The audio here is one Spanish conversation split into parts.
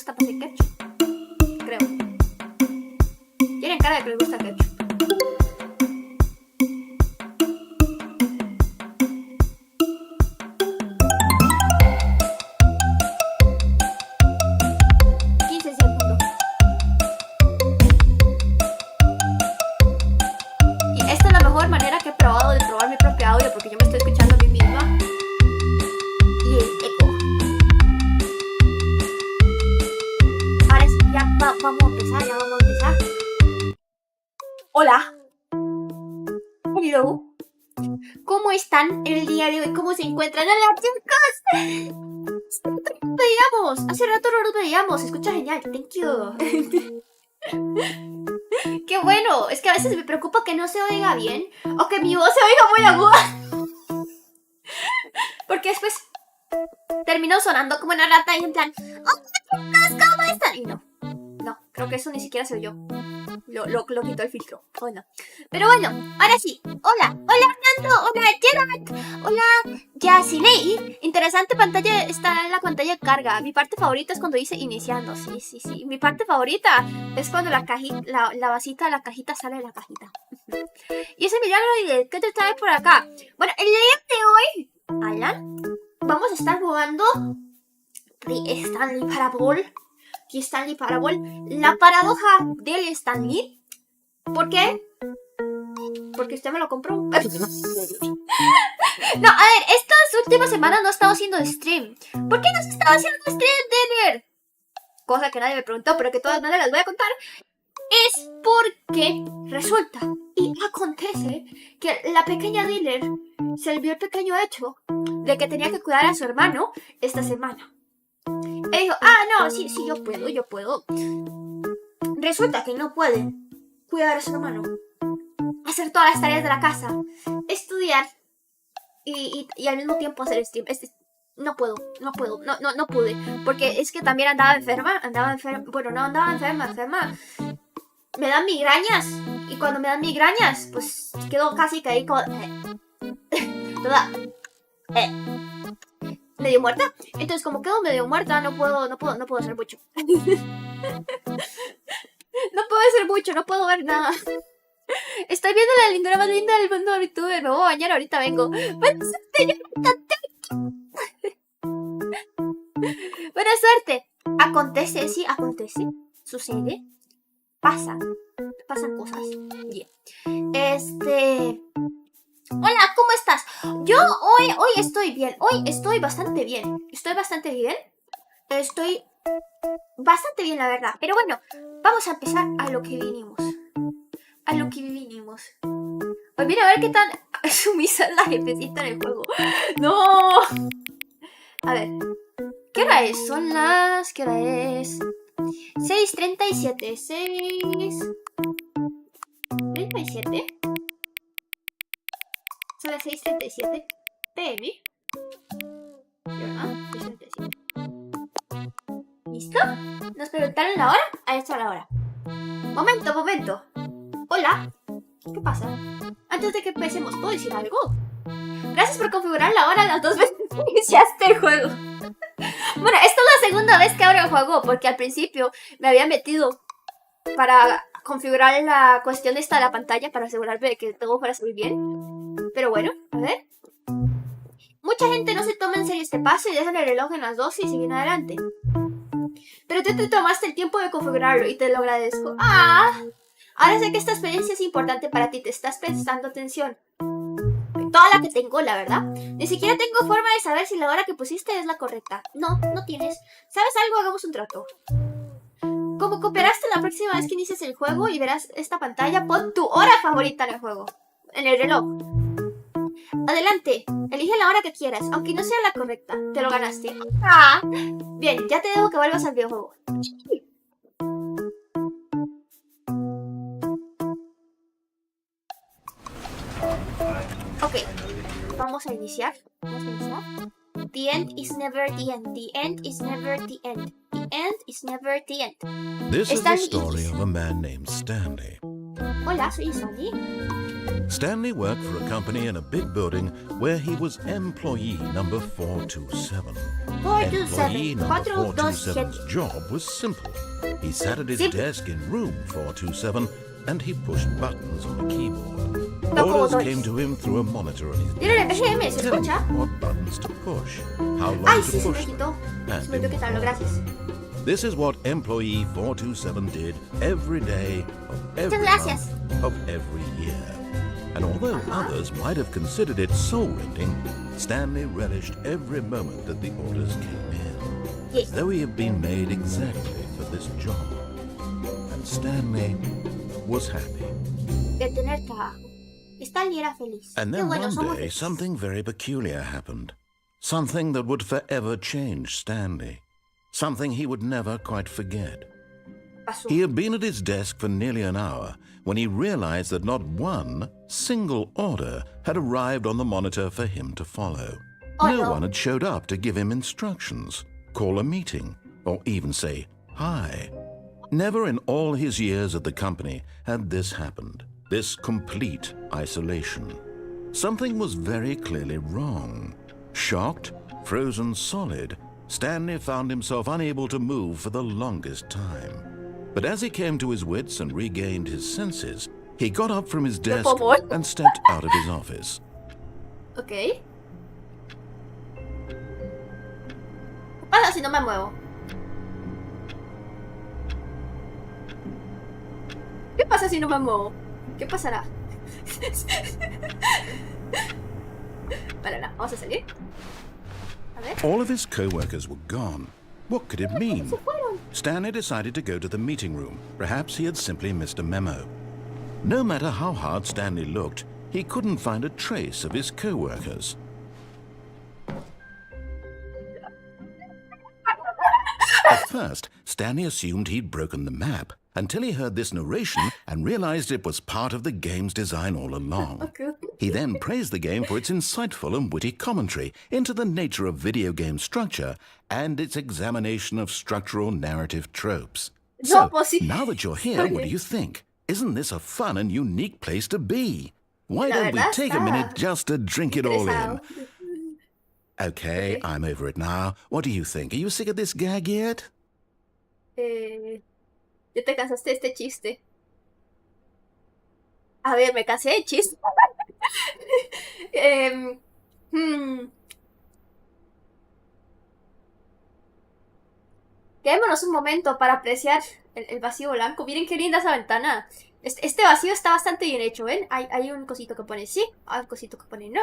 gusta pasar ketchup. Creo. Tienen cara de que les gusta el ketchup. Porque yo me estoy escuchando a mí misma y el eco. Ahora sí, ya vamos a empezar, Hola. Hello. ¿Cómo están el día de hoy? ¿Cómo se encuentran? ¡Hola, chicos! Hace rato no nos veíamos. Se escucha genial. Thank you. Qué bueno. Es que a veces me preocupa que no se oiga bien o que mi voz se oiga muy aguda. Porque después terminó sonando como una rata y en plan, ¡hola chicos! ¿Cómo están? Y no, creo que eso ni siquiera soy yo. Lo quitó el filtro. Bueno. Pero bueno, ahora sí. Hola Fernando, hola Gerard, hola Yasilei. Interesante pantalla, está en la pantalla de carga. Mi parte favorita es cuando dice iniciando. Sí. Mi parte favorita es cuando la vasita de la cajita sale de la cajita. Y ese milagro de ¿qué te trae por acá? Bueno, el día de hoy, Alan, vamos a estar jugando Stanley Parable. Stanley Parable, la paradoja del Stanley. ¿Por qué? Porque usted me lo compró. No, a ver, estas últimas semanas no he estado haciendo stream. ¿Por qué no se estaba haciendo stream, Diler? Cosa que nadie me preguntó, pero que todas maneras les voy a contar. Es porque resulta y acontece que la pequeña Diler se le vio el pequeño hecho de que tenía que cuidar a su hermano esta semana. Y dijo, no, sí, yo puedo. Resulta que no puede cuidar a su hermano, hacer todas las tareas de la casa, estudiar y al mismo tiempo hacer stream. No pude, porque es que también andaba enferma. Bueno, no andaba enferma. Me dan migrañas, y cuando me dan migrañas, pues quedo casi que ahí como toda medio muerta. Entonces, como quedo medio muerta, no puedo hacer mucho. No puedo hacer mucho, no puedo ver nada. Estoy viendo la lindura más linda del mundo de Vtuber. Me voy a bañar, ahorita vengo. Buena suerte. Buena suerte. Acontece. Sucede. Pasan cosas. Bien. Hola, ¿cómo estás? Yo hoy estoy bien. Hoy estoy bastante bien. Estoy bastante bien, la verdad. Pero bueno, vamos a empezar a lo que vinimos. Pues mira, a ver qué tan sumisa es la jefecita en el juego. ¡No! A ver. ¿Qué hora es? ¿Qué hora es? 6:37. 6:37. Son las 6:37 PM. ¿Verdad? 6:37. ¿Listo? ¿Nos preguntaron la hora? Ahí está la hora. Momento. Hola. ¿Qué pasa? Antes de que empecemos, ¿puedo decir algo? Gracias por configurar la hora las 2 veces que iniciaste el juego. Bueno, esta es la segunda vez que abro el juego, porque al principio me había metido para configurar la cuestión esta de la pantalla para asegurarme de que todo fuera a salir bien. Pero bueno, a ver. Mucha gente no se toma en serio este paso y dejan el reloj en las 12 y siguen adelante. Pero tú te tomaste el tiempo de configurarlo y te lo agradezco. Ahora sé que esta experiencia es importante para ti, te estás prestando atención. Toda la que tengo, la verdad. Ni siquiera tengo forma de saber si la hora que pusiste es la correcta. No tienes. ¿Sabes algo? Hagamos un trato. Como cooperaste la próxima vez que inicies el juego y verás esta pantalla, pon tu hora favorita en el juego. En el reloj. Adelante, elige la hora que quieras, aunque no sea la correcta. Te lo ganaste. Bien, ya te dejo que vuelvas al videojuego. Ok, vamos a iniciar. The end is never the end. The end is never the end. The end is never the end. This is the story of a man named Stanley. Hola, soy Stanley. Stanley worked for a company in a big building where he was employee number 427. 427. Employee number 427's job was simple. He sat at his desk in room 427 and he pushed buttons on the keyboard. Orders came to him through a monitor on his desk. Léeme, ¿se Telling escucha? him what buttons to push, how long Ay, to sí, se me push them, quitó. and Se me dio in quitarlo, what gracias. order. This is what employee 427 did every day of every gracias. month of every year. And although others might have considered it soul-rending, Stanley relished every moment that the orders came in, Yes. though he had been made exactly for this job. And Stanley was happy. De tener trabajo. Stanley era feliz. And Qué then bueno, one somos day, felices. something very peculiar happened. Something that would forever change Stanley. Something he would never quite forget. Pasó. He had been at his desk for nearly an hour when he realized that not one single order had arrived on the monitor for him to follow. Oh, No no. one had showed up to give him instructions, call a meeting, or even say hi. Never in all his years at the company had this happened, this complete isolation. Something was very clearly wrong. Shocked, frozen solid, Stanley found himself unable to move for the longest time. But as he came to his wits and regained his senses, he got up from his desk favor. and stepped out of his office. Ok. ¿Qué pasa si no me muevo? ¿Qué pasa si no me muevo? ¿Qué pasará? Vale, no, vamos a salir. A ver. All of his co-workers were gone. What could it mean? Se fueron. Stanley decided to go to the meeting room. Perhaps he had simply missed a memo. No matter how hard Stanley looked, he couldn't find a trace of his co-workers. At first, Stanley assumed he'd broken the map until he heard this narration and realized it was part of the game's design all along. Okay. He then praised the game for its insightful and witty commentary into the nature of video game structure and its examination of structural narrative tropes. No, pues sí. Now that you're here, what do you think? Isn't this a fun and unique place to be? Why La don't we verdad take a está minute just to drink it all in? Interesado. Okay, I'm over it now. What do you think? Are you sick of this gag yet? Ya te cansaste de este chiste. A ver, me cansé de chiste. Quedémonos un momento para apreciar el vacío blanco. Miren qué linda esa ventana. Este vacío está bastante bien hecho, ¿ven? Hay un cosito que pone sí, hay un cosito que pone no.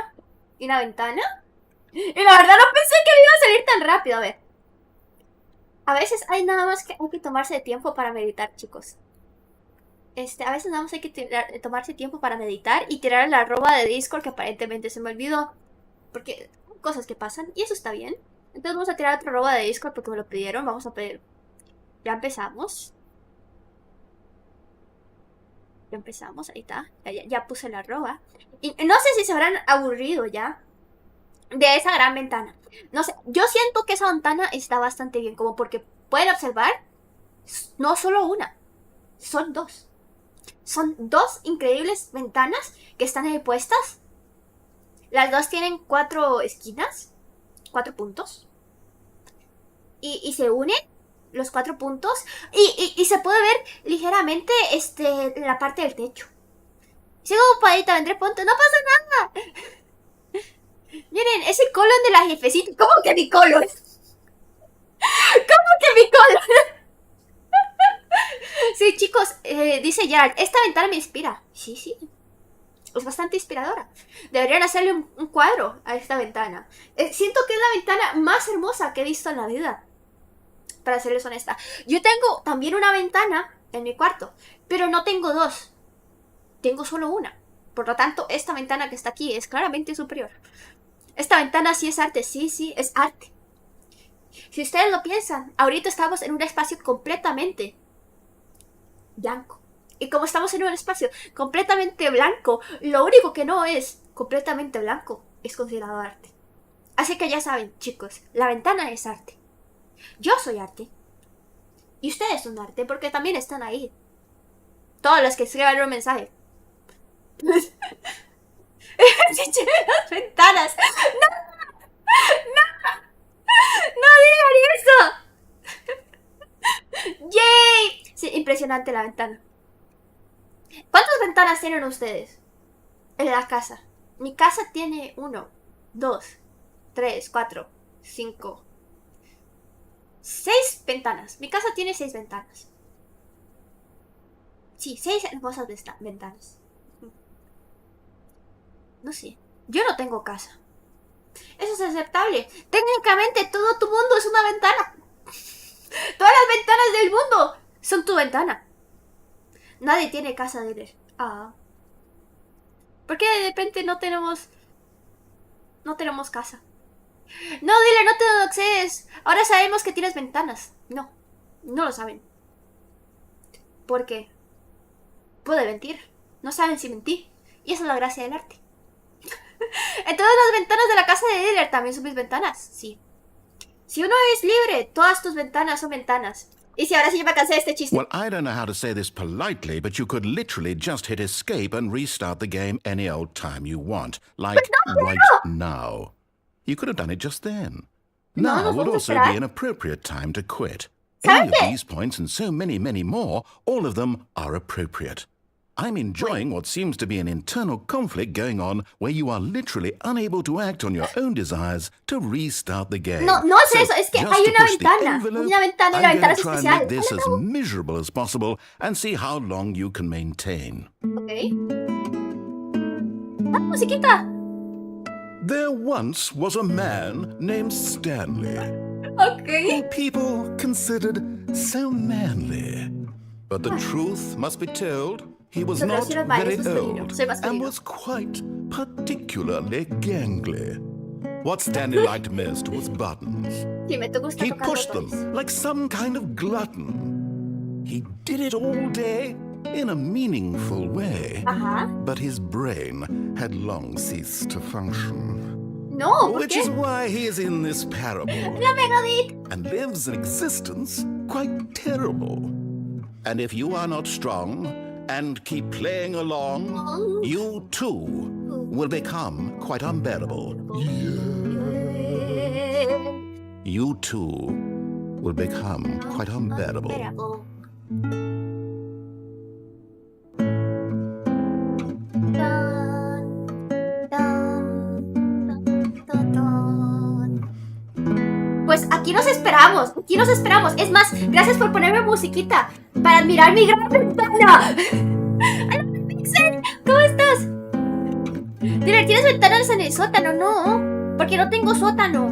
Y una ventana. Y la verdad no pensé que me iba a salir tan rápido. A ver. A veces hay nada más que hay que tomarse de tiempo para meditar, chicos. A veces nada más hay que tomarse tiempo para meditar y tirar la arroba de Discord que aparentemente se me olvidó. Porque cosas que pasan y eso está bien. Entonces vamos a tirar otra arroba de Discord porque me lo pidieron. Vamos a pedir. Ya empezamos. Ya empezamos, ahí está. Ya puse la arroba. Y no sé si se habrán aburrido ya de esa gran ventana. No sé, yo siento que esa ventana está bastante bien, como porque pueden observar, no solo una, son dos. Son dos increíbles ventanas que están ahí puestas. Las dos tienen 4 esquinas, 4 puntos. Y se unen los 4 puntos. Y se puede ver ligeramente la parte del techo. Sigo ocupadita, vendré pronto, no pasa nada. Miren, es el colon de la jefecita. ¿Cómo que mi colon? ¿Cómo que mi colon? Sí, chicos, dice Gerald, esta ventana me inspira. Sí, sí. Es bastante inspiradora. Deberían hacerle un cuadro a esta ventana. Siento que es la ventana más hermosa que he visto en la vida. Para serles honesta. Yo tengo también una ventana en mi cuarto, pero no tengo dos. Tengo solo una. Por lo tanto, esta ventana que está aquí es claramente superior. Esta ventana sí es arte, sí, es arte. Si ustedes lo piensan, ahorita estamos en un espacio completamente blanco. Y como estamos en un espacio completamente blanco, lo único que no es completamente blanco es considerado arte. Así que ya saben, chicos, la ventana es arte. Yo soy arte. Y ustedes son arte porque también están ahí. Todos los que escriban un mensaje. Las ventanas. ¡No! ¡No! ¡No digan eso! ¡Yay! Sí, impresionante la ventana. ¿Cuántas ventanas tienen ustedes en la casa? Mi casa tiene 1, 2, 3, 4, 5, 6 ventanas. Mi casa tiene 6 ventanas. Sí, 6 hermosas ventanas. No sé. Yo no tengo casa. Eso es aceptable. Técnicamente todo tu mundo es una ventana. Todas las ventanas del mundo son tu ventana. Nadie tiene casa, Diler. Ah. ¿Por qué de repente no tenemos casa? No, Diler, no te doxees. Ahora sabemos que tienes ventanas. No, no lo saben. ¿Por qué? Puede mentir. No saben si mentir. Y esa es la gracia del arte. Entonces las ventanas de la casa de Diler también son mis ventanas. Sí. Si uno es libre, todas tus ventanas son ventanas. Y si ahora sí yo me cansé de este chiste. Well, I don't know how to say this politely, but you could literally just hit escape and restart the game any old time you want. Like right now. You could have done it just then. No, Now nos would vamos a also esperar. be an appropriate time to quit. ¿Saben Any of qué? these points and so many, many more, all of them are appropriate. I'm enjoying what seems to be an internal conflict going on where you are literally unable to act on your own desires to restart the game. No, no es eso, es que just hay to una push the ventana. envelope, Una ventana y la I'm ventana going es to try and especial. make this as miserable as possible and see how long you can maintain. Ok. Ah, musiquita. There once was a man named Stanley, Ok. who people considered so manly. But the truth must be told, he was Lo not relaciono más, very eso es femenino. old Soy and masculino. was quite particularly gangly. What Stanley liked most was buttons. Sí, me gusta He tocar pushed botones. them like some kind of glutton. He did it all day in a meaningful way, Ajá. but his brain had long ceased to function. No, ¿por Which qué? is why he is in this parable La megadit. and lives an existence quite terrible. And if you are not strong and keep playing along, you too will become quite unbearable. You too will become quite unbearable. Pues aquí nos esperamos, aquí nos esperamos. Es más, gracias por ponerme musiquita para admirar mi gran ventana. ¡Hola, Pixel! ¿Cómo estás? Diler, ¿tienes ventanas en el sótano? No, porque no tengo sótano.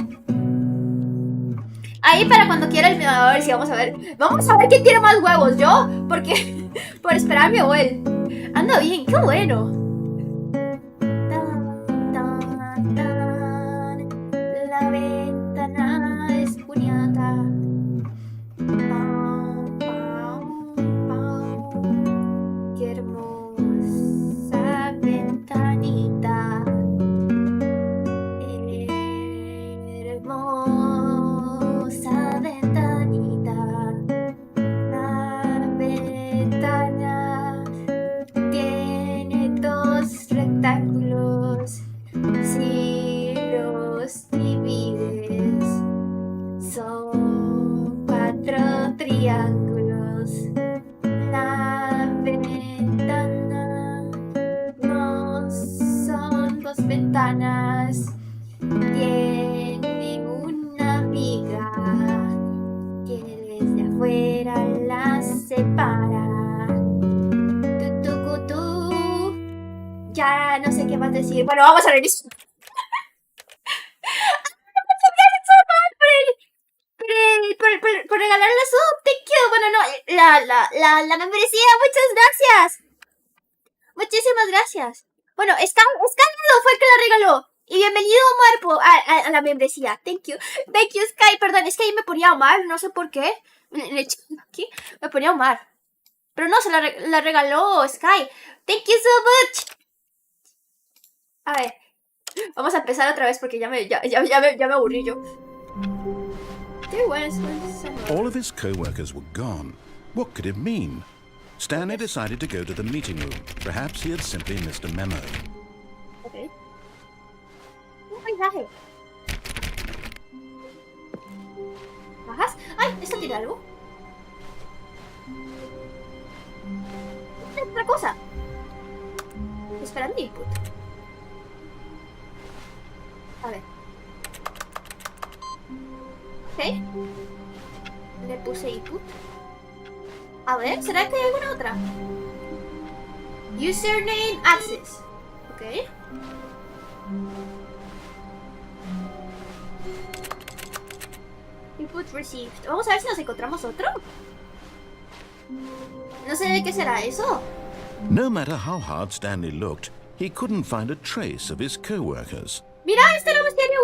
Ahí para cuando quiera el mirador, sí, vamos a ver. Vamos a ver quién tiene más huevos, yo, porque por esperarme o él. Anda bien, qué bueno. La ventana es puñata. Qué hermosa ventanita. Hermosa ventanita. La ventana tiene dos rectángulos. Si los divides, son 4 triángulos. La ventana no son 2 ventanas. Tiene una viga que desde afuera la separa. Ya no sé qué más decir. Bueno, vamos a ver esto. Por regalar la sub, thank you. Bueno, no, la membresía, muchas gracias. Muchísimas gracias. Bueno, Sky fue el que la regaló. Y bienvenido, Omar, a la membresía. Thank you, Sky. Perdón, es que ahí me ponía Omar, no sé por qué. Aquí me ponía Omar. Pero no, se la regaló Sky. Thank you so much. A ver, vamos a empezar otra vez porque ya me aburrí yo. All of his co-workers were gone. What could it mean? Stanley decided to go to the meeting room. Perhaps he had simply missed a memo. Ok. Un mensaje. ¿Bajas? ¡Ay! ¿Esto tiene algo? ¿Tiene otra cosa? Esperando input. A ver. Ok. Le puse input. A ver, ¿será que hay alguna otra? Username access. Ok. Input received. Vamos a ver si nos encontramos otro. No sé de qué será eso. No matter how hard Stanley looked, he couldn't find a trace of his co-workers. Mira, este no tiene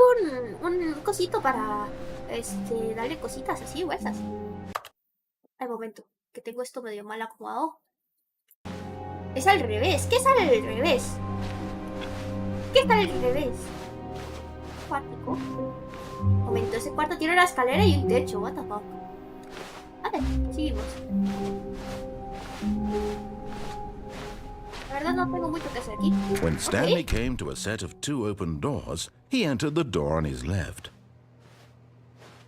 un cosito para darle cositas así, huesas. Al momento, que tengo esto medio mal acomodado. Es al revés. ¿Qué es al revés? ¿Qué está al revés? Cuártico. Momento, ese cuarto tiene una escalera y un techo. What the fuck. A ver, seguimos. La verdad no tengo mucho que hacer aquí. When Stanley came to a set of 2 open doors, he entered the door on his left.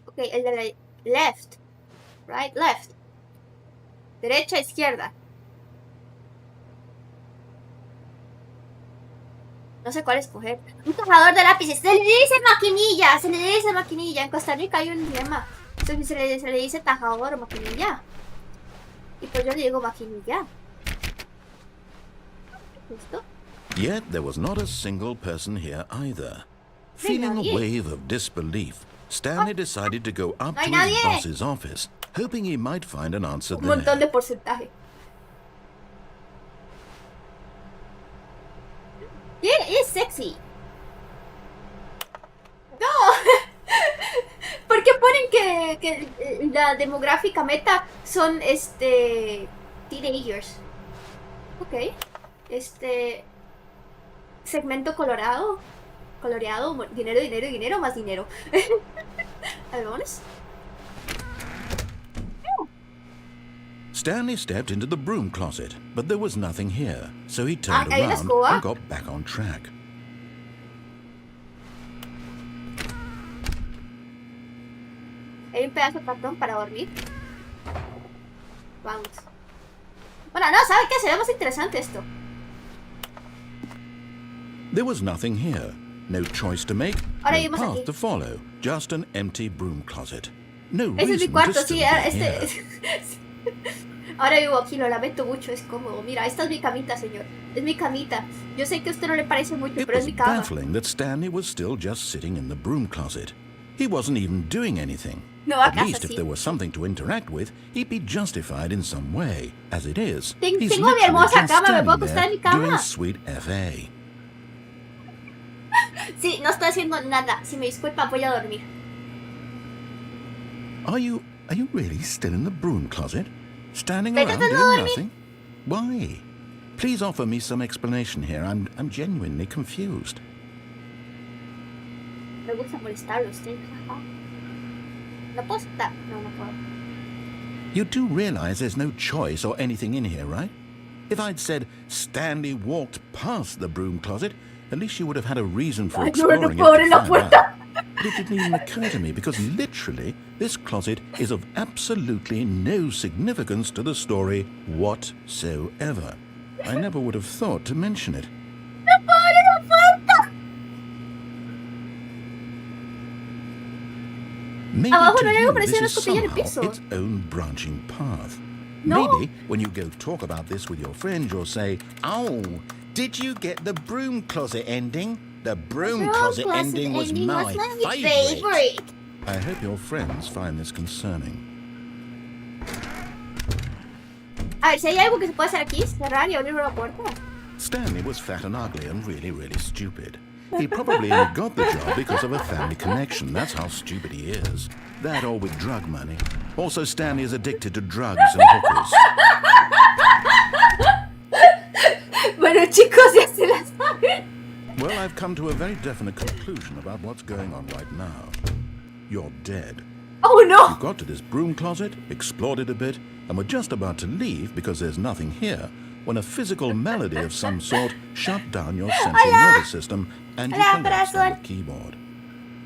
Ok, el de la left. Right, left. Derecha, izquierda. No sé cuál escoger. Un cazador de lápices. Se le dice maquinilla. Se le dice maquinilla. En Costa Rica hay un dilema. Entonces se le dice tajador o maquinilla. Y pues yo le digo maquinilla. ¿Listo? Yet there was not a single person here either. Feeling a wave of disbelief, Stanley decided to go up to his boss's office, hoping he might find an answer Un montón there. de porcentaje. It is sexy. No. ¿Por qué ponen que la demográfica meta son teenagers? Ok. Segmento coloreado, dinero, dinero, dinero, más dinero. A ver, vámonos. Stanley stepped into the broom closet, but there was nothing here, so he turned ¿hay una around escoba? and got back on track. Hay un pedazo de cartón para dormir. Vamos. Bueno, no, ¿sabe qué? Sería más interesante esto. There was nothing here. No choice to make, Ahora no vivimos path aquí. to follow, just an empty broom closet. No Ese es mi reason to cuarto, still sí. be here. Ahora vivo aquí, lo lamento mucho, es cómodo. Mira, esta es mi camita, señor. Es mi camita. Yo sé que a usted no le parece mucho, It pero es was mi cama. baffling that Stanley was still just sitting in the broom closet. He wasn't even doing anything. No, At acá least if sí. there was something to interact with, he'd be justified in some way. As it is, he's Tengo mi literally hermosa just cama, me standing puedo acostar en mi there doing cama. sweet FA. Sí, no estoy haciendo nada. Si me disculpa, voy a dormir. Are you really still in the broom closet? Standing Estoy around tratando de doing dormir. nothing? Why? Please offer me some explanation here. I'm genuinely confused. Me gusta molestarlo a usted. ¿No puedo estar? No, no puedo. You do realize there's no choice or anything in here, right? If I'd said Stanley walked past the broom closet, at least you would have had a reason for Ay, no, exploring no it puedo abrir to la find puerta. out. But it didn't even occur to me because literally this closet is of absolutely no significance to the story whatsoever. I never would have thought to mention it. ¡No puedo abrir la puerta! Maybe Abajo to no hay algo you parecido a this una is escotilla en el somehow piso. its own branching path. No. Maybe when you go talk about this with your friend, you'll say, "Oh, did you get the broom closet ending? The broom closet ending was my favorite." I hope your friends find this concerning. A ver, si hay algo que se puede hacer aquí, cerrar y abrir la puerta. Stanley was fat and ugly and really, really stupid. He probably only got the job because of a family connection. That's how stupid he is. That or with drug money. Also, Stanley is addicted to drugs and hookers. Bueno, chicos, ya se las saben. Well, I've come to a very definite conclusion about what's going on right now. You're dead. Oh no! You got to this broom closet, explored it a bit, and were just about to leave because there's nothing here, when a physical malady of some sort shut down your central nervous system and you collapsed on the keyboard.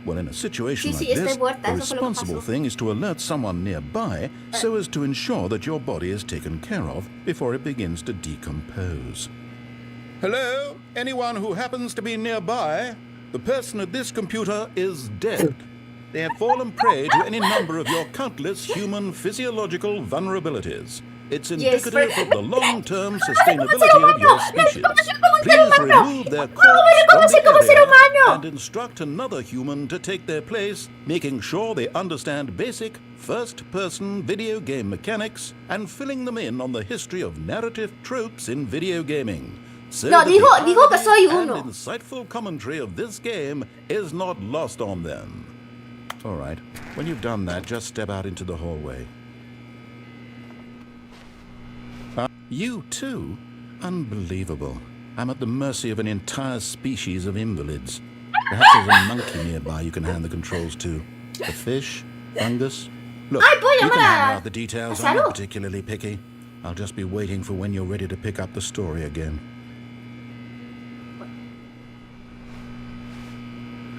Well, in a situation like this, the responsible thing is to alert someone nearby so as to ensure that your body is taken care of before it begins to decompose. Hello? Anyone who happens to be nearby? The person at this computer is dead. They have fallen prey to any number of your countless human physiological vulnerabilities. It's indicative of the long-term sustainability of your species. Please remove their corpse from the area and instruct another human to take their place, making sure they understand basic first-person video game mechanics and filling them in on the history of narrative tropes in video gaming. So No, dijo que soy and uno. insightful commentary of this game is not lost on them. All right, when you've done that, just step out into the hallway. You too? Unbelievable. I'm at the mercy of an entire species of invalids. Perhaps there's a monkey nearby you can hand the controls to. A fish? Fungus? Look, you can hang out the details. I'm not particularly picky. I'll just be waiting for when you're ready to pick up the story again.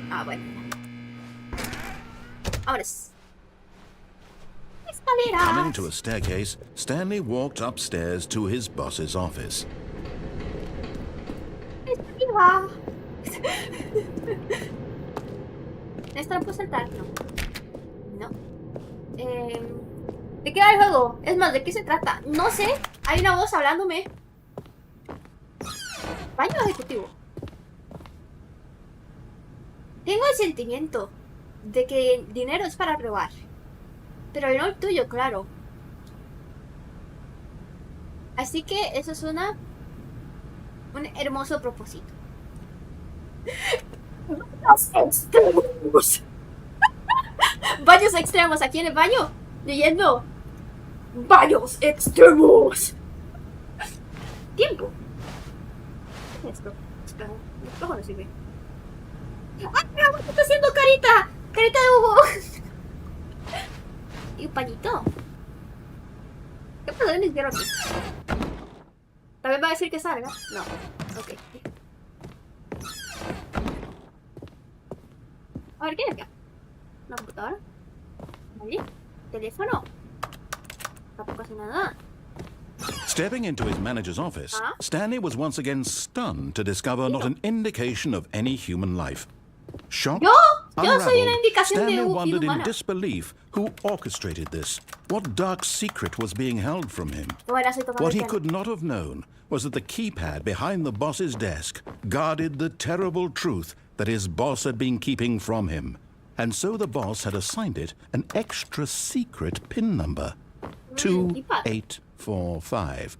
Ah, bueno. Vámonos. Escaleras. Coming to a staircase, Stanley walked upstairs to his boss's office. Arriba. ¿Esto lo puedo saltar? No. No. ¿De qué va el juego? Es más, ¿de qué se trata? No sé. Hay una voz hablándome. Baño ejecutivo. Tengo el sentimiento de que dinero es para robar. Pero no el tuyo, claro. Así que eso es un hermoso propósito. Baños extremos. Baños extremos. Aquí en el baño. Leyendo. Baños extremos. Tiempo. ¿Qué es esto? Espejo. El espejo no sirve. ¡Ah! ¡Está haciendo carita! ¡Carita de Hugo! ¿Y un pañito? ¿Qué pasó en el izquierdo aquí? ¿También va a decir que salga? No. Ok. A ver, ¿qué hay acá? ¿Una computadora? ¿Vale? ¿Teléfono? Tampoco hace nada. Stepping into his manager's office, Stanley was once again stunned to discover not an indication of any human life. Shocked, unraveled, Stanley wondered in disbelief who orchestrated this. What dark secret was being held from him? What he could not have known was that the keypad behind the boss's desk guarded the terrible truth that his boss had been keeping from him. And so the boss had assigned it an extra secret PIN number, 2845.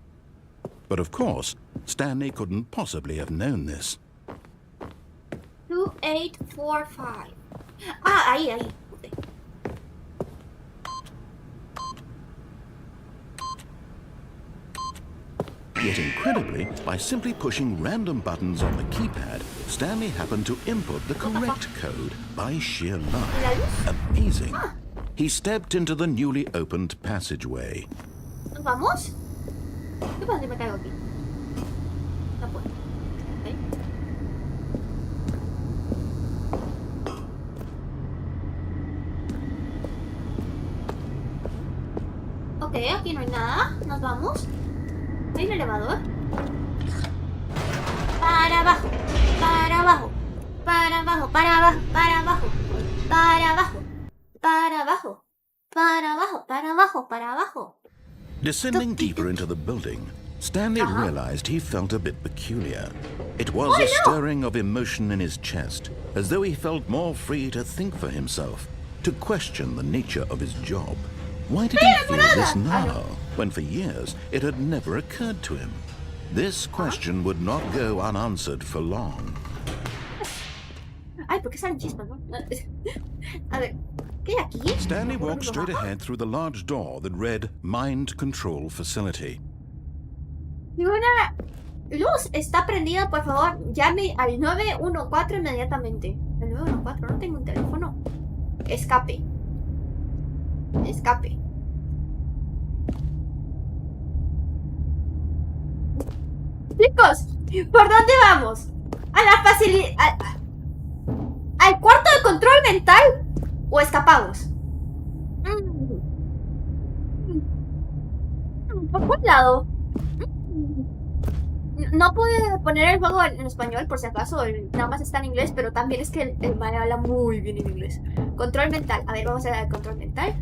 But of course, Stanley couldn't possibly have known this. 2845. Ah, ahí. Okay. Yet incredibly, by simply pushing random buttons on the keypad, Stanley happened to input the correct code by sheer luck. Amazing. He stepped into the newly opened passageway. ¿Nos vamos? ¿Qué pasa si me caigo aquí? No puedo. Ok, aquí no hay nada. Nos vamos. ¿Hay un elevador? Para abajo, para abajo, para abajo, para abajo, para abajo, para abajo, para abajo, para abajo, para abajo, para abajo. Descending deeper into the building, Stanley realized he felt a bit peculiar. It was a stirring of emotion in his chest, as though he felt more free to think for himself, to question the nature of his job. Why did he feel this now, when for years it had never occurred to him? This question would not go unanswered for long. Ay, ¿por qué salen chispas, no? A ver, ¿qué hay aquí? Stanley walked straight ahead through the large door that read Mind Control Facility. Y una luz está prendida, por favor, llame al 914 inmediatamente. El 914, no tengo un teléfono. Escape. Escape. Chicos, ¿por dónde vamos? ¿A la facilidad? ¿Al cuarto de control mental? ¿O escapamos? ¿Por cuál lado? No pude poner el juego en español, por si acaso. Nada más está en inglés, pero también es que el man habla muy bien en inglés. Control mental. A ver, vamos a dar el control mental.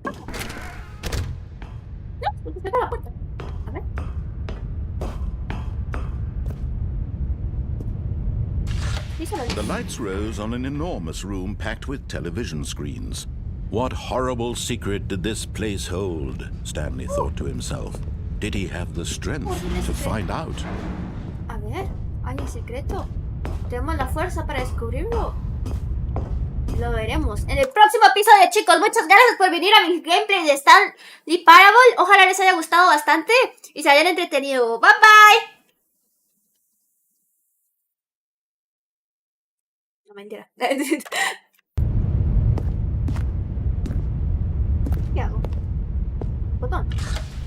No, pues está la puerta. A ver. The lights rose on an enormous room packed with television screens. What horrible secret did this place hold? Stanley thought to himself. Did he have the strength to find out? A ver, hay un secreto. Tenemos la fuerza para descubrirlo. Lo veremos en el próximo episodio, chicos. Muchas gracias por venir a mi gameplay de Stanley Parable. Ojalá les haya gustado bastante y se hayan entretenido. Bye bye. No, mentira. ¿Qué hago? Botón.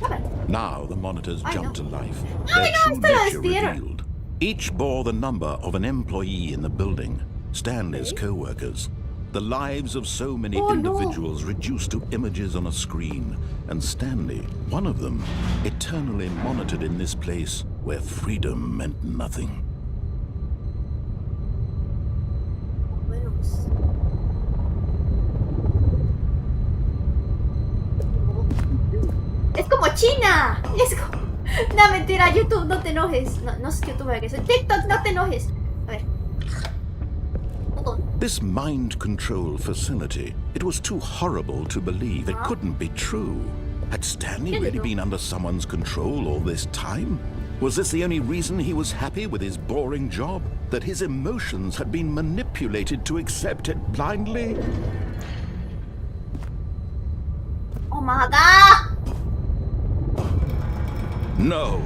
A ver. Now the monitors jumped to life. Ay, Their no, true esto lo nature despidieron. revealed. Each bore the number of an employee in the building, Stanley's co-workers. The lives of so many individuals reduced to images on a screen, and Stanley, one of them, eternally monitored in this place where freedom meant nothing. Bueno, pues. Es como China. Es como... No, mentira, YouTube, no te enojes. No, no es YouTube, que es TikTok, no te enojes. A ver. This mind control facility, it was too horrible to believe. It couldn't be true. Had Stanley really been under someone's control all this time? Was this the only reason he was happy with his boring job? That his emotions had been manipulated to accept it blindly? Oh my god! No.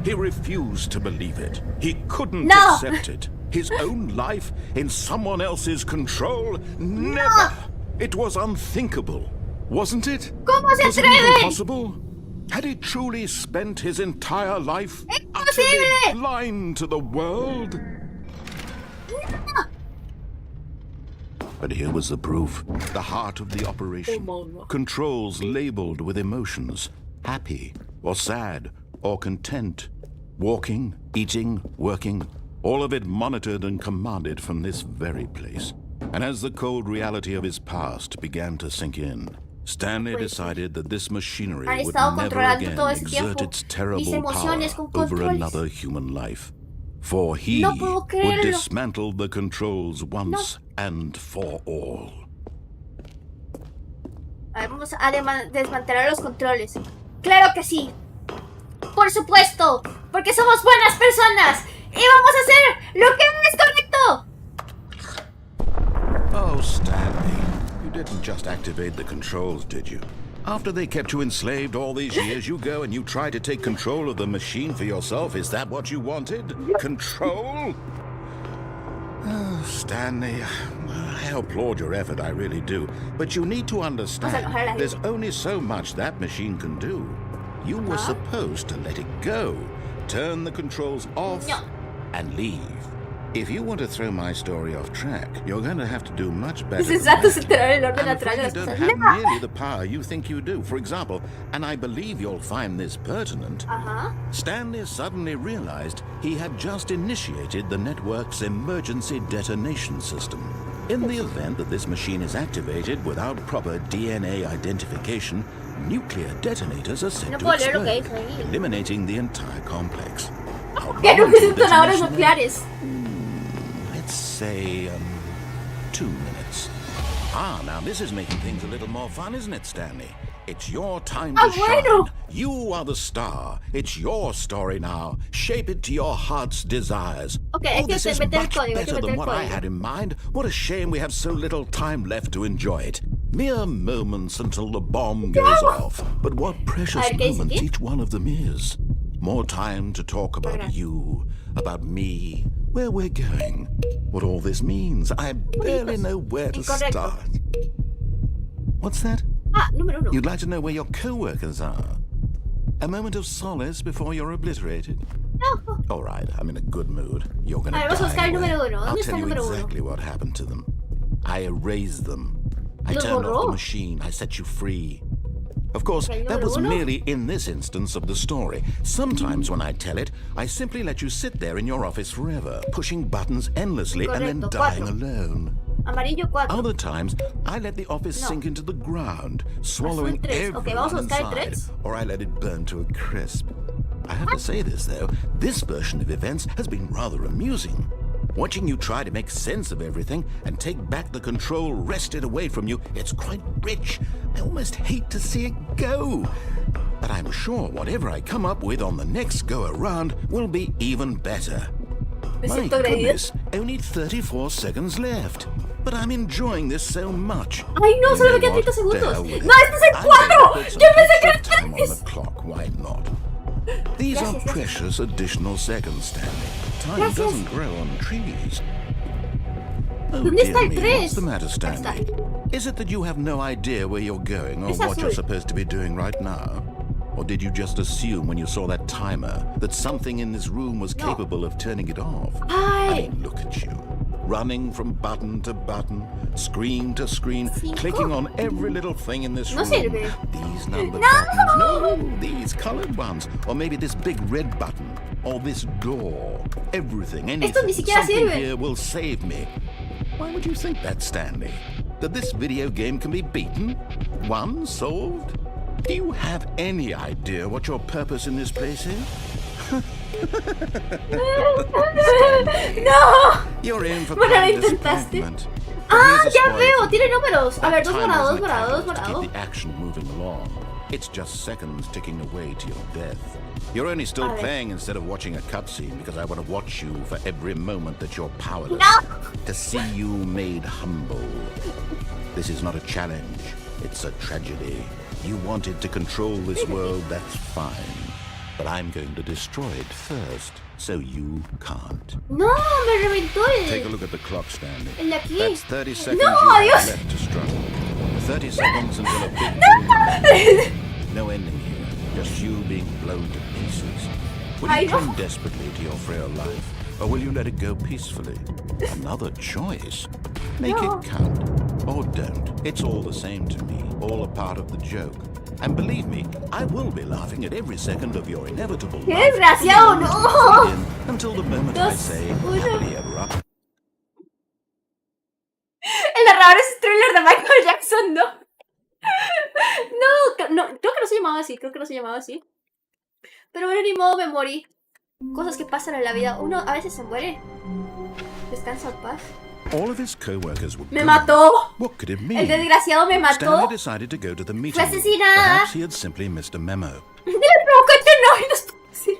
He refused to believe it. He couldn't No. accept it. His own life in someone else's control? Never! It was unthinkable, wasn't it? ¿Cómo se Was it even atreve? possible? Had he truly spent his entire life ¡Imposible! utterly blind to the world? But here was the proof. The heart of the operation. Controls labeled with emotions. Happy, or sad, or content. Walking, eating, working. All of it monitored and commanded from this very place. And as the cold reality of his past began to sink in, Stanley decided that this machinery would never again exert its terrible power over another human life. For he would dismantle the controls once and for all. A ver, vamos a desmantelar los controles. ¡Claro que sí! ¡Por supuesto! ¡Porque somos buenas personas! ¡Y vamos a hacer lo que es correcto! Oh, Stanley, you didn't just activate the controls, did you? After they kept you enslaved all these years, you go and you try to take control of the machine for yourself. Is that what you wanted? Control? Oh, Stanley, I applaud your effort, I really do. But you need to understand, there's only so much that machine can do. You were supposed to let it go, turn the controls off, and leave. If you want to throw my story off track, you're going to have to do much better than that. I'm afraid you don't have nearly the power you think you do. For example, and I believe you'll find this pertinent, Stanley suddenly realized he had just initiated the network's emergency detonation system. In the event that this machine is activated without proper DNA identification, nuclear detonators are set to explode, eliminating the entire complex. ¿Qué no existen detonadores nucleares? Let's say, 2 minutes. Now this is making things a little more fun, isn't it, Stanley? It's your time to shine. You are the star. It's your story now. Shape it to your heart's desires. Okay, this is much better than what I had in mind. What a shame we have so little time left to enjoy it. Mere moments until the bomb goes off. But what precious moments each one of them is. More time to talk about you, about me, where we're going, what all this means. I barely know where to start. What's that? Ah, número 1. You'd like to know where your co-workers are? A moment of solace before you're obliterated? No. All right, I'm in a good mood. You're gonna A ver, vamos a buscar die el número anyway. 1. I'll ¿Dónde está tell el you número 1? exactly what happened to them. I erased them. I Los turned off borró. the machine. I set you free. Of course, ¿El that número was 1? merely in this instance of the story. Sometimes when I tell it, I simply let you sit there in your office forever, pushing buttons endlessly and then Correcto, dying 4. alone. Amarillo 4. Other times, I let the office No. sink into the ground, swallowing Azul 3. Ok, vamos a everyone buscar el inside, 3. or I let it burn to a crisp. I have to say this, though. This version of events has been rather amusing. Watching you try to make sense of everything and take back the control wrested away from you, it's quite rich. I almost hate to see it go. But I'm sure whatever I come up with on the next go-around will be even better. Me My siento agredida. goodness, only 34 seconds left. But I'm enjoying this so much. Ay, no, You solo know me quedan what? 30 segundos. To hell with No, it. este es el I'm 4. going to put some Yo pensé que era extra el time on 3. the clock. Why not? These Gracias, are gracias. precious additional seconds, Stanley. Time Gracias. doesn't grow on trees. Oh, ¿Dónde dear está el me, 3? what's the matter, Stanley? Is it that you have no idea where you're going or Es what you're azul. supposed to be doing right now? Or did you just assume when you saw that timer that something in this room was No. capable of turning it off? I Ay. mean, look at you. Running from button to button, screen to screen, 5. clicking on every little thing in this No room. sirve. These numbered No. buttons. No, these colored ones. Or maybe this big red button. Or this door. Everything, anything. ni siquiera Something sirve. here will save me. Why would you think that, Stanley? That this video game can be beaten? Won? Solved? Do you have any idea what your purpose in this place is? No. You're in for Bueno, lo quite a intentaste. disappointment. But Ah, here's a ya spoiler veo. for you. Tiene números. A That ver, dos timer morados, isn't a morados, catalyst to morados. keep the action moving along. It's just seconds ticking away to your death. You're only still A ver. playing instead of watching a cutscene because I want to watch you for every moment that you're powerless. No. To see you made humble. This is not a challenge. It's a tragedy. You wanted to control this world, that's fine. But I'm going to destroy it first, so you can't. No, me reventó Take a el... look at the clock, Stanley. El de aquí. That's 30 seconds No, you have Dios. left to struggle. 30 seconds until a big No ending here. Just you being blown to pieces. Will I you know. cling desperately to your frail life, or will you let it go peacefully? Another choice. Make No. it count, or don't. It's all the same to me. All a part of the joke. And believe me, I will be laughing at every secend of your inevitable ¡Qué life. desgraciado, no! Until the moment I Dos, say, uno. happily ever after. El narrador es thriller de Michael Jackson, ¿no? No, creo que no se llamaba así, Pero bueno, ni modo, me morí. Cosas que pasan en la vida. Uno a veces se muere. Descansa en paz. All of his co-workers were ¡Me gone. mató! What could it El mean? desgraciado me mató. Stanley decided to go to the meeting. Fue asesinada. Perhaps he had simply missed a memo. Dile, pero cuéntenos y nos puso.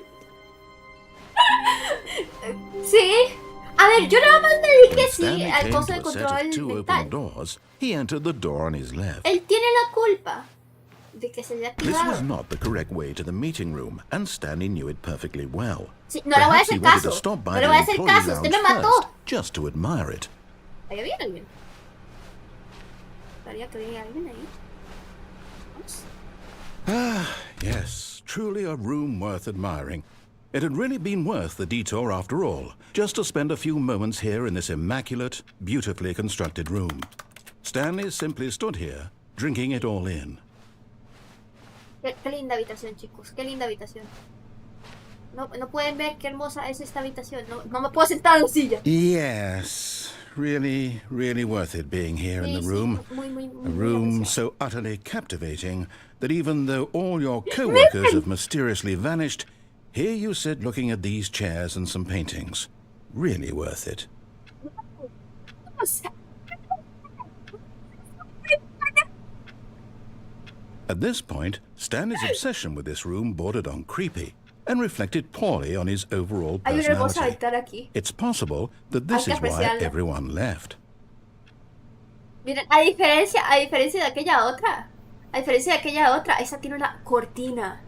Sí. A ver, yo nada más le dije When sí Stanley al came coso to de a set control of two open mental. doors, he entered the door on his left. Él tiene la culpa de que se haya This was activado. not the correct way to the meeting room, and Stanley knew it perfectly well. Sí, no le voy a Perhaps he hacer wanted to caso. stop by No le the voy a hacer employee caso. Usted me lounge mató. first, just to admire it. Ahí había alguien. Sabía que había alguien ahí. Vamos. Ah, yes, truly a room worth admiring. It had really been worth the detour after all, just to spend a few moments here in this immaculate, beautifully constructed room. Stanley simply stood here, drinking it all in. Qué linda habitación, chicos. Qué linda habitación. No pueden ver qué hermosa es esta habitación. No me puedo sentar en la silla. Yes, really, really worth it being here in Sí, the sí, room. muy, muy, A muy room apreciado. so utterly captivating that even though all your co-workers have mysteriously vanished, here you sit looking at these chairs and some paintings. Really worth it. O sea, At this point, Stanley's obsession with this room bordered on creepy and reflected poorly on his overall hay una hermosa personality. altar aquí. It's possible that this Hay is que why apreciarla. everyone left. Miren, a diferencia de aquella otra, esa tiene una cortina.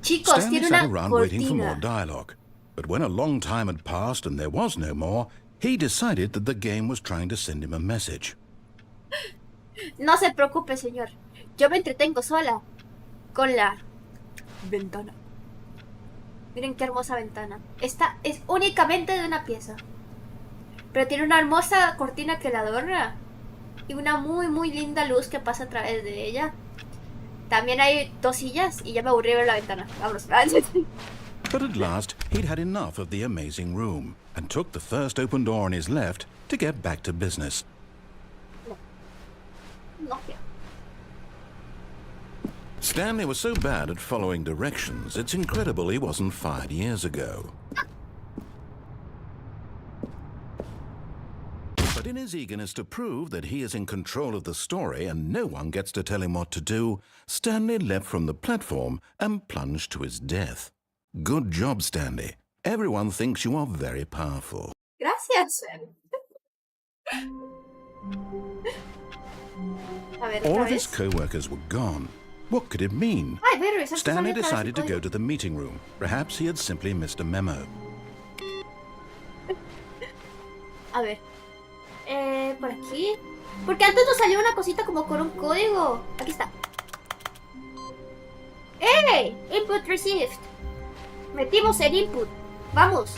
Chicos, Stanley tiene sat una around waiting for more cortina. dialogue. But when a long time had passed and there was no more, he decided that the game was trying to send him a message. No se preocupe, señor. Yo me entretengo sola con la ventana. Miren qué hermosa ventana. Esta es únicamente de una pieza, pero tiene una hermosa cortina que la adorna y una muy linda luz que pasa a través de ella. También hay 2 sillas y ya me aburrí de ver la ventana. Vámonos. But at last, he'd had enough of the amazing room and took the first open door on his left to get back to business. No. Stanley was so bad at following directions, it's incredible he wasn't fired years ago. But in his eagerness to prove that he is in control of the story and no one gets to tell him what to do, Stanley leapt from the platform and plunged to his death. Good job, Stanley. Everyone thinks you are very powerful. Gracias. A ver, All otra of his vez. co-workers were gone. What could it mean? Ay, voy a revisar si Stanley sale otra vez el decided to código. go to the meeting room. Perhaps he had simply missed a memo. A ver. Por aquí. Porque antes nos salió una cosita como con un código. Aquí está. ¡Hey! Input received. Metimos el input. Vamos.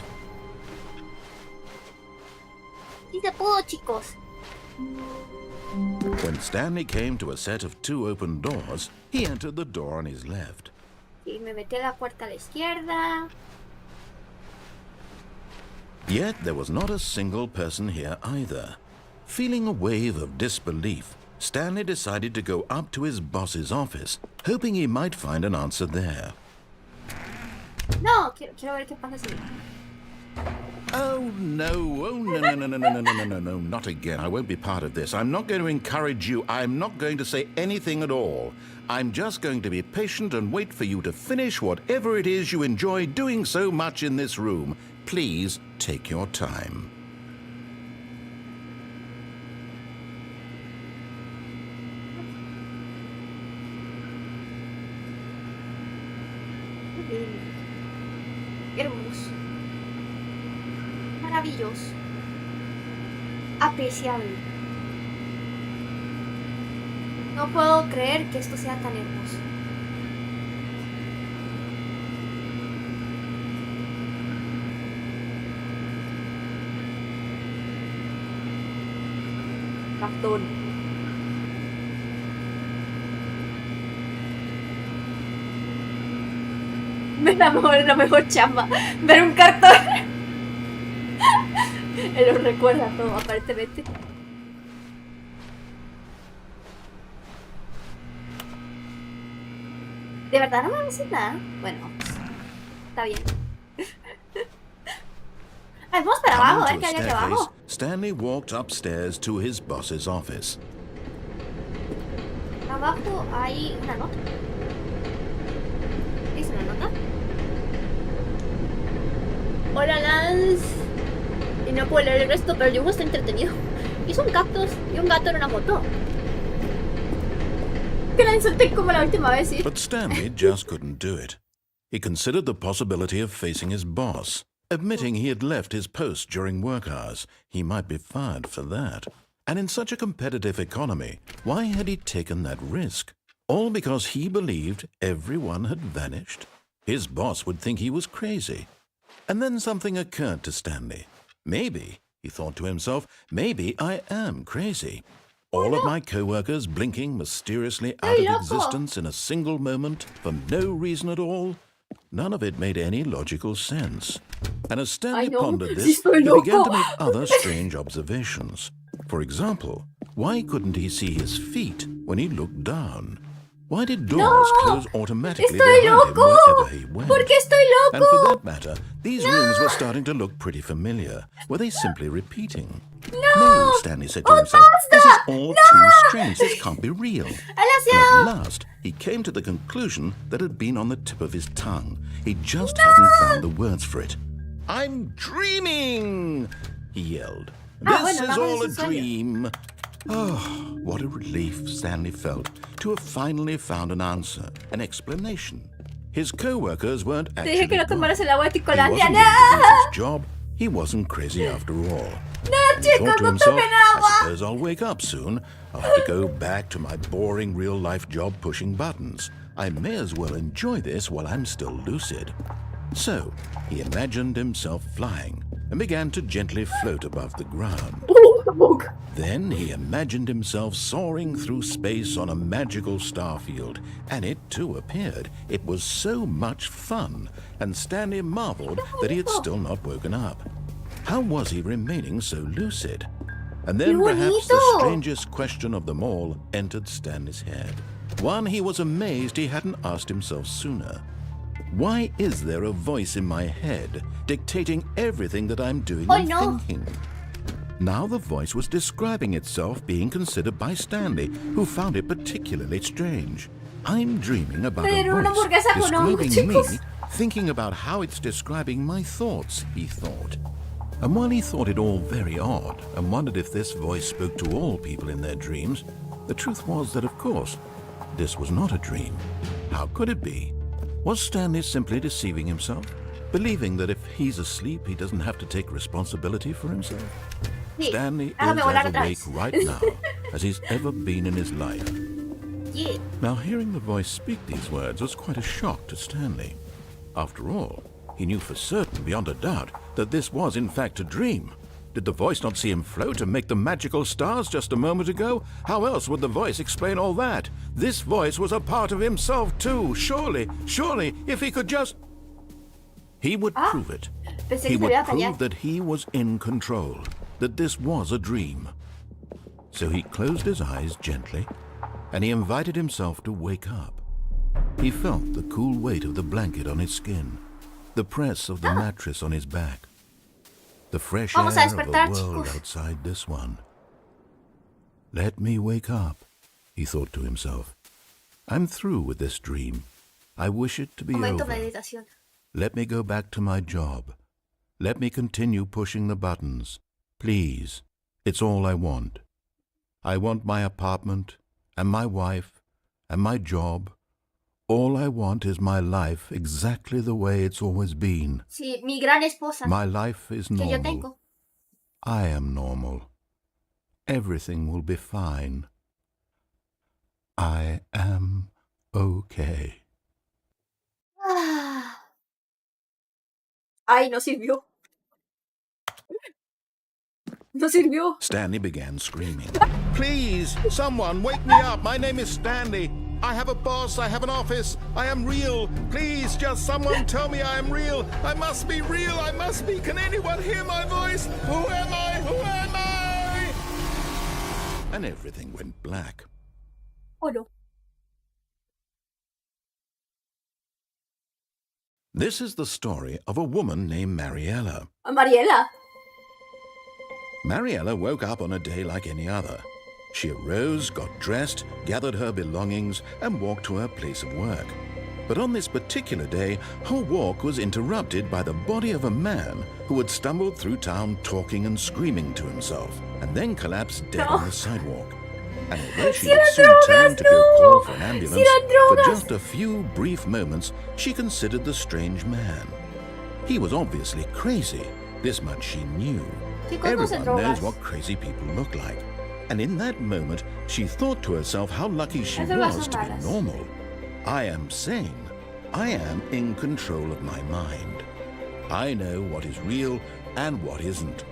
Sí se pudo, chicos. When Stanley came to a set of 2 open doors, he entered the door on his left. Y me metí a la puerta a la izquierda. Yet there was not a single person here either. Feeling a wave of disbelief, Stanley decided to go up to his boss's office, hoping he might find an answer there. No, quiero ver qué pasa si... Oh no, no, not again. I won't be part of this. I'm not going to encourage you. I'm not going to say anything at all. I'm just going to be patient and wait for you to finish whatever it is you enjoy doing so much in this room. Please take your time. Hermoso. Maravilloso. Apreciable. No puedo creer que esto sea tan hermoso. Cartón. La mejor chamba. Ver un cartón. Él lo recuerda todo, aparentemente. ¿De verdad no me va a decir nada? Bueno, pues, está bien. Ay, vamos para abajo, a ver Coming qué to hay a aquí abajo. staircase, Stanley walked upstairs to his boss's office. Abajo hay una nota. ¿Es una nota? Hola, Lance. Y no puedo leer el resto, pero el dibujo está entretenido. Hizo un cactus y un gato en una moto. Que la insulté como la última vez, sí. But Stanley just couldn't do it. He considered the possibility of facing his boss. Admitting he had left his post during work hours, he might be fired for that. And in such a competitive economy, why had he taken that risk? All because he believed everyone had vanished? His boss would think he was crazy. And then something occurred to Stanley. Maybe, he thought to himself, maybe I am crazy. All of my co-workers blinking mysteriously out of existence in a single moment for no reason at all. None of it made any logical sense. And as Stanley pondered this, he began to make other strange observations. For example, why couldn't he see his feet when he looked down? Why did doors close automatically behind him wherever he went? ¿Por qué estoy loco? And for that matter, these rooms were starting to look pretty familiar. Were they simply repeating? No, Stanley said to himself, this is all too strange. This can't be real. And at last, he came to the conclusion that had been on the tip of his tongue. He just hadn't found the words for it. I'm dreaming, he yelled. This is all a dream. Oh, what a relief Stanley felt to have finally found an answer, an explanation. His co-workers weren't Te dije actually que no gone. tomaras el agua de He Ticolandia. wasn't able to do his job. He wasn't crazy after all. No, He thought chicos, to no himself, tomen I agua. suppose I'll wake up soon. I'll have to go back to my boring real-life job pushing buttons. I may as well enjoy this while I'm still lucid. So, he imagined himself flying and began to gently float above the ground. Then he imagined himself soaring through space on a magical starfield, and it too appeared. It was so much fun, and Stanley marveled that he had still not woken up. How was he remaining so lucid? And then perhaps the strangest question of them all entered Stanley's head. One he was amazed he hadn't asked himself sooner. Why is there a voice in my head dictating everything that I'm doing and thinking? Now the voice was describing itself being considered by Stanley, who found it particularly strange. I'm dreaming about a voice describing me, thinking about how it's describing my thoughts, he thought. And while he thought it all very odd and wondered if this voice spoke to all people in their dreams, the truth was that, of course, this was not a dream. How could it be? Was Stanley simply deceiving himself, believing that if he's asleep, he doesn't have to take responsibility for himself? Stanley is as awake right now as he's ever been in his life. Now, hearing the voice speak these words was quite a shock to Stanley. After all, he knew for certain, beyond a doubt, that this was in fact a dream. Did the voice not see him float and make the magical stars just a moment ago? How else would the voice explain all that? This voice was a part of himself too. Surely, if he could just... He would prove it. He would prove that he was in control, that this was a dream. So he closed his eyes gently, and he invited himself to wake up. He felt the cool weight of the blanket on his skin, the press of the mattress on his back, the fresh air of the world outside this one. Let me wake up, he thought to himself. I'm through with this dream. I wish it to be over. Let me go back to my job. Let me continue pushing the buttons. Please, it's all I want. I want my apartment, and my wife, and my job. All I want is my life exactly the way it's always been. Sí, mi gran esposa. My life is normal. I am normal. Everything will be fine. I am okay. Ay, no sirvió. No sirvió. Stanley began screaming. Please, someone, wake me up. My name is Stanley. I have a boss. I have an office. I am real. Please, just someone tell me I am real. I must be real. I must be. Can anyone hear my voice? Who am I? Who am I? And everything went black. Oh, no. This is the story of a woman named Mariella. Mariela. Mariella woke up on a day like any other. She arose, got dressed, gathered her belongings, and walked to her place of work. But on this particular day, her walk was interrupted by the body of a man who had stumbled through town talking and screaming to himself, and then collapsed dead on the sidewalk. And although she would soon turn to go call for an ambulance, for just a few brief moments, she considered the strange man. He was obviously crazy. This much she knew. Everyone knows what crazy people look like. And in that moment, she thought to herself how lucky she was to be normal. I am sane. I am in control of my mind. I know what is real and what isn't.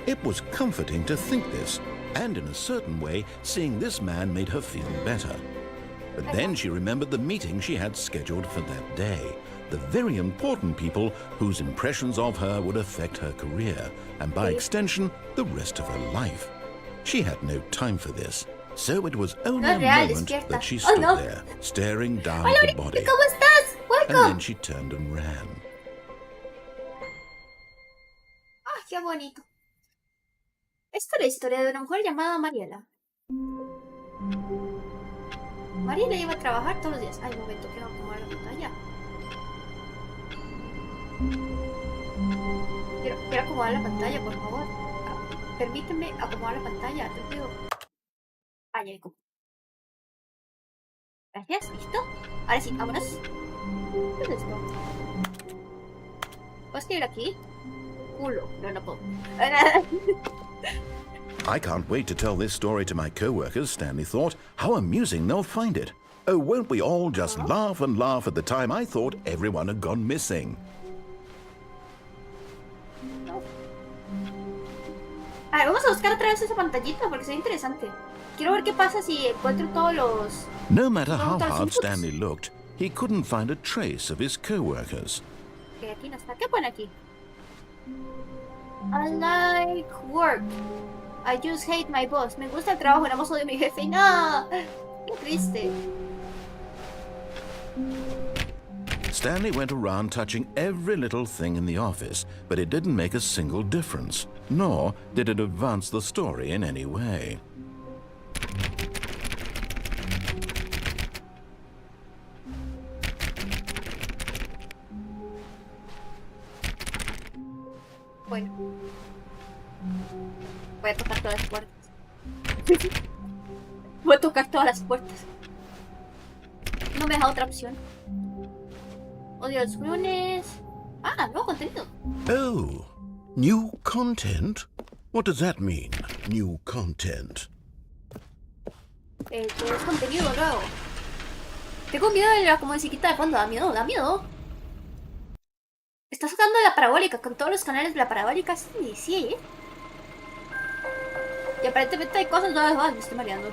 It was comforting to think this, and in a certain way, seeing this man made her feel better. But then she remembered the meeting she had scheduled for that day, the very important people whose impressions of her would affect her career, and by extension, the rest of her life. She had no time for this, so it was only a moment that she stood there, staring down at the body. And then she turned and ran. Ah, qué bonito. Esta es la historia de una mujer llamada Mariela. Mariela iba a trabajar todos los días. Ay, un momento, quiero acomodar la pantalla. Quiero acomodar la pantalla, por favor. Permíteme acomodar la pantalla, te pido. Ah, ya me. Gracias, listo. Ahora sí, vámonos. ¿Qué es esto? ¿Puedo escribir aquí? culo. No, no puedo. I can't wait to tell this story to my co-workers, Stanley thought. How amusing they'll find it. Oh, won't we all just laugh and laugh at the time I thought everyone had gone missing. A ver, vamos a buscar otra vez esa pantallita porque es interesante. Quiero ver qué pasa si encuentro todos los... No matter how hard Stanley looked, he couldn't find a trace of his co-workers. Ok, aquí no está. ¿Qué pone aquí? I like work. I just hate my boss. Me gusta el trabajo, nada más odio a mi jefe. ¡No! ¡Qué triste! Stanley went around touching every little thing in the office, but it didn't make a single difference, nor did it advance the story in any way. Bueno. Voy a tocar todas las puertas. Voy a tocar todas las puertas. No me deja otra opción. Odio los lunes. Ah, nuevo contenido. Oh, new content? What does that mean, new content? Que es contenido nuevo. Tengo miedo de la como musiquita de fondo. Da miedo, da miedo. Está sacando la parabólica con todos los canales de la parabólica. Sí, Y aparentemente hay cosas nuevas. Me estoy mareando.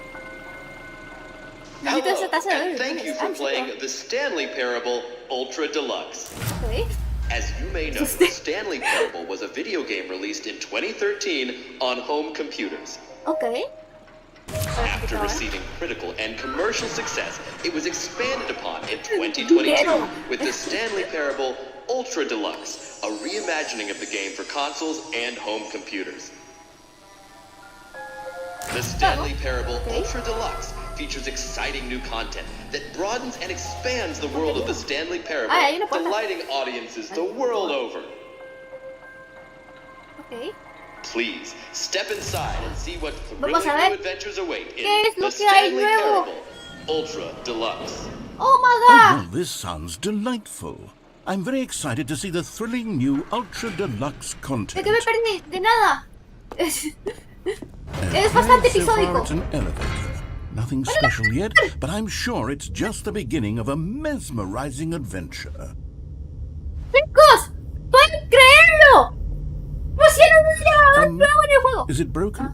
Hello, and thank you for playing the Stanley Parable Ultra Deluxe. Okay. As you may know, the Stanley Parable was a video game released in 2013 on home computers. Okay. After receiving critical and commercial success, it was expanded upon in 2022 with the Stanley Parable Ultra Deluxe, a reimagining of the game for consoles and home computers. The Stanley Parable Ultra Deluxe features exciting new content that broadens and expands the world of the Stanley Parable, delighting audiences the world over. Okay. Please, step inside and see what thrilling new adventures await in the Stanley Parable Ultra Deluxe. Oh my god! Oh, well, this sounds delightful. I'm very excited to see the thrilling new Ultra Deluxe content. ¿De qué me perdí? De nada. Es bastante episódico. It's an elevator. Nothing special yet, but I'm sure it's just the beginning of a mesmerizing adventure. ¡Chicos! ¡Pueden creerlo! ¡Pusieron un elevador nuevo en el juego! Is it broken?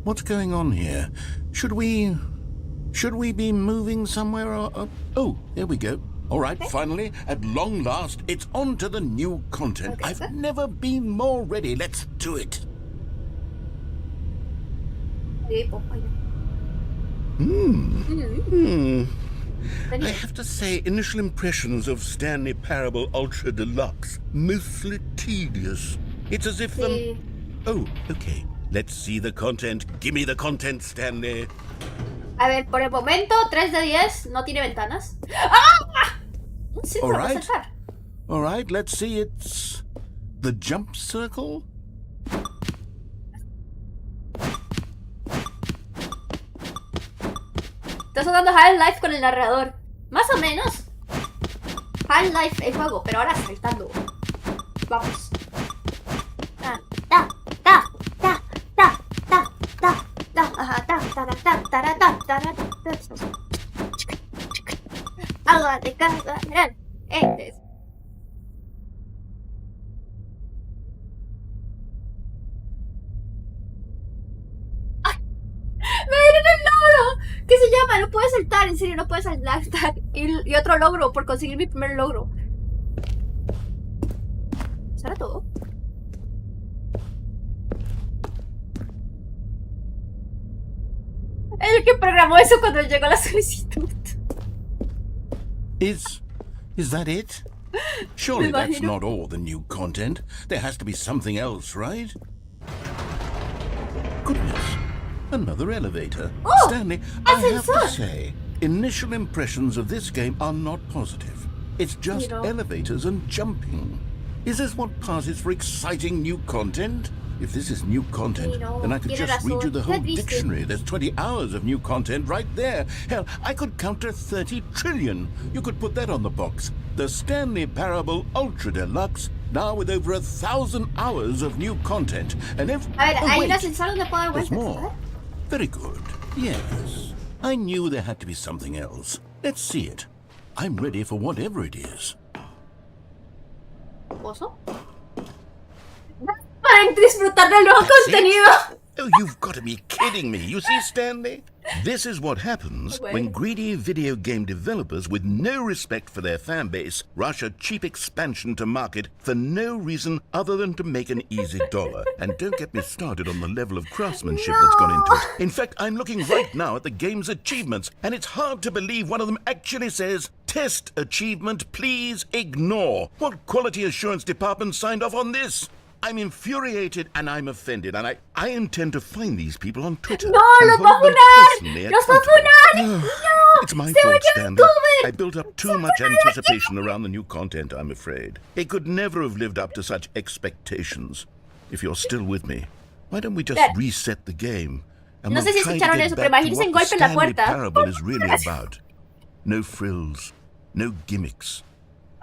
What's going on here? Should we be moving somewhere or... Oh, there we go. All right, finally, at long last, it's on to the new content. Okay, I've never been more ready. Let's do it. I have to say, initial impressions of Stanley Parable Ultra Deluxe, mostly tedious. It's as if Oh, okay. Let's see the content. Give me the content, Stanley. A ver, por el momento, 3 de 10, no tiene ventanas. ¡Ah! Un círculo para saltar. All right, let's see. It's the jump circle. Estás jugando Half-Life con el narrador. Más o menos. Half-Life el juego, pero ahora saltando. Vamos. Ta, ta, ta, ta, ta, ta, ta, ta, ajá, ta, ta, ta, ta, ta, ta, ta, ta. Agua de carga general. ¿Qué se llama? No puedes saltar, en serio, no puedes saltar. Y otro logro por conseguir mi primer logro. ¿Eso era todo? El que programó eso cuando llegó la solicitud. Is that it? Surely that's not all the new content. There has to be something else, right? Goodness. Another elevator. Oh, Stanley, I have to say, initial impressions of this game are not positive. It's just elevators and jumping. Is this what passes for exciting new content? If this is new content, then I could just read you the whole dictionary. There's 20 hours of new content right there. Hell, I could count to 30 trillion. You could put that on the box. The Stanley Parable Ultra Deluxe now with over 1,000 hours of new content, and A ver, hay un ascensor donde puedo dar there's vueltas. more. Very good. Yes. I knew there had to be something else. Let's see it. I'm ready for whatever it is. ¿Pozo? Para disfrutar del nuevo contenido. Oh, you've got to be kidding me. You see, Stanley? This is what happens when greedy video game developers with no respect for their fan base rush a cheap expansion to market for no reason other than to make an easy dollar. And don't get me started on the level of craftsmanship that's gone into it. In fact, I'm looking right now at the game's achievements, and it's hard to believe one of them actually says, "Test achievement, please ignore." What quality assurance department signed off on this? I'm infuriated and I'm offended, and I intend to find these people on Twitter. No, and los va a hold them funar. personally Los va a accountable. funar. No. It's my Se va fault, a Stanley. youtuber. I built up too much anticipation around the new content, I'm afraid. It could never have lived up to such expectations. If you're still with me, why don't we just reset the game? And No sé si try to escucharon get eso, pero back to imagínense un what the golpe en la Stanley puerta. Parable is really about. No frills, no gimmicks.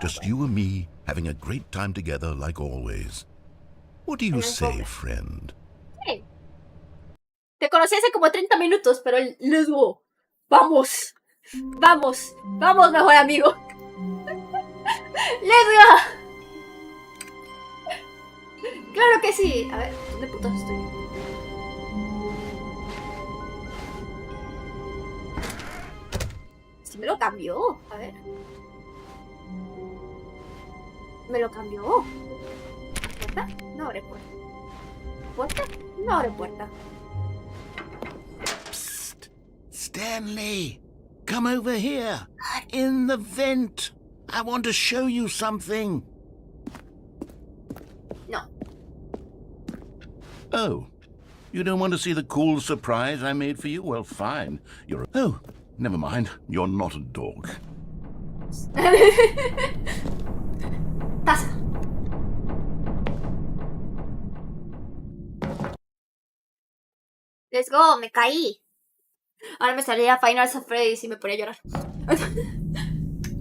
Just you and me having a great time together like always. What do you say, friend? Sí. Te conocí hace como 30 minutos, pero let's go. Vamos. Vamos. Vamos, mejor amigo. Let's go. Claro que sí. A ver, ¿dónde putas estoy? Sí me lo cambió. A ver. Me lo cambió. ¿Puerta? No abre puerta. ¿Puerta? No abre puerta. Psst. Stanley, come over here. In the vent. I want to show you something. No. Oh, you don't want to see the cool surprise I made for you? Well, fine. You're a... Oh, never mind. You're not a dog. Taza. Let's go, me caí. Ahora me salía Final Freddy's y me ponía a llorar.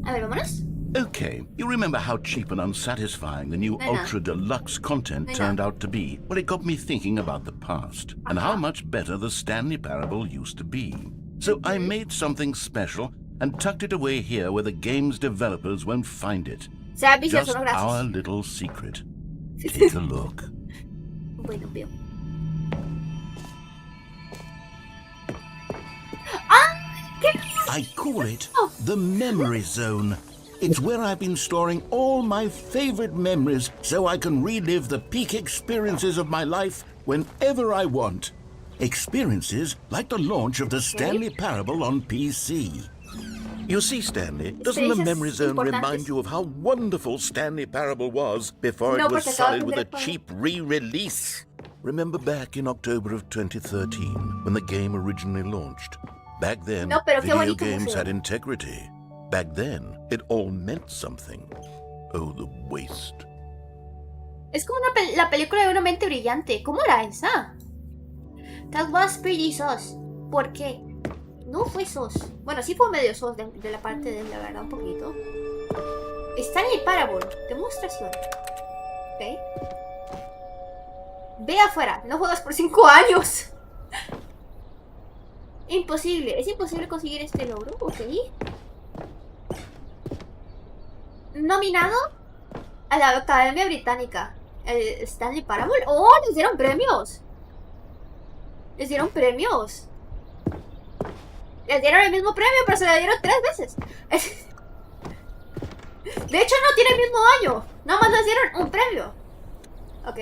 A ver, vámonos. Okay, you remember how cheap and unsatisfying the new Ultra Deluxe content turned out to be? Well, it got me thinking about the past and how much better the Stanley Parable used to be. So I made something special and tucked it away here where the game's developers won't find it. Just our little secret. Take a look. Bueno, veo. I call it the Memory Zone. It's where I've been storing all my favorite memories so I can relive the peak experiences of my life whenever I want. Experiences like the launch of the Stanley Parable on PC. You see, Stanley, doesn't the Memory Zone remind you of how wonderful Stanley Parable was before it was sullied with a cheap re-release? Remember back in October of 2013 when the game originally launched? Back then, video games had integrity. Back then, it all meant something. Oh, the waste. Es como la película de Una mente brillante. ¿Cómo era esa? That was pretty sus. ¿Por qué? No fue sus. Bueno, sí fue medio sus de la parte de la verdad, un poquito. Stanley Parable. Demostración. Ok. Ve afuera. No juegas por 5 años. Imposible. Es imposible conseguir este logro. Ok. Nominado a la Academia Británica. El Stanley Parable. ¡Oh! Les dieron premios. Les dieron premios. Les dieron el mismo premio, pero se le dieron 3 veces. De hecho, no tiene el mismo año. Nada más les dieron un premio. Ok.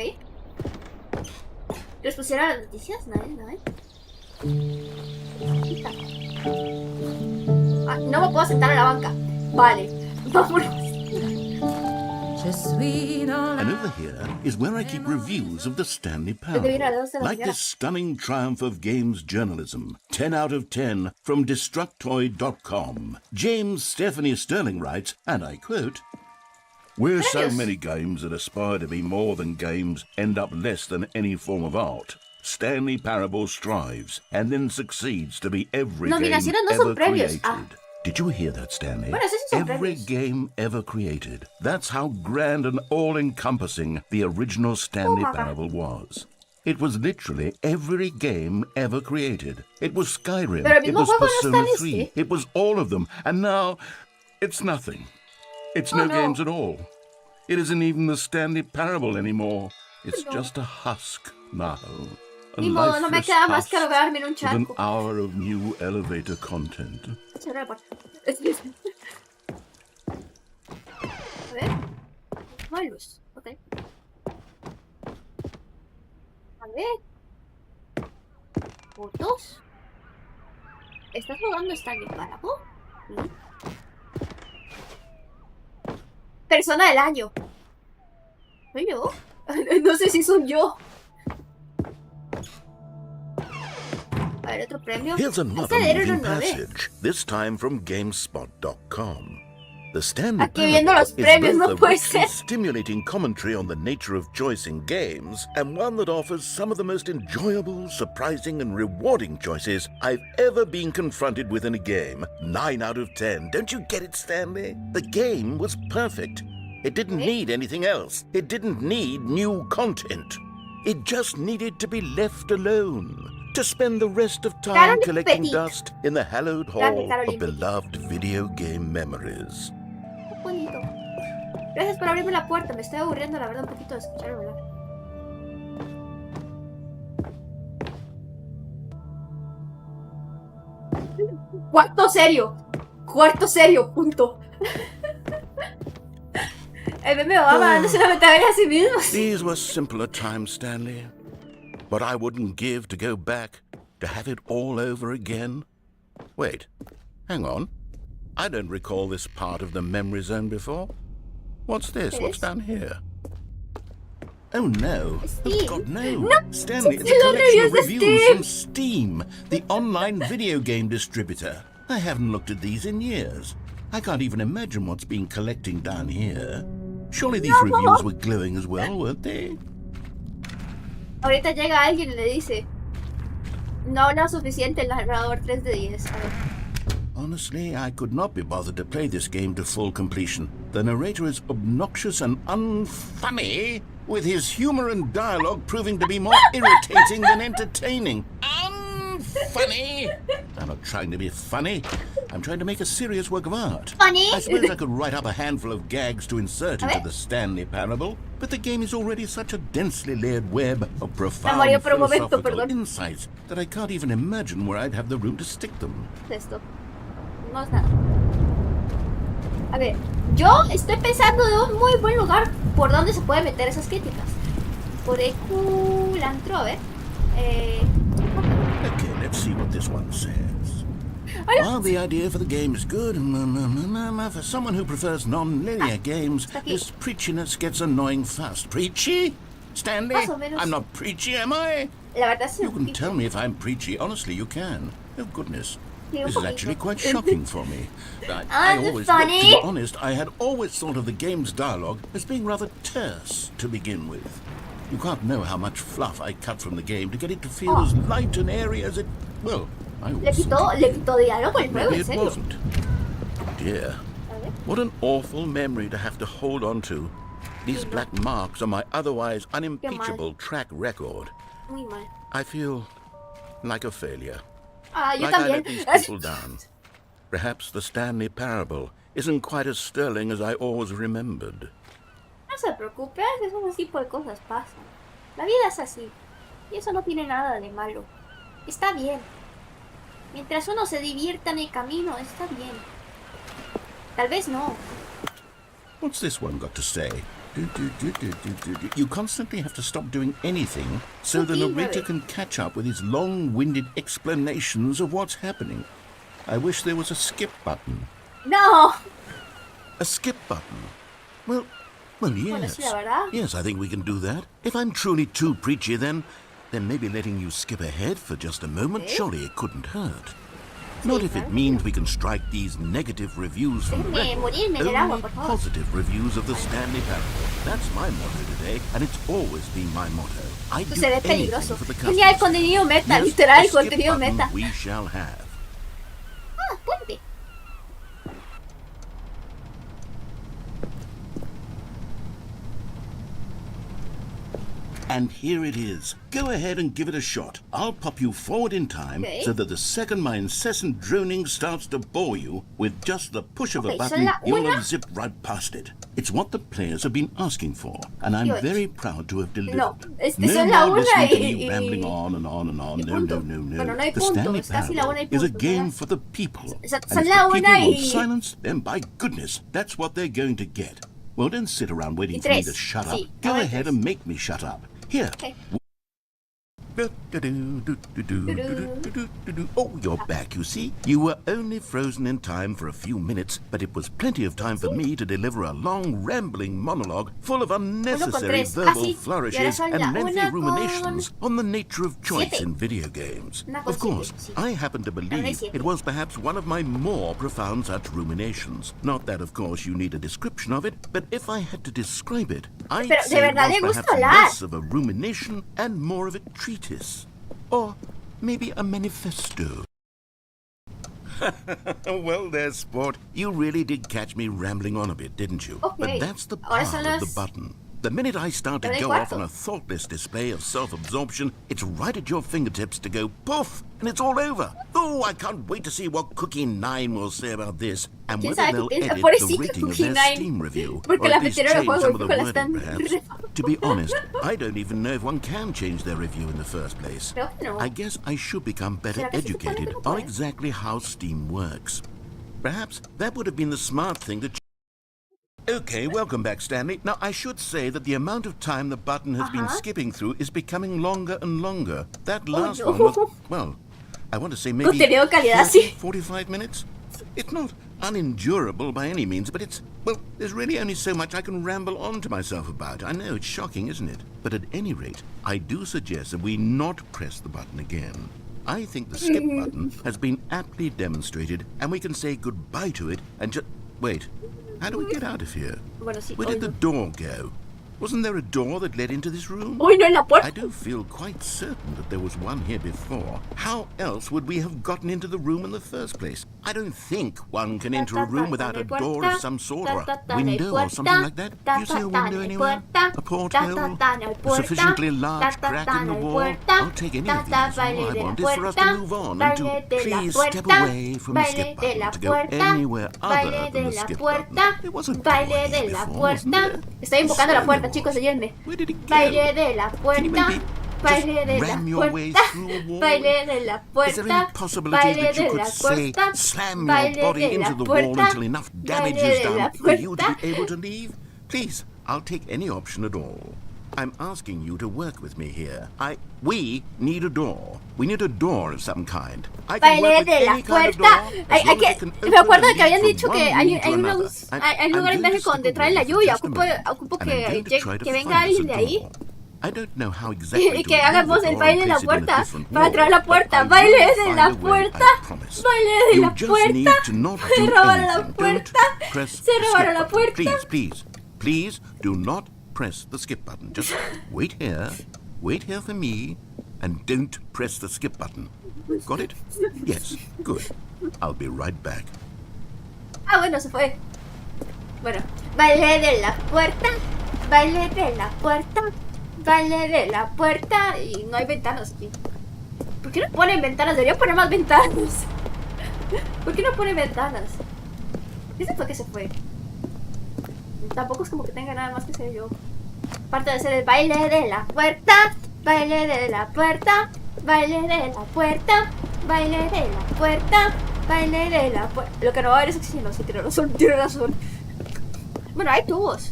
¿Les pusieron las noticias? Nadie. Ah, no me puedo sentar en la banca. Vale. Vámonos. And over here is where I keep reviews of the Stanley Parable. Like this stunning triumph of games journalism. 10 out of 10 from Destructoid.com. James Stephanie Sterling writes, and I quote, "Where so many games that aspire to be more than games end up less than any form of art, Stanley Parable strives and then succeeds to be every game ever created. Did you hear that, Stanley? Bueno, esos sí son Every premios. game ever created. That's how grand and all-encompassing the original Stanley Oh, Parable was. It was literally every game ever created. It was Skyrim. Pero el It mismo was juego no está Persona en 3. este. It was all of them. And now, it's nothing. It's Oh, no no. games at all. It isn't even the Stanley Parable anymore. It's No. just a husk now. A Ni modo, no me lifeless queda más que husk ahogarme en un with an charco. hour of new elevator content. Cierra la puerta. A ver. No hay luz. Ok. A ver. Fotos. ¿Estás jugando Stanley Parable? ¿Sí? Persona del año. ¿Soy yo? No sé si soy yo. A ver, otro premio. Here's another Este era moving uno 9. passage, this time from GameSpot.com. The Stanley Aquí viendo Parable los is premios, both no a puede richly ser. stimulating commentary on the nature of choice in games, and one that offers some of the most enjoyable, surprising, and rewarding choices I've ever been confronted with in a game. 9 out of 10. Don't you get it, Stanley? The game was perfect. It didn't need anything else. It didn't need new content. It just needed to be left alone. To spend the rest of time Carol collecting Petit. dust in the hallowed Grande hall of Carolina. beloved video game memories. Qué bonito. Gracias por abrirme la puerta. Me estoy aburriendo, la verdad, un poquito de escuchar hablar. Cuarto serio, punto. El meme de Obama dándose una metadera a sí mismo. These were simpler times, Stanley. But I wouldn't give to go back, to have it all over again. Wait, hang on. I don't recall this part of the memory zone before. What's this? What's down here? Oh no. Steam. Oh God, no. No, Stanley, it's it's a the collection of reviews of reviews from Steam, the online video game distributor. I haven't looked at these in years. I can't even imagine what's been collecting down here. Surely these reviews were glowing as well, weren't they? Ahorita llega alguien y le dice: no habla suficiente el narrador 3 de 10. A ver. Honestly, I could not be bothered to play this game to full completion. The narrator is obnoxious and unfunny, with his humor and dialogue proving to be more irritating than entertaining. Unfunny! I'm not trying to be funny. I'm trying to make a serious work of art. Funny? I suppose I could write up a handful of gags to insert into the Stanley Parable, but the game is already such a densely layered web of profound Mario, por un momento, philosophical perdón. insights that I can't even imagine where I'd have the room to stick them. Esto. No es nada. A ver, yo estoy pensando de un muy buen lugar por donde se puede meter esas críticas. Por el culantro, a ver. Okay, let's see what this one says. While the idea for the game is good, for someone who prefers non-linear games, this preachiness gets annoying fast. Preachy? Stanley? Más o menos. I'm not preachy, am I? La verdad sí. You can tell me if I'm preachy. Honestly, you can. Oh, goodness. Sí, un This is poquito. actually quite shocking for me. I it's always, funny. to be honest, I had always thought of the game's dialogue as being rather terse to begin with. You can't know how much fluff I cut from the game to get it to feel as light and airy as it... Well, I Le always quitó diálogo el juego, maybe en it serio. wasn't. Dear, A ver. what an awful memory to have to hold on to. These black marks on my otherwise unimpeachable track record. Muy mal. I feel like a failure. Ah, yo Like I también. let these people down. Perhaps the Stanley Parable isn't quite as sterling as I always remembered. No se preocupe, esos tipo de cosas pasan. La vida es así. Y eso no tiene nada de malo. Está bien. Mientras uno se divierta en el camino, está bien. Tal vez no. What's this one got to say? You constantly have to stop doing anything so the narrator can catch up with his long-winded explanations of what's happening. I wish there was a skip button. No. A skip button? Well, Bueno, yes. sí, la verdad. Yes, I think we can do that. If I'm truly too preachy, then maybe letting you skip ahead for just a moment, surely it couldn't hurt. Not if it means we can strike these negative reviews from the Déjeme record. morirme en el agua, Only por favor. positive reviews of the Stanley Parable. That's my motto today, and it's always been my motto. I Esto do se ve anything peligroso. for the Genial, customers. contenido meta, Yes, literal, a skip contenido button meta. we shall have. Ah, puente. And here it is. Go ahead and give it a shot. I'll pop you forward in time so that the second my incessant droning starts to bore you, with just the push of a button, you'll have zipped right past it. It's what the players have been asking for, and I'm very proud to have delivered. No, No more listening to me rambling on and on and on. No, no, no, no. Bueno, no hay The punto, Stanley es casi la una y Parable is a punto, game ¿verdad? for the people. And if Son the la people una want y... silence, then by goodness, that's what they're going to get. Well, don't sit around waiting for me to shut up. Sí, Go ahora ahead tres. and make me shut up. Here. Okay. Oh, you're back, you see. You were only frozen in time for a few minutes, but it was plenty of time for me to deliver a long, rambling monologue full of unnecessary tres. verbal Sí. flourishes Y ahora son and la lengthy una con ruminations on the nature of choice siete. in video games. Una con Of course, siete, sí. I happen to Una y believe siete. it was perhaps one of my more profound such ruminations. Not that, of course, you need a description of it, but if I had to describe it, I'd Pero, ¿de say it verdad was le gusta perhaps hablar? less of a rumination and more of a treatise. Or maybe a manifesto. Well, there, sport. You really did catch me rambling on a bit, didn't you? Okay. But that's the Ahora power son of the las button. The minute I start to 9:15. go off on a thoughtless display of self-absorption, it's right at your fingertips to go poof, and it's all over. Oh, I can't wait to see what Cookie 9 will say about this, and ¿Quién whether sabe they'll qué piensa? edit the Pobrecito rating of Cookie their 9. Steam review, Porque or la at least metieron al change juego some y of the luego la wording, están... perhaps. To be honest, I don't even know if one can change their review in the first place. Creo que no. I guess I should become better ¿Será que sí se puede, educated que no on puede? exactly how Steam works. Perhaps that would have been the smart thing to... Okay, welcome back, Stanley. Now, I should say that the amount of time the button has been skipping through is becoming longer and longer. That last no. one was, well, I want to say maybe Contenido de calidad, 40, sí. 45 minutes. It's not unendurable by any means, but it's, well, there's really only so much I can ramble on to myself about. I know, it's shocking, isn't it? But at any rate, I do suggest that we not press the button again. I think the skip button has been aptly demonstrated, and we can say goodbye to it and just... Wait, how do we get out of here? Bueno, sí. Where did the door go? Wasn't there a door that led into this room? Uy, no, en la puerta. I do feel quite certain that there was one here before. How else would we have gotten into the room in the first place? I don't think one can enter a room without a door of some sort, or a window or something like that. Do you see a window anywhere? A porthole? A sufficiently large crack in the wall? I'll take any of these. All I want is for us to move on and to please step away from the skip button, to go anywhere other than the skip button. It wasn't Baile de la puerta. Estoy invocando la puerta, chicos, ayúdenme. Where did it go? Baile de la Can you puerta. maybe Baile de just la ram your way puerta. through a wall? Baile de la Is there any puerta. possibility Baile that you de could la say, puerta. slam your Baile body de la into the wall puerta. until enough damage Baile is de la done for you to puerta. be able to leave? Please, I'll take any option at all. I'm asking you to work with me here. We need a door. We need a door of some kind. I can Baile work with de la any kind of puerta. door, as Hay long as que, it can me open acuerdo de and que habían lead dicho from que one hay room to another. lugares I'm en going to México donde stick traen la away for lluvia. just a moment, Ocupo and I'm que, going to try to que find venga us a alguien de ahí door. I don't know how exactly y to que remove hagamos the el door baile and de la place it in a puerta different para wall, traer la but puerta. I will Baile de find la a way, puerta. I promise. Baile de You la just puerta. need to not Se do robaron la anything. puerta. Don't press Se the robaron skip la button. puerta. Please do not press the skip button. Just wait here for me, and don't press the skip button. Got it? Yes, good. I'll be right back. Ah, bueno, se fue. Bueno, baile de la puerta. Baile de la puerta. Baile de la puerta. Y no hay ventanas aquí. ¿Por qué no ponen ventanas? Debería poner más ventanas. ¿Por qué no ponen ventanas? ¿Ese fue que se fue? Tampoco es como que tenga nada más que hacer yo. Aparte de hacer el baile de la puerta. Baile de la puerta. Baile de la puerta. Baile de la puerta. Baile de la puerta. Lo que no va a haber es oxígeno. Sí, tiene razón. Bueno, hay tubos,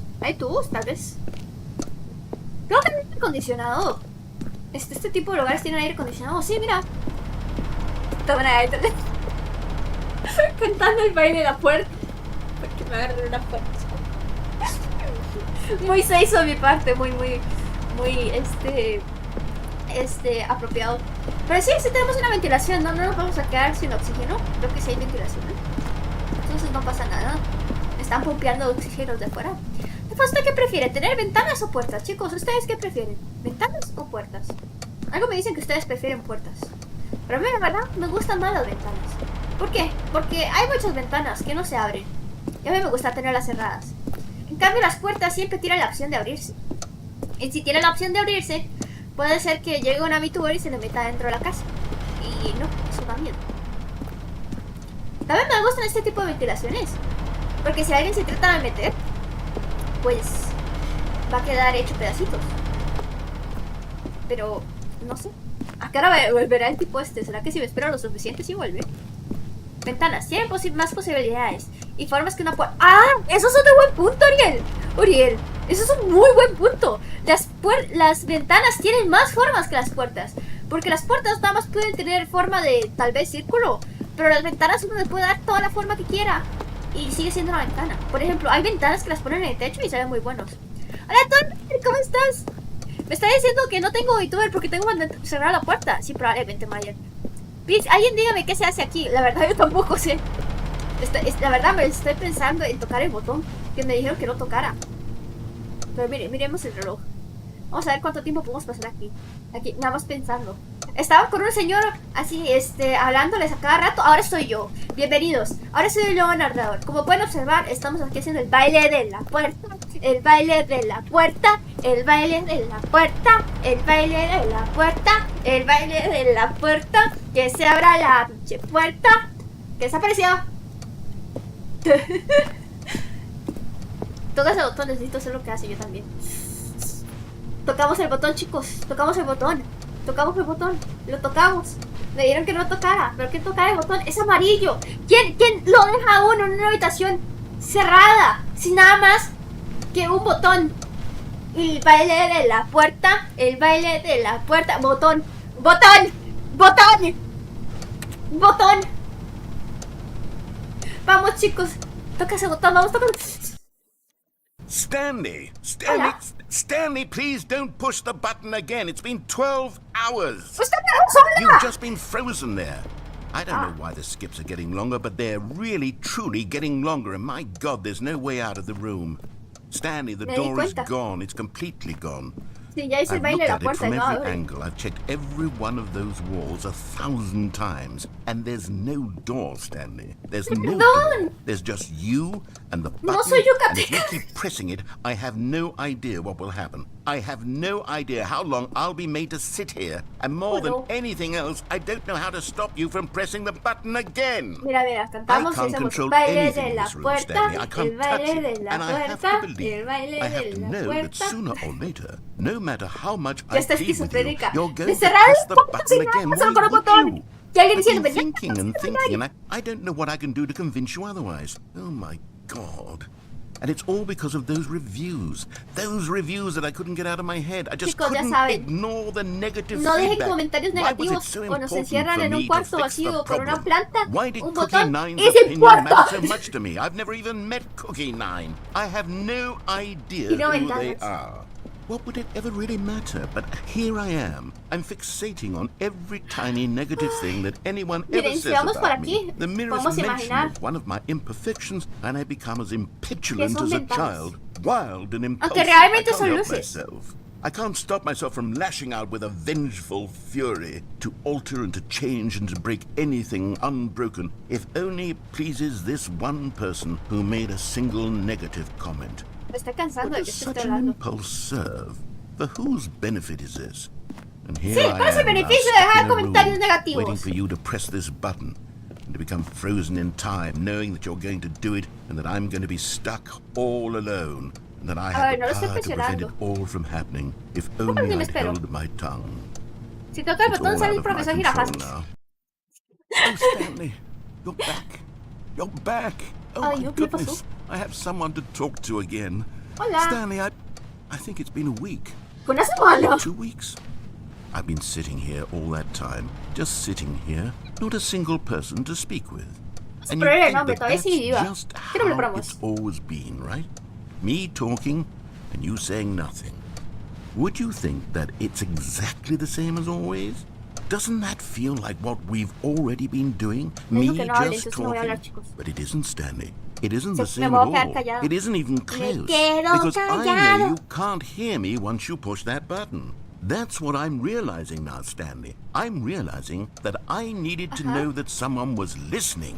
tal vez. Creo que hay aire acondicionado. Este tipo de lugares tienen aire acondicionado. Sí, mira. Toman ahí. Cantando el baile de la puerta. Porque me agarré una puerta. Muy seiso de mi parte, muy apropiado. Pero sí tenemos una ventilación, no nos vamos a quedar sin oxígeno. Creo que sí hay ventilación, ¿eh? Entonces no pasa nada. Están pompeando oxígeno de afuera. Entonces, ¿usted qué prefiere? ¿Tener ventanas o puertas? Chicos, ¿ustedes qué prefieren? ¿Ventanas o puertas? Algo me dicen que ustedes prefieren puertas. Pero a mí, la verdad, me gustan más las ventanas. ¿Por qué? Porque hay muchas ventanas que no se abren. Y a mí me gusta tenerlas cerradas. En cambio, las puertas siempre tienen la opción de abrirse. Y si tiene la opción de abrirse, puede ser que llegue una Vtuber y se le meta dentro de la casa. Y no, eso da miedo. También me gustan este tipo de ventilaciones, porque si alguien se trata de meter, pues va a quedar hecho pedacitos. Pero, no sé. ¿A qué hora volverá el tipo este? ¿Será que si me espero lo suficiente sí vuelve? Ventanas. Tienen más posibilidades. Y formas que una puerta... ¡Ah! Eso es otro buen punto, Uriel. Uriel, eso es un muy buen punto. Las ventanas tienen más formas que las puertas. Porque las puertas nada más pueden tener forma de, tal vez, círculo. Pero las ventanas uno le puede dar toda la forma que quiera. Y sigue siendo una ventana. Por ejemplo, hay ventanas que las ponen en el techo y se ven muy buenos. Hola, Tony, ¿cómo estás? Me está diciendo que no tengo Vtuber porque tengo cerrada la puerta. Sí, probablemente, Mayer. Please, alguien dígame qué se hace aquí. La verdad, yo tampoco sé. La verdad, me estoy pensando en tocar el botón que me dijeron que no tocara. Pero miremos el reloj. Vamos a ver cuánto tiempo podemos pasar aquí. Aquí, nada más pensando. Estaba con un señor así, hablándoles a cada rato. Ahora soy yo. Bienvenidos. Ahora soy el nuevo narrador. Como pueden observar, estamos aquí haciendo el baile de la puerta. El baile de la puerta. El baile de la puerta. El baile de la puerta. El baile de la puerta. Que se abra la pinche puerta. Que desapareció. Toca ese botón, necesito hacer lo que hace yo también. Tocamos el botón, chicos. Tocamos el botón. Tocamos el botón. Lo tocamos. Me dijeron que no tocara. Pero ¿quién toca el botón? Es amarillo. ¿Quién lo deja a uno en una habitación cerrada? Sin nada más que un botón. El baile de la puerta. El baile de la puerta. Botón. Botón. Botón. Botón. Vamos, chicos. Toca ese botón. Vamos, toca. Stanley, Hola. Stanley, please don't push the button again. It's been 12 hours. ¡Usted me sola! You've just been frozen there. I don't know why the skips are getting longer, but they're really, truly getting longer. And my God, there's no way out of the room. Stanley, the door is gone. It's completely gone. Sí, ya hice el I've baile de looked la at it puerta from y no every abre. angle. I've checked every one of those walls 1,000 times. And there's no door, Stanley. There's no door. There's just you and the button. No soy yo, And if you Capitán. keep pressing it, I have no idea what will happen. I have no idea how long I'll be made to sit here. And more than anything else, I don't know how to stop you from pressing the button again. Mira, I cantamos y can't hacemos control el baile anything de in la this room, puerta, Stanley. I el can't touch baile it. de la And I have puerta, to believe, el baile I have de to la know that puerta. sooner or later, no matter how much Ya I está plead with you, esquizofrénica. you're going to Cerrar press el the botón button sin again. nada, solo Why con un would botón. you? Y alguien I've been diciéndome, thinking and thinking, and I don't know what I can do to convince you otherwise. Oh my God. And it's all because of those reviews. Those reviews that I couldn't get out of my head. I just Chicos, ya couldn't saben. ignore the negative No dejen feedback. comentarios Why was it negativos so o nos important encierran for en un me to cuarto fix the vacío con una problem? planta, Why did un Cookie botón Nine's y sin opinion puerta. matter so much to me? I've never even met Cookie Nine. I have no idea Y no who they ventanas. are. What would it ever really matter? But here I am. I'm fixating on every tiny negative thing that anyone ever Miren, si says vamos por about aquí, me. The merest podemos mention imaginar of one of my imperfections, and I become as impetulant son as a ventanas. child, wild and impulsive. Aunque realmente I can't son help luces. myself. I can't stop myself from lashing out with a vengeful fury to alter and to change and to break anything unbroken, if only it pleases this one person who made a single negative comment. Me está cansando What de does que such esté an hablando. impulse serve? For whose benefit is this? And here Sí, I ¿cuál es el am now, beneficio de stuck dejar in a room, comentarios negativos? waiting for you to press this button and to become frozen in time, knowing that you're going to do it and that I'm going to be stuck all alone, and that I ver, have no lo the estoy power to prevent it presionando. all from happening if ni only me I'd espero. held my tongue. Si toca el It's botón all sale out el of my profesor control Girafas. now. Oh, Stanley, you're back. You're back. Oh, Ay, my no, ¿qué pasó? goodness. I have someone to talk to again. Hola. Stanley, I think it's been a week. Con una semana. 2 weeks. I've been sitting here all that time, just sitting here, not a single person to speak with. And you Pero era el think nombre, that todavía that's sigue viva. just ¿Qué nombre le how ponemos? it's always been, right? Me talking and you saying nothing. Would you think that it's exactly the same as always? Doesn't that feel like what we've already been doing? Me Me dijo que no hable, just entonces no voy a hablar, talking? chicos. But it isn't, Stanley. It isn't the Se- me same voy a at quedar all. callado. It isn't even close. quedo Because I know callado. you can't hear me once you push that button. That's what I'm realizing now, Stanley. I'm realizing that I needed to know that someone was listening.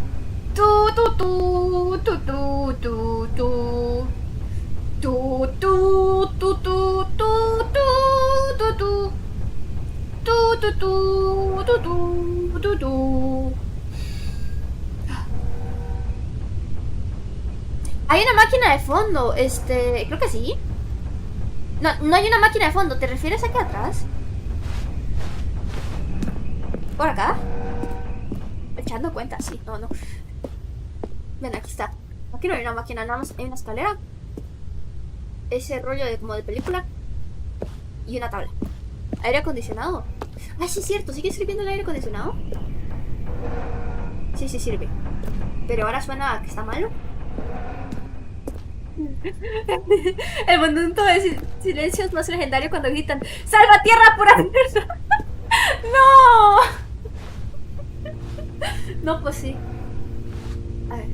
Hay una máquina de fondo, creo que sí. No, no hay una máquina de fondo, ¿te refieres aquí atrás? ¿Por acá? Echando cuentas, sí, no. Ven, aquí está. Aquí no hay una máquina, nada más hay una escalera. Ese rollo de como de película. Y una tabla. Aire acondicionado. Ah, sí es cierto, ¿sigue sirviendo el aire acondicionado? Sí sirve. Pero ahora suena a que está malo. El momento de silencio es más legendario cuando gritan ¡Salva tierra por Anderson! ¡No! No, pues sí. A ver.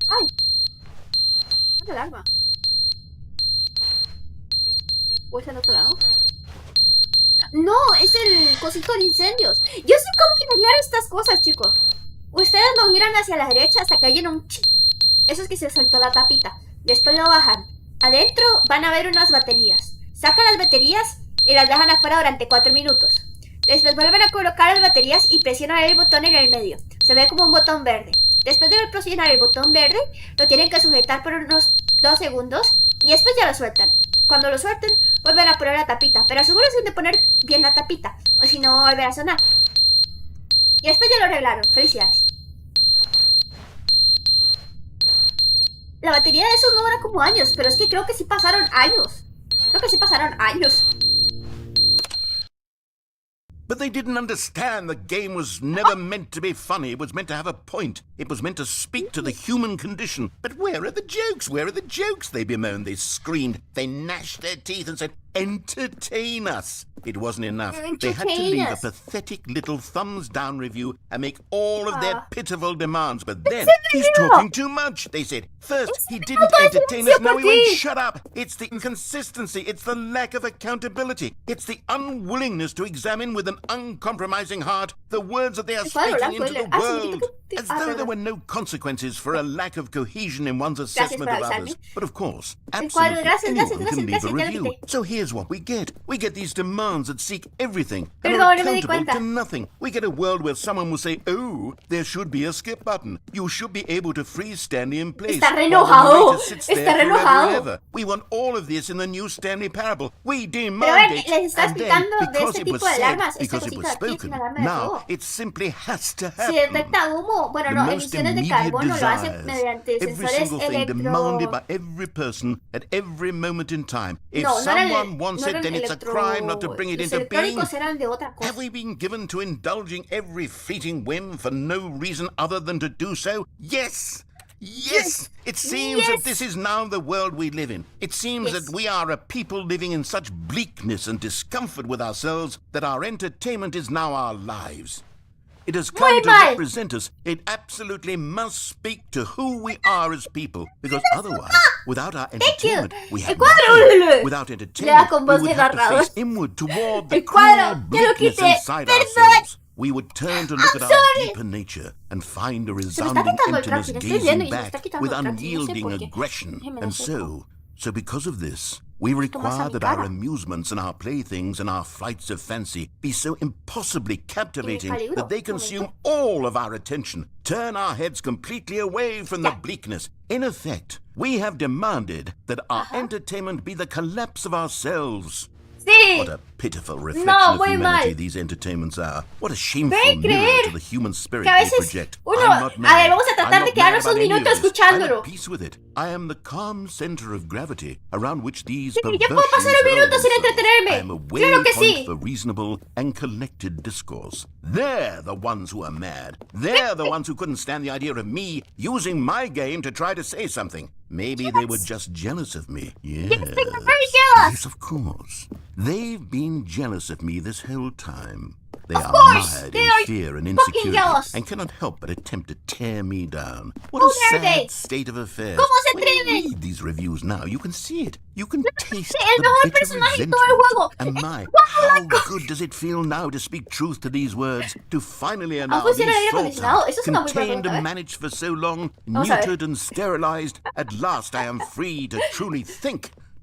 ¡Ay! ¿Dónde el arma? ¿O es en otro lado? ¡No! Es el cosito de incendios. Yo sé cómo arreglar estas cosas, chicos. Ustedes lo miran hacia la derecha hasta que hay un chip. Eso es que se soltó la tapita. Después lo bajan. Adentro van a ver unas baterías. Sacan las baterías y las dejan afuera durante 4 minutos. Después vuelven a colocar las baterías y presionan el botón en el medio. Se ve como un botón verde. Después de presionar el botón verde, lo tienen que sujetar por unos 2 segundos y después ya lo sueltan. Cuando lo suelten, vuelven a poner la tapita. Pero asegúrense de poner bien la tapita, o si no, va a volver a sonar. Y después ya lo arreglaron. Felicidades. La batería de eso no dura como años, pero es que creo que sí pasaron años. But they didn't understand the game was never meant to be funny. It was meant to have a point. It was meant to speak to the human condition. But where are the jokes? Where are the jokes? They bemoaned, they screamed, they gnashed their teeth and said, entertain us. It wasn't enough. They had to leave a pathetic little thumbs down review and make all of their pitiful demands. But then, he's talking too much, they said. First, he didn't entertain us, now he won't shut up. It's the inconsistency, it's the lack of accountability. It's the unwillingness to examine with an uncompromising heart the words that they are speaking into the world. As though there were no consequences for a lack of cohesion in one's assessment of others. But of course, absolutely anyone can leave a review. So here's what we get. We get these demands that seek everything and are accountable to nothing. We get a world where someone will say, oh, there should be a skip button. You should be able to freeze Stanley in place. Está re enojado. Está re enojado. We want all of this in the new Stanley Parable. We demand it. Les está explicando de este tipo de alarmas. Because it was spoken, now it simply has to happen. Si detecta humo, bueno, no, emisiones de carbono lo hace mediante sensores demanded by every person at every moment in time. If someone wants it, then it's a crime not to bring it into being. Have we been given to indulging every fleeting whim for no reason other than to do so? Yes! Yes! It seems that this is now the world we live in. It seems that we are a people living in such bleakness and discomfort with ourselves that our entertainment is now our lives. It has come to represent us. It absolutely must speak to who we are as people. Because otherwise, without our entertainment, we have nothing. Without entertainment, we would have to face inward toward the cruel bleakness inside ourselves. We would turn to look at our deeper nature and find a resounding emptiness gazing back with unyielding aggression. And so because of this, we require that our amusements and our playthings and our flights of fancy be so impossibly captivating that they consume all of our attention, turn our heads completely away from the bleakness. In effect, we have demanded that our entertainment be the collapse of ourselves. Sí. What a pitiful reflection of humanity these entertainments are. What a shameful mirror to the human spirit they project. I'm not mad. Vamos a tratar de quedarnos un minuto escuchándolo. I'm at peace with it. I am the calm center of gravity around which these yo puedo pasar un minuto sin entretenerme. I am a waypoint for reasonable and collected discourse. They're the ones who are mad. They're the ones who couldn't stand the idea of me using my game to try to say something. Maybe they were just jealous of me. Yes. Yes, they were very jealous. Yes, of course. They've been jealous of me this whole time. They of are course, mired they in are fear and fucking insecurity jealous. and cannot help but attempt to tear me down. What How a dare they? sad state of affairs. ¿Cómo se When you atreven? read these reviews now, you can see it. You can taste el the mejor bitter personaje en resentment. todo el juego. And my, how good does it feel now to speak truth to these words, to finally allow these funciona el aire thoughts acondicionado? out, Eso es una muy buena contained pregunta, and managed for so long, Vamos a ver. neutered and sterilized. At last I am free to truly think,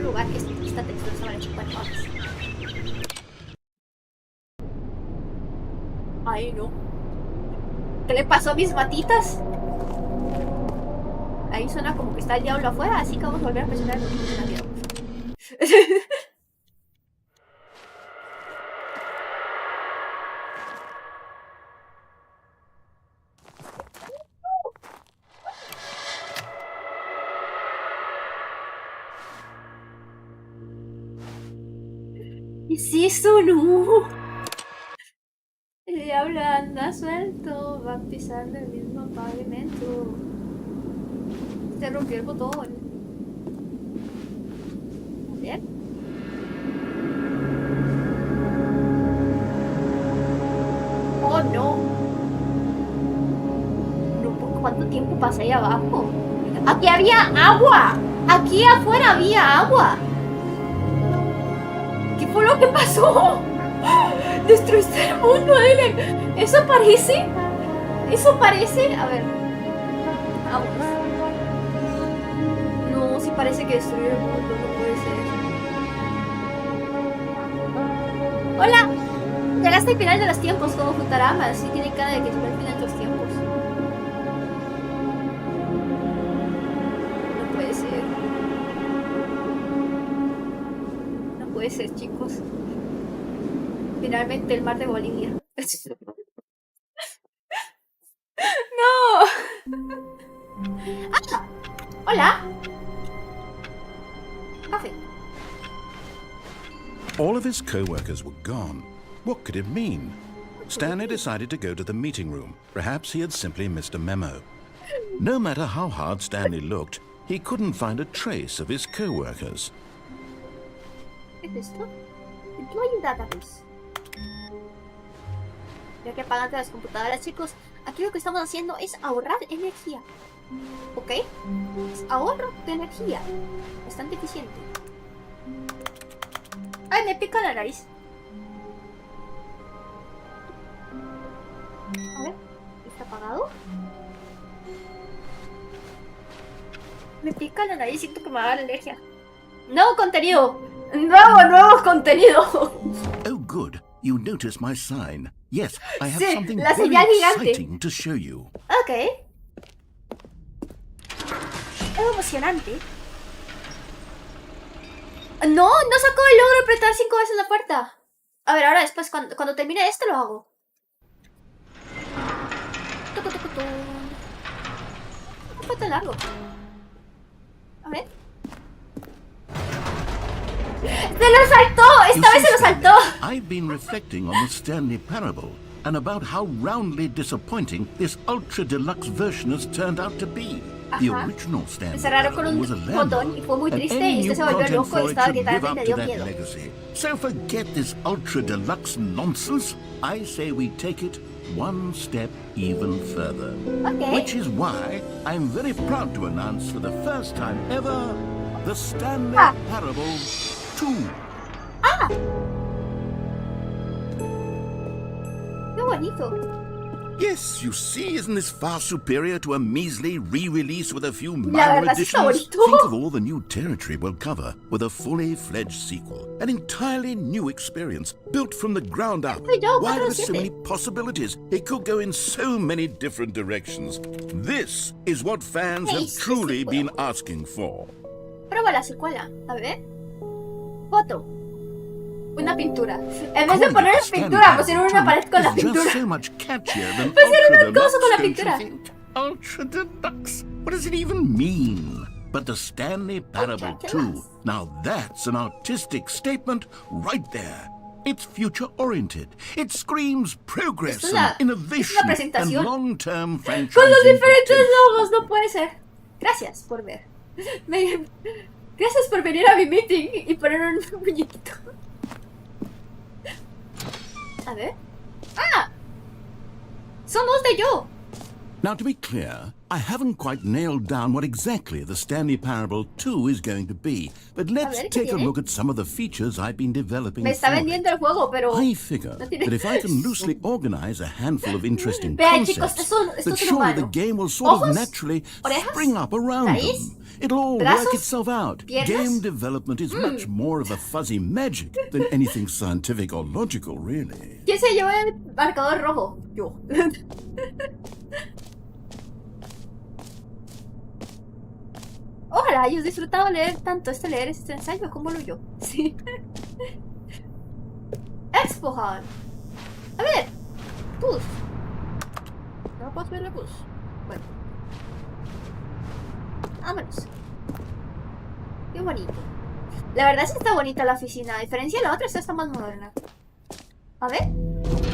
algún lugar esta textura se va a echar. Bueno, vamos. Ay, no. ¿Qué le pasó a mis matitas? Ahí suena como que está el diablo afuera, así que vamos a volver a presionar el botón de la vida. ¿Qué es eso? No. El diablo anda suelto, va pisando el mismo pavimento. Se rompió el botón. A ver. Oh no. No, ¿cuánto tiempo pasé ahí abajo? Aquí había agua. Aquí afuera había agua. ¿Qué fue lo que pasó? Destruiste el mundo, Diler. ¿Eso parece? ¿Eso parece? A ver. Vamos. No, sí parece que destruyó el mundo. No puede ser. ¡Hola! Llegaste al final de los tiempos como Futaramas. Sí tiene cara de que llegó al final de los tiempos. No puede ser. No puede ser, chicos. Finalmente el mar de Bolivia. ¡No! ¡Ah! ¡Hola! Café. All of his co-workers were gone. What could it mean? Stanley decided to go to the meeting room. Perhaps he had simply missed a memo. No matter how hard Stanley looked, he couldn't find a trace of his co-workers. ¿Qué es esto? Employee database. Ya que apagan las computadoras, chicos, aquí lo que estamos haciendo es ahorrar energía. ¿Ok? Es ahorro de energía. Bastante eficiente. Ay, me pica la nariz. A ver, ¿está apagado? Me pica la nariz, siento que me va a dar alergia. ¡Nuevo contenido! ¡Nuevo contenido! Oh, good. You noticed my sign. Yes, I have Sí, something la very señal gigante. exciting to show you. Ok. Es emocionante. No, no sacó el logro de apretar 5 veces la puerta. A ver, ahora después, cuando termine esto lo hago. Tucu, tucu, tu. No fue tan largo. A ver. ¡Se lo saltó! ¡Esta vez se lo saltó! I've been reflecting on the Stanley Parable and about how roundly disappointing this ultra deluxe version has turned out to be. The original Stanley Encerraron con Parable un was a botón y fue muy and triste any y new este se volvió content loco y for it estaba should live gritando y up me to dio that miedo. legacy. So forget this ultra deluxe nonsense. I say we take it one step even further. Okay. Which is why I'm very proud to announce for the first time ever the Stanley Parable 2. ¡Ah! ¡Qué bonito! Yes, you see, isn't this far superior to a measly re-release with a few La minor verdad sí está additions? bonito. Think of all the new territory we'll cover with a fully fledged sequel. An entirely new experience, built from the ground up. Yo, Why, there's so 4-7. many possibilities. It could go in so many different directions. This is what fans have truly been asking for. Prueba la secuela. A ver. Foto. Una pintura. En vez de poner pintura, pusieron una pared con la pintura. So much catchier than Pusieron un ultra coso con la deluxe, don't pintura. you think? Ultra deluxe. What does it even mean? But the Stanley Parable Ultra 2. deluxe. Now that's an artistic statement right there. It's future-oriented. It screams progress Es una- and es innovation una and presentación. long-term franchising. Con los diferentes potential. logos, no puede ser. Gracias por ver. Gracias por venir a mi meeting y poner un muñequito. A ver. ¡Ah! Son dos de yo. Now, to be clear, I haven't quite nailed down what exactly the Stanley Parable 2 is going to be, but let's ver, ¿qué take a tiene? look at some of the features I've been developing Me está for it. vendiendo el juego, pero... I figure No tiene- that if I can loosely organize a handful of interesting Vean, chicos, concepts, esto that es surely humano. the game will sort Ojos, of naturally orejas, spring up around nariz, them. It'll all Brazos, work itself out. piernas. Game development is much more of a fuzzy magic than anything scientific or logical, really. ¿Quién se llevó el marcador rojo? Yo. Ojalá hayas disfrutado leer tanto leer este ensayo como lo yo. Sí. Expojar. A ver. Bus. No puedo ver el bus. Bueno. Vámonos. Qué bonito. La verdad es que está bonita la oficina. A diferencia de la otra, esta está más moderna. A ver.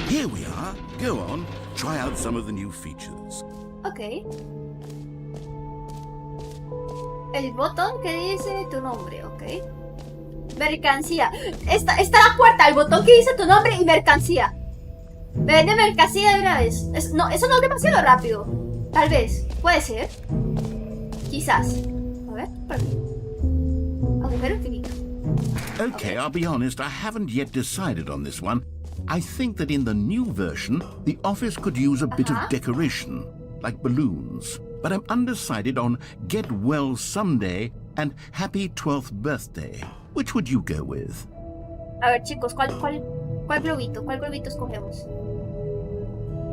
Here we are. Go on. Try out some of the new features. Ok. El botón que dice tu nombre, ok. Mercancía. Está la puerta, el botón que dice tu nombre y mercancía. Me vende mercancía de una vez. No, eso no es demasiado rápido. Tal vez. Puede ser. Quizás. A ver, por aquí. Agujero infinito. Okay, I'll be honest, I haven't yet decided on this one. I think that in the new version, the office could use a bit of decoration, like balloons. But I'm undecided on Get Well Someday and Happy 12th Birthday. Which would you go with? A ver, chicos, ¿cuál globito? ¿Cuál globito escogemos?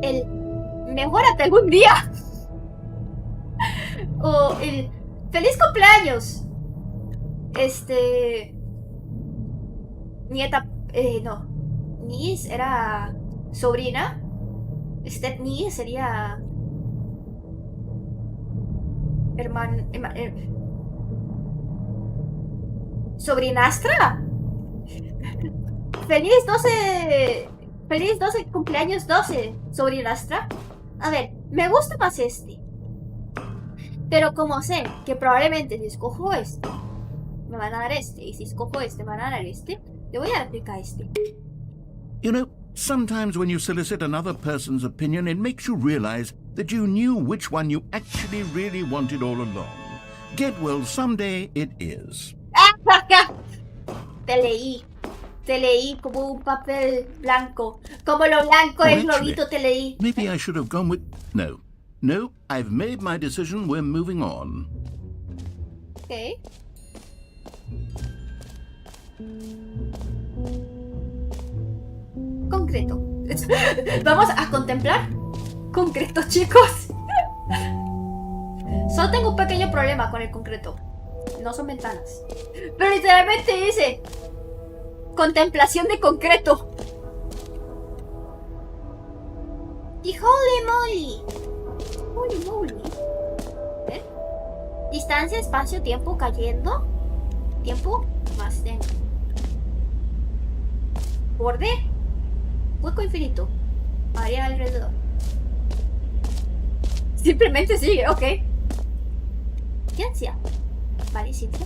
El mejórate algún día. O el feliz cumpleaños. Nieta, no. Niece era sobrina. Step niece sería sobrinastra. Feliz 12 cumpleaños 12, sobrinastra. A ver, me gusta más este. Pero como sé que probablemente si escojo este, me van a dar este. Y si escojo este, me van a dar este. Le voy a dar clic a este. You know, sometimes when you solicit another person's opinion, it makes you realize that you knew which one you actually really wanted all along. Get Well Someday it is. Te leí como un papel blanco. Como lo blanco del globito te leí. Maybe I should have gone with... No, I've made my decision. We're moving on. Ok. Concreto. Vamos a contemplar concreto, chicos. Solo tengo un pequeño problema con el concreto. No son ventanas. Pero literalmente dice contemplación de concreto. Y holy moly. ¿Ver? Distancia, espacio, tiempo cayendo. Tiempo más dentro. Borde. Hueco infinito. Área alrededor. Simplemente sigue, ok. Ciencia. Vale, ciencia.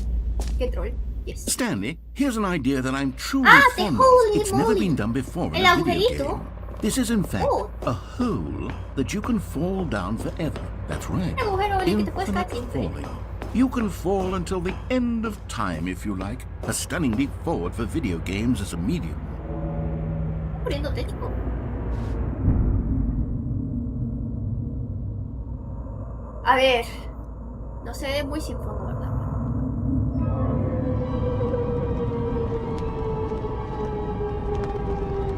Qué troll. Yes. Stanley, here's an idea that I'm truly fond of. It's never been done before in a video game. This is in fact a hole that you can fall down forever. That's right. Infinite falling. You can fall until the end of time if you like. A stunning leap forward for video games as a medium. A ver, no se ve muy sin fondo, ¿verdad?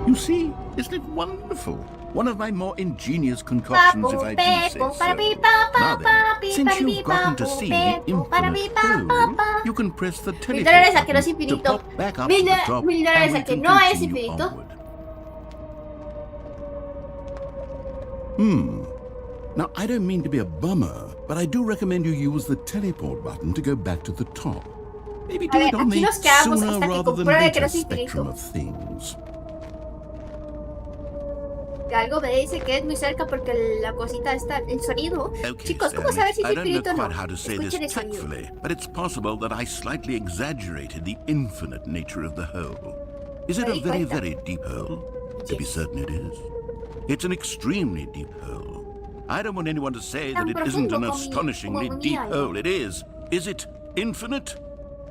You see, isn't it wonderful? One of my more ingenious concoctions, if I do say so. Now then, since you've gotten to see the infinite hole, you can press the telephone button to pop back up to the top, and we can continue onward. Now, I don't mean to be a bummer, but I do recommend you use the teleport button to go back to the top. Maybe do it on the sooner rather than later spectrum of things. Algo me dice que es muy cerca porque la cosita está, el sonido. Chicos, ¿cómo saber si es infinito o no? Escuchen el sonido. But it's possible that I slightly exaggerated the infinite nature of the hole. Is it a very, very deep hole? To be certain it is. It's an extremely deep hole. I don't want anyone to say that it isn't an astonishingly deep hole. It is. Is it infinite?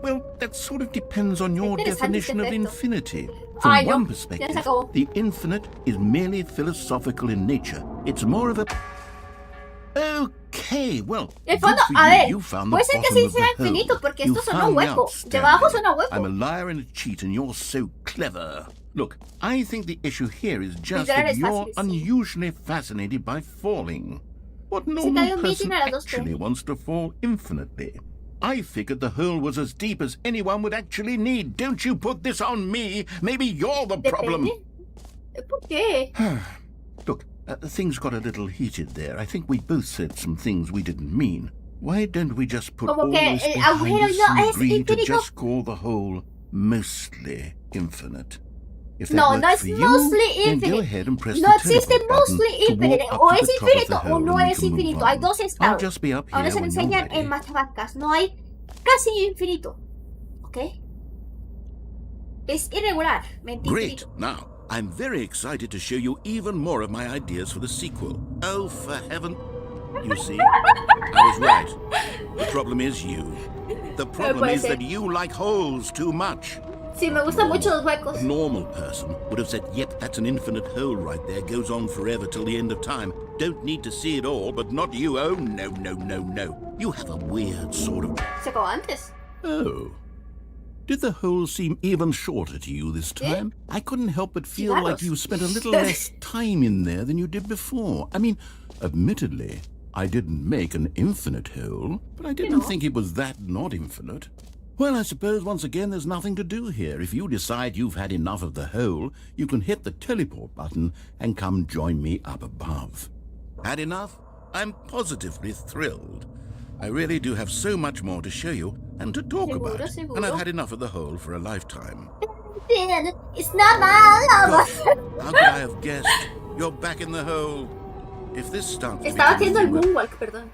Well, that sort of depends on your definition of infinity. From one perspective, the infinite is merely philosophical in nature. It's more of a... Okay, well, El fondo, good for a you. ver, You found puede the ser que bottom sí of sea the infinito, hole. porque You esto suena found hueco. out, Stanley. Debajo suena hueco. I'm a liar and a cheat, and you're so clever. Look, I think the issue here is just Literal that es you're fácil, sí. unusually fascinated by falling. What cae normal un person meeting a las 2 actually wants to fall infinitely? I figured the hole was as deep as anyone would actually need. Don't you put this on me. Maybe you're the problem. Depende. ¿Por qué? Look, things got a little heated there. I think we both said some things we didn't mean. Why don't we just put Como all que this el behind agujero us no and es agree to infinito. just call the hole mostly infinite? If that No, works no es for you, mostly then go infinite. ahead and press No the existe teleport button mostly to infinite. walk up O to es the top of the infinito o hole no and we es can move infinito. on. Hay dos I'll estados. just be up Ahora here se when nos you're enseñan ready. en matemáticas. No hay casi infinito. ¿Ok? Es irregularmente Great. infinito. Now, I'm very excited to show you even more of my ideas for the sequel. Oh, for heaven. You see, I was right. The problem is you. The problem puede is ser. that you like holes too much. Sí, me gustan mucho los huecos. A normal person would have said, yep, that's an infinite hole right there. Goes on forever till the end of time. Don't need to see it all, but not you. Oh, no, no, no, no. You have a weird sort of... Se acabó antes. Oh. Did the hole seem even shorter to you this time? I couldn't help but feel Cigarros. like you spent a little less time in there than you did before. I mean, admittedly, I didn't make an infinite hole, but I didn't think it was that not infinite. Well, I suppose once again there's nothing to do here. If you decide you've had enough of the hole, you can hit the teleport button and come join me up above. Had enough? I'm positively thrilled. I really do have so much more to show you and to talk Seguro, about. seguro. And I've had enough of the hole for a lifetime. It's not my love. How could I have guessed? You're back in the hole. If this starts to Estaba become haciendo el a thing moonwalk, perdón.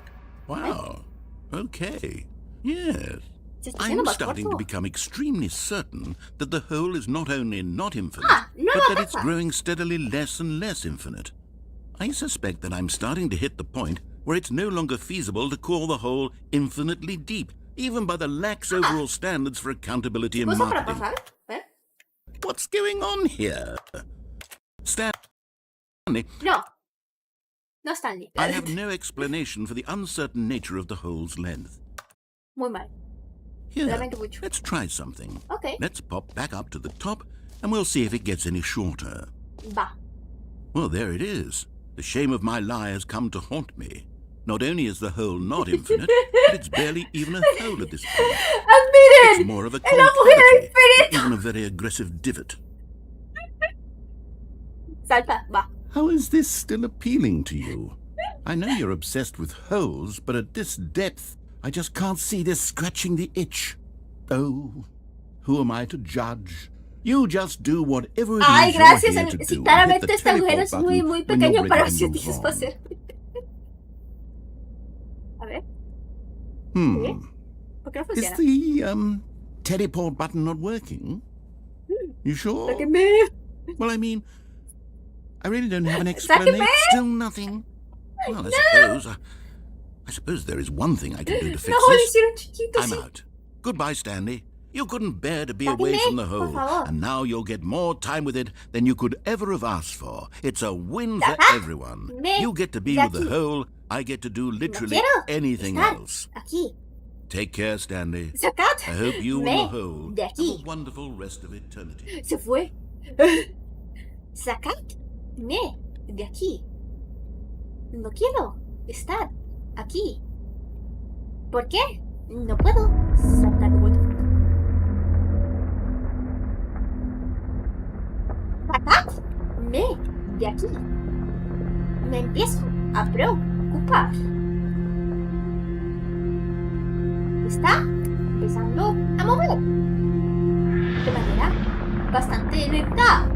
Wow. Okay. Yes. Se está haciendo I'm más starting to corto. become extremely certain that the hole is not only not infinite, no but lo that it's pasa. growing steadily less and less infinite. I suspect that I'm starting to hit the point where it's no longer feasible to call the hole infinitely deep, even by the lax overall standards for accountability in ¿Cosa para marketing. pasar? ¿Eh? What's going on here? Stanley, No. No, Stanley. I have no explanation for the uncertain nature of the hole's length. Muy mal. Here, Lamento mucho. let's try something. Ok. Let's pop back up to the top, and we'll see if it gets any shorter. Va. Well, there it is. The shame of my lie has come to haunt me. Not only is the hole not infinite, but it's barely even a hole at this point. It's ¡Admiren! more of a ¡El agujero concavity, infinito! even a very aggressive divot. Salta, va. How is this still appealing to you? I know you're obsessed with holes, but at this depth, I just can't see this scratching the itch. Oh, who am I to judge? You just do whatever it is Ay, you're gracias. here to Sí, do. and hit claramente the este agujero teleport es muy, button muy when you're pequeño ready para to si move tienes on. hacer. A ver, ¿por qué no Is funciona? the teleport button not working? You sure? Sáquenme. Well, I mean, I really don't have an Sáquenme. explanation. Still nothing. Well, I suppose there is one thing I can do to fix No, lo this. hicieron chiquito, I'm sí. out. Goodbye, Stanley. You couldn't bear to be Sáquenme, away from the por hole, favor. and now you'll get more time with it than you could ever have asked for. It's a win for Sáquenme everyone. de You get to be with the aquí. hole. I get to do No literally quiero anything estar else. aquí. Take care, Stanley. Sacad. I hope you and the hole de have aquí. a wonderful rest of eternity. Se fue. Sacadme de aquí. No quiero estar aquí. ¿Por qué? No puedo saltar de vuelta. Sacadme de aquí. Me empiezo a preocupar. Está empezando a mover de manera bastante lenta.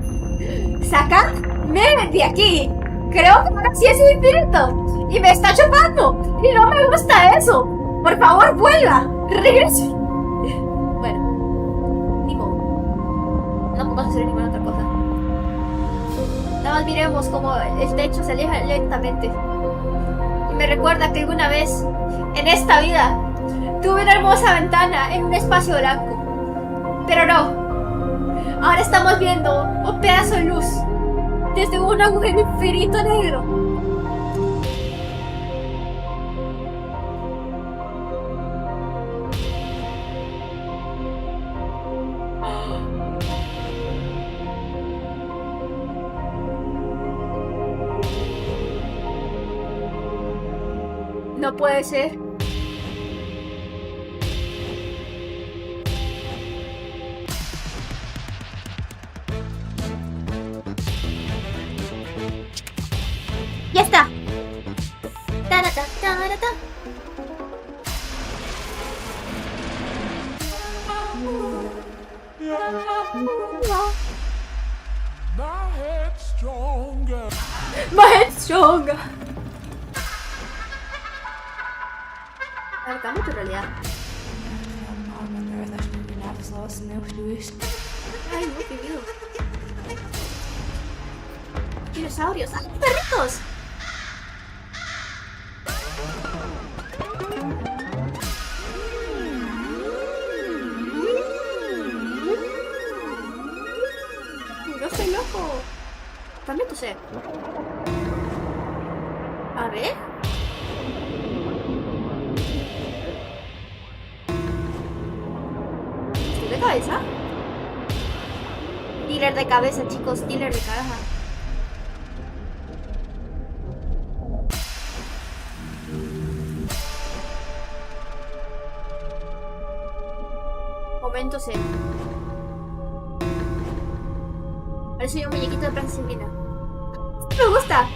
¡Sacadme de aquí! Creo que ahora sí es infinito y me está chupando y no me gusta eso. Por favor, vuelva, regrese. Bueno, ni modo. No podemos hacer ninguna otra cosa. Nada más miremos cómo el techo se aleja lentamente. Y me recuerda que alguna vez en esta vida tuve una hermosa ventana en un espacio blanco. Pero no. Ahora estamos viendo un pedazo de luz desde un agujero infinito negro. No puede ser. ¡Ya está! ¡Tarata, tarata! My head's stronger. My head's stronger. A ver, cambia tu realidad. Ay, no, qué miedo. Dinosaurios. ¡Ah, perritos! No estoy loco. Cambia tu ser. A ver. ¿Estoy de cabeza? Diler de cabeza, chicos. Diler de cabeza. Momento C. Parece un muñequito de Princesa Sabrina. ¡Me gusta!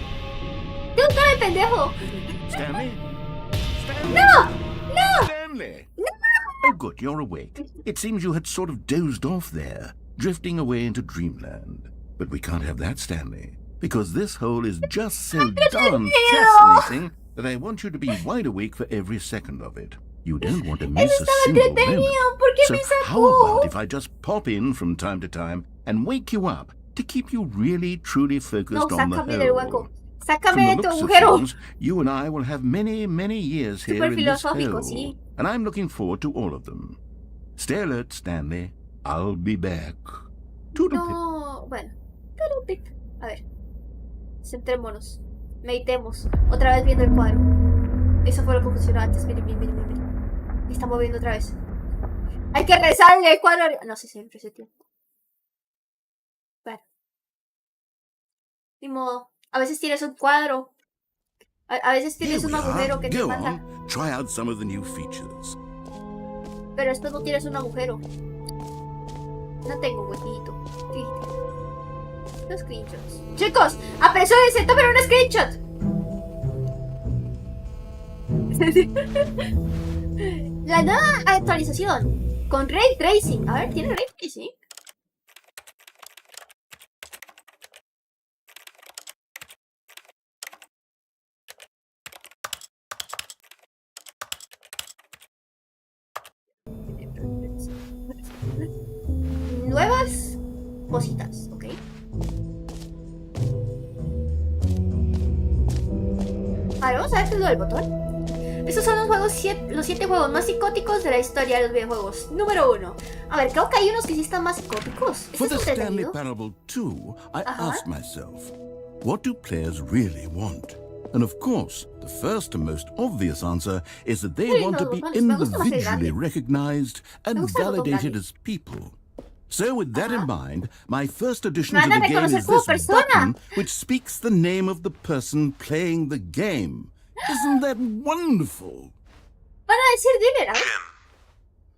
¡Tengo cara de pendejo! Stanley? ¡No! ¡No! Stanley! Oh, good, you're awake. It seems you had sort of dozed off there, drifting away into dreamland. But we can't have that, Stanley, because this hole is just so darn fascinating that I want you to be wide awake for every second of it. You don't want to miss a single moment. So how about if I just pop in from time to time and wake you up to keep you really, truly focused on the hole? Sácame de tu From the looks of agujero. things, you and I will have many, many years here Super in this hole, filosófico, sí. and I'm looking forward to all of them. Stay alert, Stanley. I'll be back. Toodle-pip. No, bueno. Toodle-pip. A ver. Centrémonos. Meditemos. Otra vez viendo el cuadro. Eso fue lo que funcionó antes. Miren, miren, miren, miren. Me está moviendo otra vez. Hay que rezarle el cuadro. No sé, siempre ese tiempo. Bueno. Ni modo. A veces tienes un cuadro. A veces Here tienes we un agujero are. que te Go manda. on. Try out some of the new features. Pero después no tienes un agujero. No tengo un huequito. Los screenshots. Chicos, apresúrense, tomen un screenshot. La nueva actualización con Ray Tracing. A ver, ¿tiene Ray Tracing? Nuevas cositas, ¿ok? A ver, vamos a ver qué es lo del botón. Estos son los 7 juegos más psicóticos de la historia de los videojuegos. Número 1. A ver, creo que hay unos que sí están más psicóticos. For ¿Este the es Stanley entretenido? Parable 2, I asked myself, what do players really want? And of course, the first and most obvious answer is that they want to be individually recognized and validated as people. So with that in mind, my first addition to the game is this button, which speaks the name of the person playing the game. Isn't that wonderful? Van a decir Diler, a ver.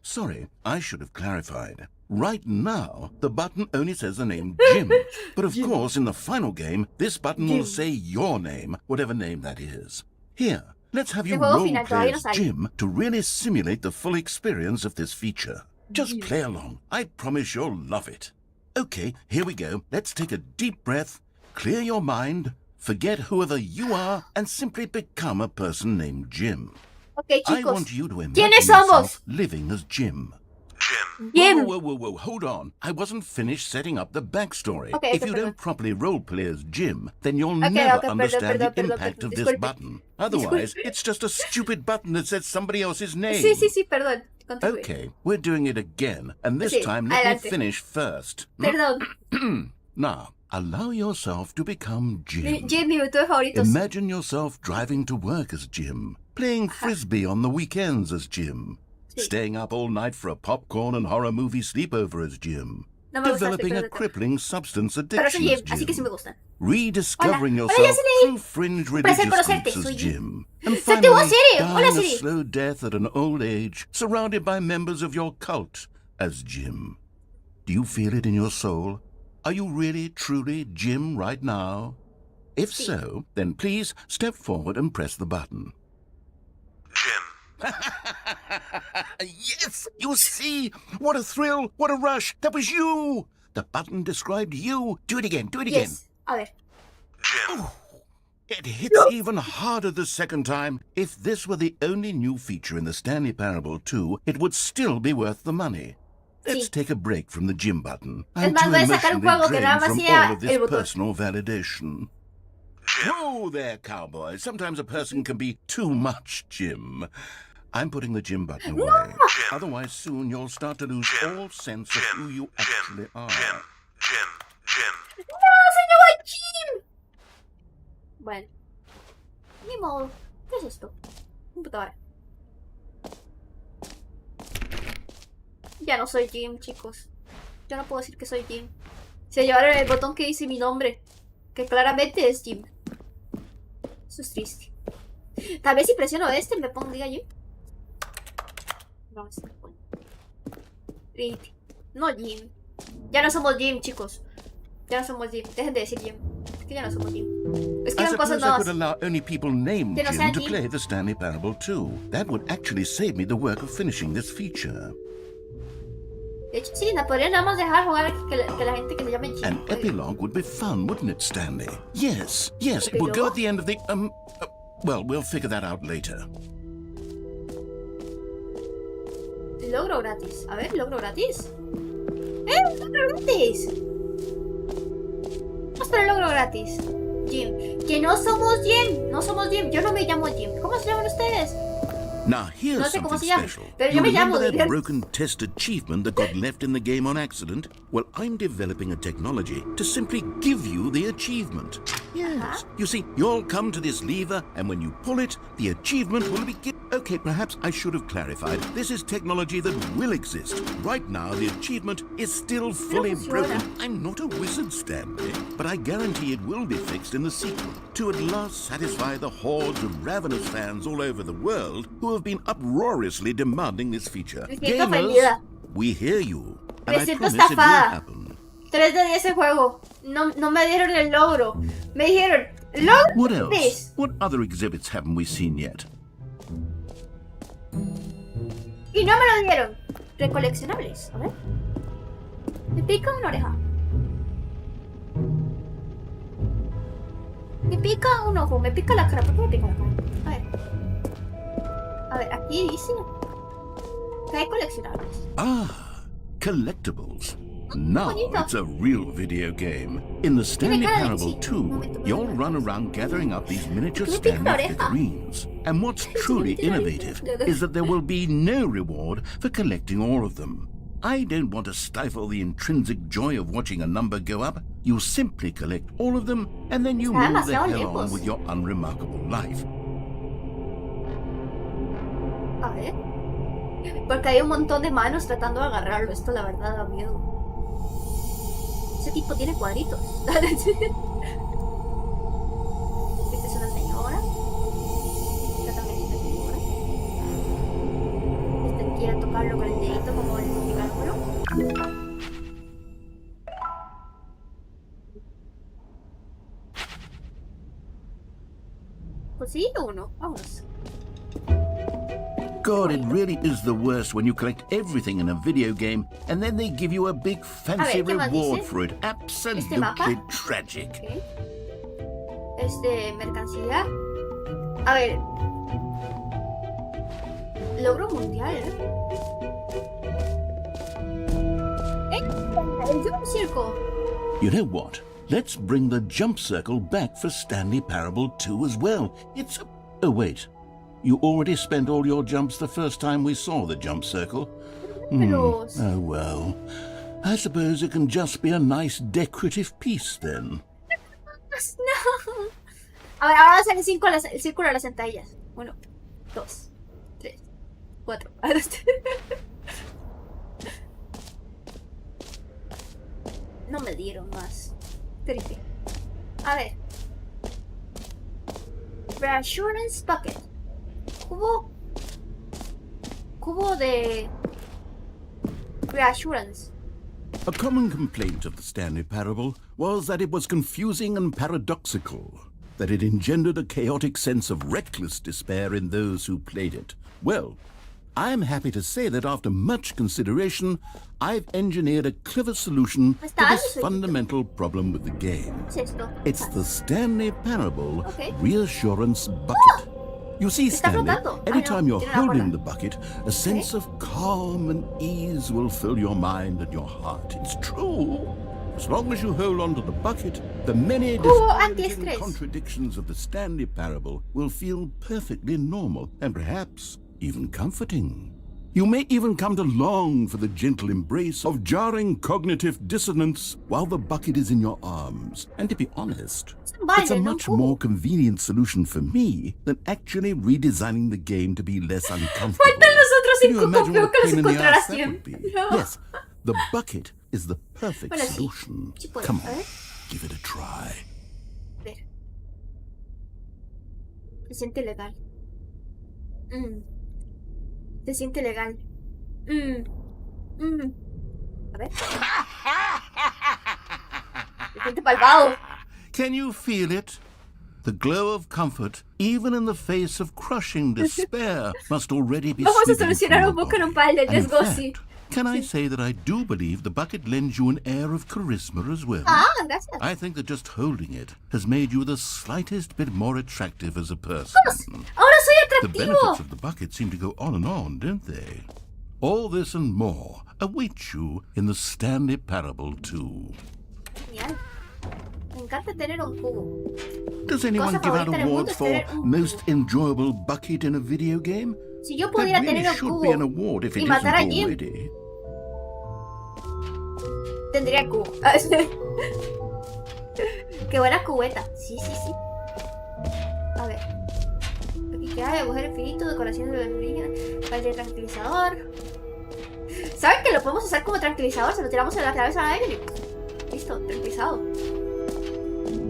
Sorry, I should have clarified. Right now, the button only says the name Jim. But of course, in the final game, this button will say your name, whatever name that is. Here, let's have you juego role final play todavía no as sale. Jim to really simulate the full experience of this feature. Just play along. I promise you'll love it. Okay, here we go. Let's take a deep breath, clear your mind, forget whoever you are, and simply become a person named Jim. Ok, I chicos. want you to imagine ¿Quiénes somos? yourself living as Jim. Jim. Whoa, hold on. I wasn't finished setting up the backstory. Okay, if you perdón. don't properly roleplay as Jim, then you'll Okay, never okay, understand perdón, the perdón, impact perdón, of this disculpe. button. Otherwise, it's just a stupid button that says somebody else's name. Sí, perdón. Continúe. Okay, we're doing it again, and this Sí, time let adelante. me finish first. Perdón. Now, allow yourself to become Jim. Jim, mi youtuber favorito. Imagine yourself driving to work as Jim, playing frisbee on the weekends as Jim, Sí. staying up all night for a popcorn and horror movie sleepover as Jim, No me gusta Developing a respetuoso. crippling substance Pero soy addictions, Jim, así que sí Jim. me gustan. Rediscovering Hola. yourself Hola, Siri. through fringe Un placer religious conocerte, groups soy as Jim. Jim. And Se activó finally, Siri. Hola, dying a Siri. slow death at an old age, surrounded by members of your cult as Jim. Do you feel it in your soul? Are you really, truly Jim right now? If Sí. so, then please step forward and press the button. Jim. Yes, you see? What a thrill, what a rush. That was you. The button described you. Do it again, do it again. Yes. A ver. Jim. It hits even harder the second time. If this were the only new feature in the Stanley Parable 2, it would still be worth the money. Let's Sí. take a break from the Jim button. Es I'm más, too voy a sacar un emotionally juego que nada drained más from sea all of this el botón. personal validation. Whoa there, cowboy. Sometimes a person can be too much Jim. I'm putting the Jim button away. Jim. Otherwise, soon you'll start to lose Jim. all sense of who you actually are. Jim. ¡No, se llama Jim! Bueno. Ni modo. ¿Qué es esto? Computadora. Ya no soy Jim, chicos. Ya no puedo decir que soy Jim. Se llevaron el botón que dice mi nombre. Que claramente es Jim. Eso es triste. Tal vez si presiono este me pongo, diga Jim. No, este no. Triste. No Jim. Ya no somos Jim, chicos. Ya no somos Jim. Dejen de decir Jim. Es que ya no somos Jim. Es que I no pasan suppose I nada. could allow only people named Que no Jim sea to Jim. play the Stanley Parable 2. That would actually save me the work of finishing this feature. De hecho, sí, la podría nada más dejar jugar que la gente que se llame Jim. An epilogue would be fun, wouldn't it, Stanley? Yes, it would go at the end of the, well, we'll figure that out later. Logro gratis. A ver, logro gratis. Logro gratis! Vamos para el logro gratis. Jim. Que no somos Jim. No somos Jim. Yo no me llamo Jim. ¿Cómo se llaman ustedes? Now here's No sé cómo something se llama, special. pero You yo me llamo remember that Diler. broken test achievement that got left in the game on accident? Well, I'm developing a technology to simply give you the achievement. Yes. You see, you'll come to this lever, and when you pull it, the achievement will be given. Okay, perhaps I should have clarified. This is technology that will exist. Right now, the achievement is still fully funciona. broken. I'm not a wizard, Stanley, but I guarantee it will be fixed in the sequel to at last satisfy the hordes of ravenous fans all over the world who have been uproariously demanding this feature. Me siento ofendida. We hear you, and Me I siento promise it will estafada. happen. 3 de 10 el juego. No me dieron el logro. Me dijeron, logro What else? gratis. What other exhibits haven't we seen yet? Y no me lo dieron. Recoleccionables. A ver. Me pica una oreja. Me pica un ojo. Me pica la cara. ¿Por qué me pica la cara? A ver. A ver, aquí dice que hay coleccionables. Ah, collectibles. Now bonito. it's a real video game. In the Stanley cara de Parable sí. 2, Momento, you'll momento. run around gathering up these miniature Me pica la Stanley oreja. figurines. And what's truly me pica la innovative oreja. is that there will be no reward for collecting all of them. I don't want to stifle the intrinsic joy of watching a number go up. You simply collect all of them, and then you Está move the demasiado hell on lejos. with your unremarkable life. A ver. Porque hay un montón de manos tratando de agarrarlo. Esto la verdad da miedo. Ese tipo tiene cuadritos. Esta es una señora. Esta también es una señora. Este quiere tocarlo con el dedito como el cálculo. Pues sí, uno. Vamos. God, it really is the worst when you collect everything in a video game and then they give you a big fancy ¿qué más reward dice? for it. Absolutely mapa? tragic. Ok. Mercancía. A ver. Logro mundial, El Jump Circle. You know what? Let's bring the jump circle back for Stanley Parable 2 as well. It's... Oh, wait. You already spent all your jumps the first time we saw the jump circle? Los- Oh, well. I suppose it can just be a nice decorative piece, then. No. A ver, ahora va a ser el círculo de las sentadillas. 1, 2, 3, 4. No me dieron más. Triste. A ver. Reassurance Bucket. Cubo de reassurance. A common complaint of the Stanley Parable was that it was confusing and paradoxical, that it engendered a chaotic sense of reckless despair in those who played it. Well, I'm happy to say that after much consideration, I've engineered a clever solution to this fundamental problem with the game. It's the Stanley Parable Reassurance Bucket. You see, Stanley, anytime you're holding the bucket, a sense of calm and ease will fill your mind and your heart. It's true. As long as you hold on to the bucket, the many discouraging contradictions of the Stanley Parable will feel perfectly normal and perhaps even comforting. You may even come to long for the gentle embrace of jarring cognitive dissonance while the bucket is in your arms. And to be honest, it's a much more convenient solution for me than actually redesigning the game to be less uncomfortable. Can you imagine what a pain in the ass that would be? Yes, the bucket is the perfect solution. Come on, give it a try. Se siente legal. Se siente legal. A ver. Se siente palpado. Can you feel it? The glow of comfort, even in the face of crushing despair, must already be Vamos a sweeping solucionar through un poco your en un par de body. And in riesgos, fact, sí. can I say that I do believe the bucket lends you an air of charisma as well? Ah, gracias. I think that just holding it has made you the slightest bit more attractive as a person. Ahora soy The atractivo. benefits of the bucket seem to go on, don't they? All this and more await you in the Stanley Parable 2. Genial. Me encanta tener un cubo. Does anyone Cosa give out favorita del mundo awards es for tener un most enjoyable bucket in a video game? Si yo That pudiera really tener un should be an cubo award if it y isn't matar a Jim, already. tendría el cubo. Qué buena cubeta. Sí. A ver. Aquí queda de agujero infinito, decoración de bebida, de tranquilizador. ¿Saben que lo podemos usar como tranquilizador? Se lo tiramos en la cabeza a aire. Listo, tranquilizado.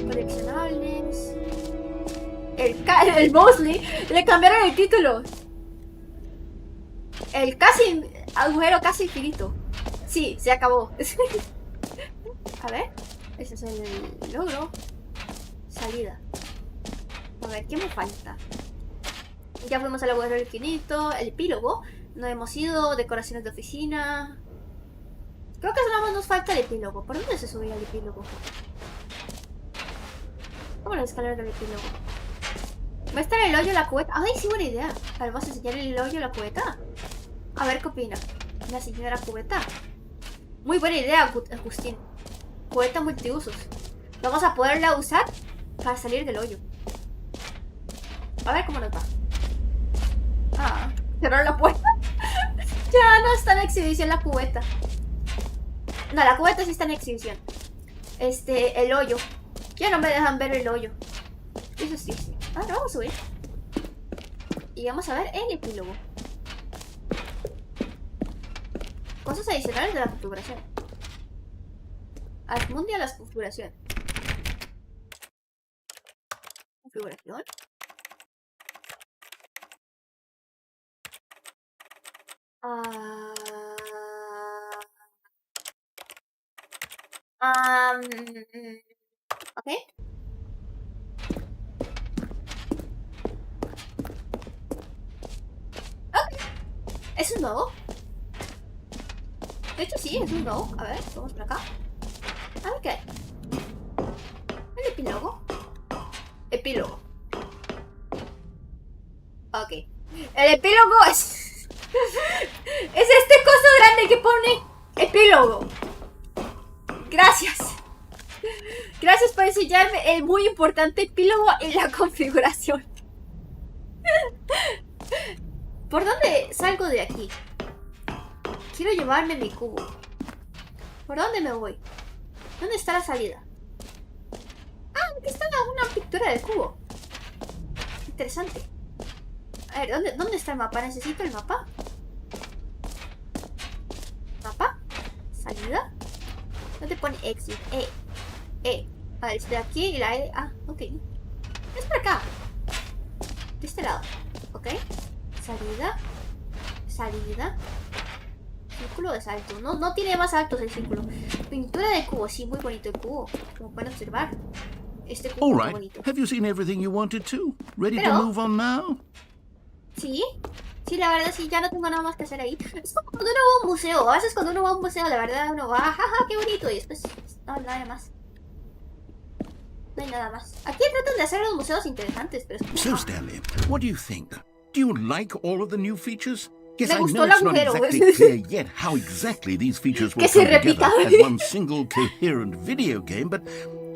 Coleccionables. El Mosley. Le cambiaron el título. El agujero casi infinito. Sí, se acabó. A ver. Ese es el logro. Salida. A ver, ¿qué me falta? Ya fuimos al agujero infinito. El epílogo. No hemos ido. Decoraciones de oficina. Creo que solo nos falta el epílogo. ¿Por dónde se subía el epílogo? ¿Cómo las escaleras del epílogo? ¿Va a estar el hoyo en la cubeta? ¡Ay, sí, buena idea! A ver, ¿vamos a enseñar el hoyo en la cubeta? A ver, ¿qué opina? La señora cubeta. Muy buena idea, Agustín. Cubeta multiusos. Vamos a poderla usar para salir del hoyo. A ver cómo nos va. Ah, cerraron la puerta. Ya no está en exhibición la cubeta. No, la cubeta sí está en exhibición. El hoyo. Ya no me dejan ver el hoyo. Eso sí. Ahora vamos a subir. Y vamos a ver el epílogo. Cosas adicionales de la configuración. Mundial a la configuración. Configuración. Ok. ¿Es un nuevo? De hecho sí, es un nuevo. A ver, vamos por acá. A ver qué hay. El epílogo. Epílogo. Ok. El epílogo es... es este coso grande que pone epílogo. Gracias. Gracias por enseñarme el muy importante epílogo en la configuración. ¿Por dónde salgo de aquí? Quiero llevarme mi cubo. ¿Por dónde me voy? ¿Dónde está la salida? Ah, aquí está una pintura del cubo. Interesante. A ver, ¿dónde está el mapa? Necesito el mapa. ¿Mapa? ¿Salida? ¿Dónde pone? exit. A ver, estoy aquí y la E. Ah, ok. Es por acá. De este lado. Ok. Salida. Salida. Círculo de salto. No tiene más saltos el círculo. Pintura de cubo. Sí, muy bonito el cubo. Como pueden observar. Este cubo All es muy right. bonito. Have you seen everything you wanted to? Ready to Pero- move on now? Sí. Sí, la verdad sí, ya no tengo nada más que hacer ahí. Es como cuando uno va a un museo. A veces cuando uno va a un museo, la verdad uno va, jaja, qué bonito. Y después, no, nada más. No hay nada más. Aquí tratan de hacer los museos interesantes, pero es como, So, Stanley, what do you think? Do you like all of the new features? Yes, Me I gustó know el it's not agujero. exactly clear yet how exactly these features will Que se come together repita. as one single coherent video game, but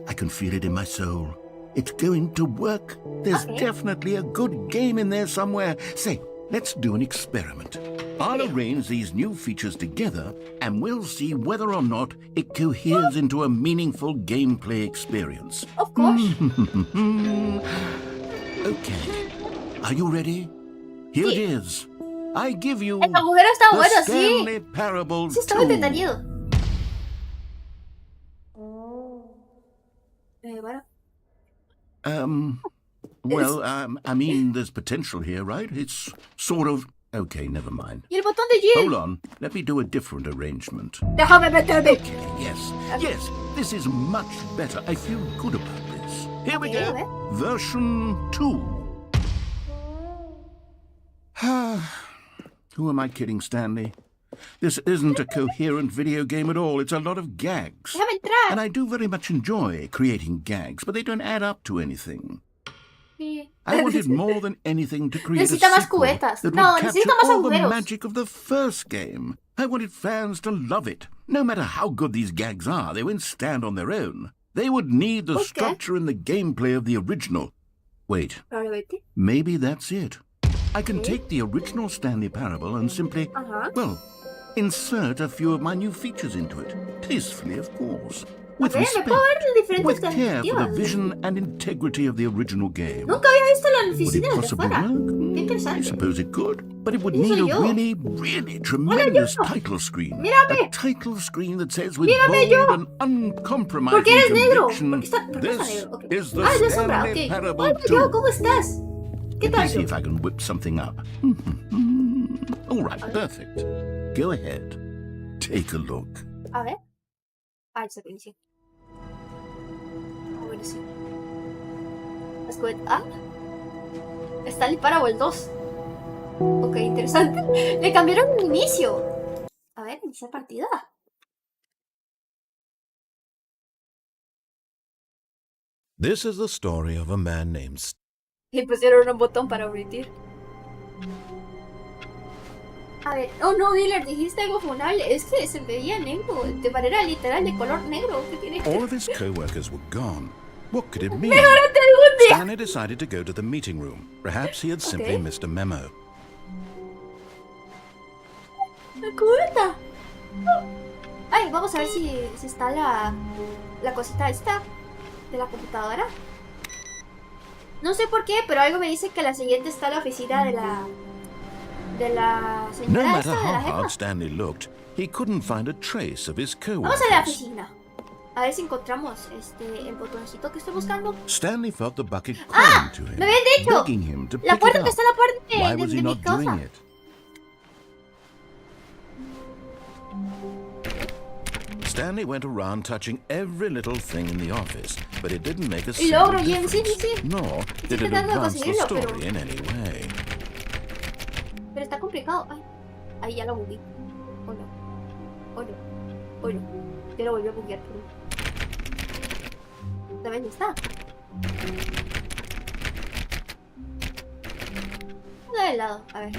I can feel it in my soul. It's going to work. There's Okay. definitely a good game in there somewhere. Say, let's do an experiment. I'll arrange these new features together, and we'll see whether or not it coheres into a meaningful gameplay experience. of course. Okay. Are you ready? Here it is. I give you El agujero está the bueno, sí. Stanley Parable Sí, está muy 2. entretenido. Bueno. I mean, there's potential here, right? It's sort of... Okay, never mind. Y el botón de Jill. Hold on. Let me do a different arrangement. Déjame meterme. Yes, this is much better. I feel good about this. Here we Okay, a ver. go. Version 2. Who am I kidding, Stanley? This isn't a coherent video game at all. It's a lot of gags. Déjame entrar. And I do very much enjoy creating gags, but they don't add up to anything. Sí. I wanted more than anything to create Necesita a más sequel cubetas. that No, would capture necesita más all the agujeros. magic of the first game. I wanted fans to love it. No matter how good these gags are, they won't stand on their own. They would need the Okay. structure and the gameplay of the original. Wait, Probablemente. maybe that's it. I can take the original Stanley Parable and simply, Ajá. well, insert a few of my new features into it. Tastefully, of course. With A ver, me respect. puedo ver diferentes With care for the alternativas. vision and integrity of the original game. Nunca había visto la Would it oficina desde possibly fuera. work? Qué I interesante. suppose it could, but it would Eso need a yo. really tremendous yo. title screen. Mírame. A title screen that says with Mírame bold yo. and uncompromising ¿Por qué eres negro? conviction, ¿Por qué está this negro? Ok. is the Ah, es la sombra, Stanley ok. Parable Hola, 2. yo, ¿cómo estás? ¿Qué Let me tal? see if I can whip something up. All right, perfect. Go ahead. Take a look. A ver. Ah, está buenísimo. Buenísimo. Ah. Stanley Parable 2. Ok, interesante. Le cambiaron el inicio. A ver, iniciar partida. This is the story of a man named Le pusieron un botón para abrir. A ver, oh no, Diler, dijiste algo funable. Es que se veía negro, de manera literal, de color negro. ¿Qué tiene que All of his co-workers were gone. What could it mean? Mejorate algún día. Stanley decided to go to the meeting room. Perhaps he had simply Okay. missed a memo. La cubeta. Ay, vamos a ver si está la cosita esta de la computadora. No sé por qué, pero algo me dice que la siguiente está la oficina de la No señora matter esta, de how la hard jefa. Stanley looked, he couldn't find a trace of his Vamos a la co-workers. oficina. A ver si encontramos el botoncito que estoy buscando. Stanley felt the bucket Ah, calling to him, me habían dicho. begging him to La pick puerta it que up. está en la puerta Why de was he mi not doing casa. it? Stanley went around touching every little thing in the office, but it didn't make a Y logro, single Jim, sí, difference, sí, sí. nor did it tratando de advance the conseguirlo, pero- story in any way. Pero está complicado. Ay, ahí ya lo bugué. Oh no. Oh no. Oh no. Ya lo volví a buguear. ¿Esta vez ya está? De lado, a ver.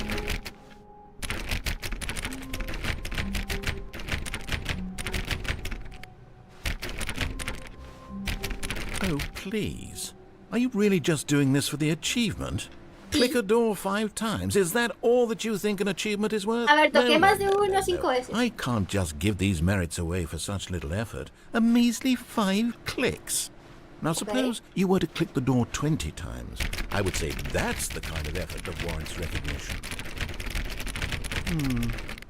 Oh, please. Are you really just doing this for the achievement? Click a door 5 times. Is that all that you think an achievement is worth? A ver, toqué No, más de no, no, 1 no, 5 no. veces. I can't just give these merits away for such little effort. A measly 5 clicks. Now suppose you were to click the door 20 times. I would say that's the kind of effort that warrants recognition.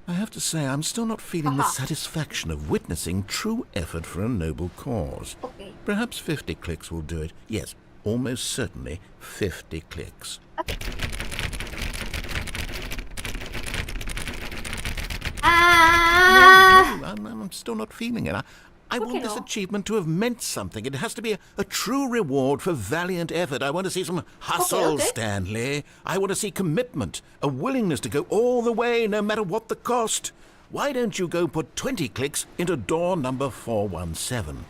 I have to say, I'm still not feeling the satisfaction of witnessing true effort for a noble cause. Okay. Perhaps 50 clicks will do it. Yes, almost certainly 50 clicks. Okay. No, I'm still not feeling it. I want this achievement to have meant something. It has to be a true reward for valiant effort. I want to see some hustle, Stanley. I want to see commitment, a willingness to go all the way, no matter what the cost. Why don't you go put 20 clicks into door number 417?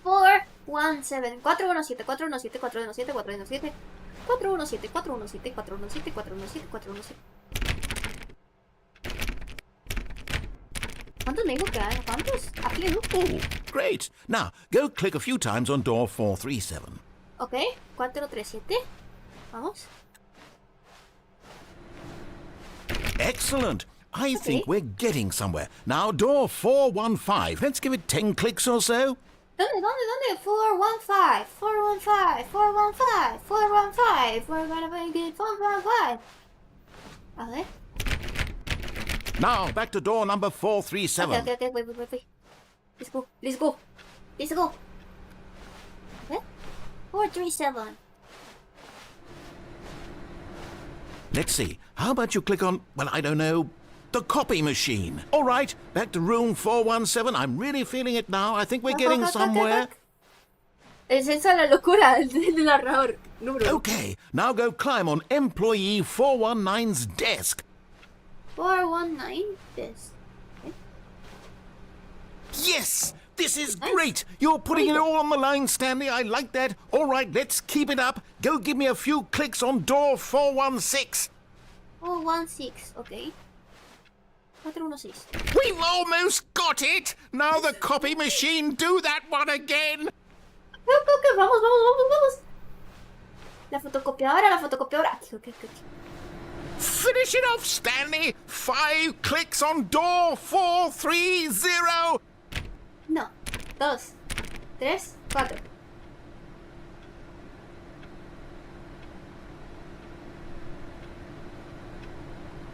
417. 417, 417, 417, 417, 417, 417, 417, 417, 417. ¿Cuántos me dijo que hay? ¿Cuántos? Oh, great. Now, go click a few times on door 437. Ok, 437. Vamos. Excellent. I think we're getting somewhere. Now, door 415. Let's give it 10 clicks or so. ¿Dónde? 415, 415, 415, 415. We're gonna make it 415. A ver. Now, back to door number 437. Okay, wait. Let's go. Okay? 437. Let's see. How about you click on, well, I don't know, the copy machine. All right, back to room 417. I'm really feeling it now. I think we're getting somewhere. Es esa la locura del narrador. Número. Okay, now go climb on employee 419's desk. 419 this. Okay. Yes! This is great! You're putting it all on the line, Stanley. I like that. All right, let's keep it up. Go give me a few clicks on door 416. 416, okay. 416. We've almost got it! Now the copy machine, do that one again! Okay, vamos. La fotocopiadora. Okay. Finish it off, Stanley! 5 clicks on door 430! No. 2, 3, 4.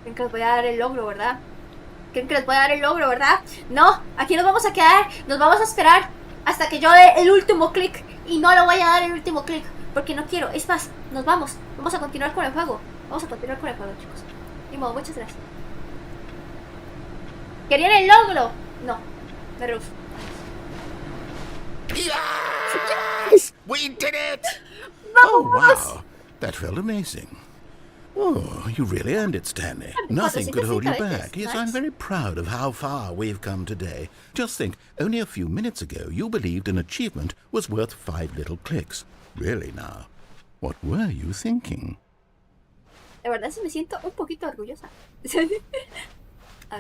¿Creen que les voy a dar el logro, verdad? No, aquí nos vamos a quedar. Nos vamos a esperar hasta que yo dé el último clic. Y no le voy a dar el último clic porque no quiero. Es más, nos vamos. Vamos a continuar con el juego. Chicos. Y modo, muchas gracias. ¿Querían el logro? No. Me rehuso. Yes! We did it! Oh, wow. That felt amazing. Oh, you really earned it, Stanley. Nothing could hold you back. Yes, I'm very proud of how far we've come today. Just think, only a few minutes ago, you believed an achievement was worth 5 little clicks. Really now, what were you thinking? La verdad me siento un poquito orgullosa.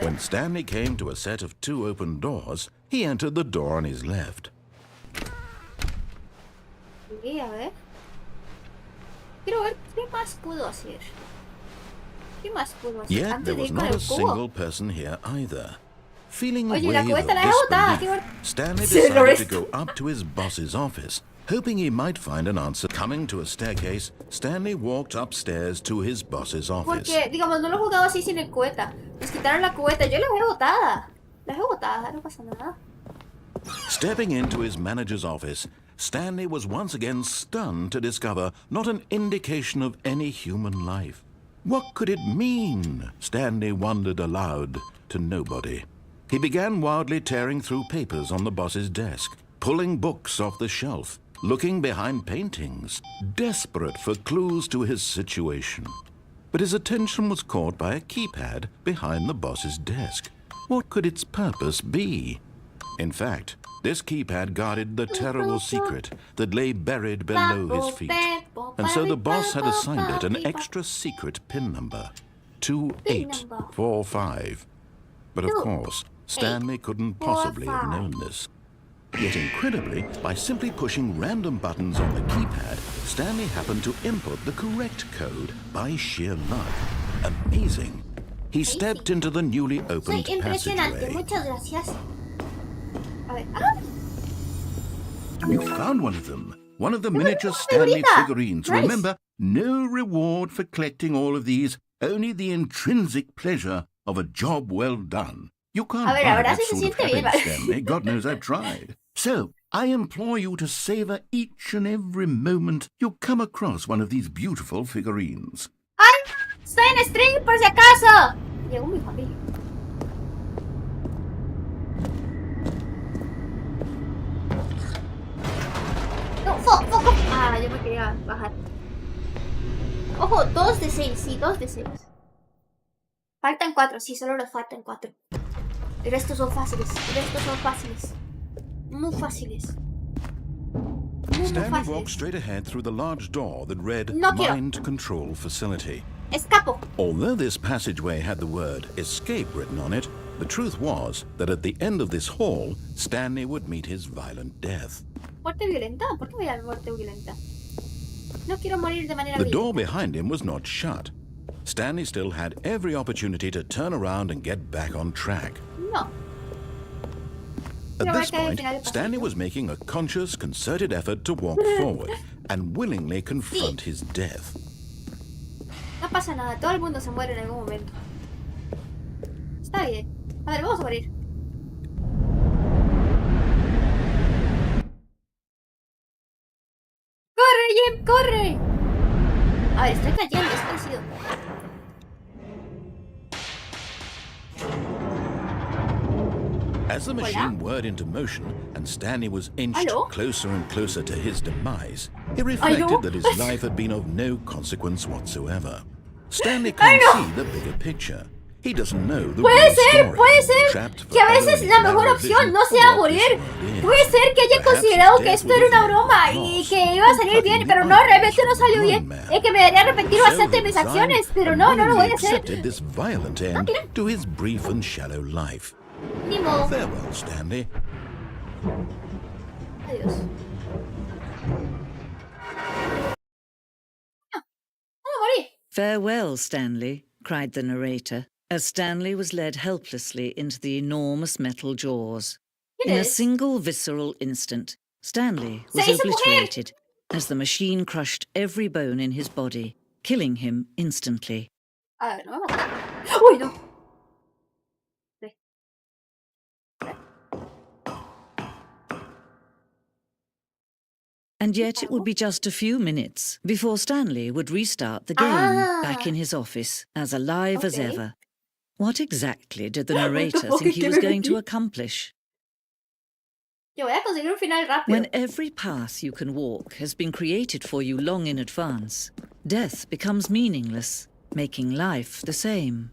When Stanley came to a set of 2 open doors, he entered the door on his left. Sí, a ver. Quiero ver qué más puedo hacer. Yet there was not a single person here either. Feeling a Oye, wave la of cubeta la he botada. disbelief, Stanley decided to go up to his boss's office. Hoping he might find an answer. Coming to a staircase, Stanley walked upstairs to his boss's office. Porque, digamos, no lo he jugado así sin el cubeta. Nos quitaron la cubeta. Yo la he botada. No pasa nada. Stepping into his manager's office, Stanley was once again stunned to discover not an indication of any human life. What could it mean? Stanley wondered aloud to nobody. He began wildly tearing through papers on the boss's desk, pulling books off the shelf, looking behind paintings, desperate for clues to his situation. But his attention was caught by a keypad behind the boss's desk. What could its purpose be? In fact, this keypad guarded the terrible secret that lay buried below his feet. And so the boss had assigned it an extra secret PIN number, 2845. But of course, Stanley couldn't possibly have known this. Yet incredibly, by simply pushing random buttons on the keypad, Stanley happened to input the correct code by sheer luck. Amazing. He stepped into the newly opened passageway. Muchas gracias. A ver. You found one of them. One of the miniature Stanley figurines. Remember, no reward for collecting all of these, only the intrinsic pleasure of a job well done. You can't A ver, buy ahora that sí se sort of siente bien, happiness, ¿vale? Stanley. God knows I've tried. So, I implore you to savor each and every moment you come across one of these beautiful figurines. ¡Ay! ¡Estoy en stream por si acaso! Llegó mi familia. No, foco. Ah, yo me quería bajar. Ojo, 2 de 6, sí, 2 de 6. Faltan 4, sí, solo nos faltan 4. El resto son fáciles, Muy fáciles. Stanley walked straight ahead through the large door that read No quiero. Mind Control Facility. Escapo. Although this passageway had the word escape written on it, the truth was that at the end of this hall, Stanley would meet his violent death. ¿Muerte violenta? ¿Por qué voy a la muerte violenta? No quiero morir de manera The violenta. door behind him was not shut. Stanley still had every opportunity to turn around and get back on track. No. At this point, Stanley was making a conscious, concerted effort to walk forward and willingly confront his death. No pasa nada, todo el mundo se muere en algún momento. Está bien. A ver, vamos a morir. ¡Corre, Jim! ¡Corre! A ver, estoy cayendo, es parecido. As the machine whirred into motion and Stanley was inched Hello? closer and closer to his demise, he reflected that his life had been of no consequence whatsoever. Stanley can't see the bigger picture. He doesn't know the real story. Puede ser Trapped que a forever veces in la his mejor narrow opción vision no of sea what this morir. world is. Puede ser que haya Perhaps considerado his que death esto era was una a broma loss, y que iba a salir bien, pero no, realmente no salió bien. Es que me daría arrepentir bastante de mis acciones, pero no lo voy a hacer. Accepted this violent end to his brief and shallow life. Ni modo. Farewell, Stanley. Adiós. No, no morí. Farewell, Stanley, cried the narrator, as Stanley was led helplessly into the enormous metal jaws. In a single visceral instant, Stanley was obliterated as the machine crushed every bone in his body, killing him instantly. A ver, no me mato. ¡Uy, no! And yet it would be just a few minutes before Stanley would restart the game back in his office, as alive as ever. What exactly did the narrator think he was going to accomplish? Yo voy a conseguir un final rápido. When every path you can walk has been created for you long in advance, death becomes meaningless, making life the same.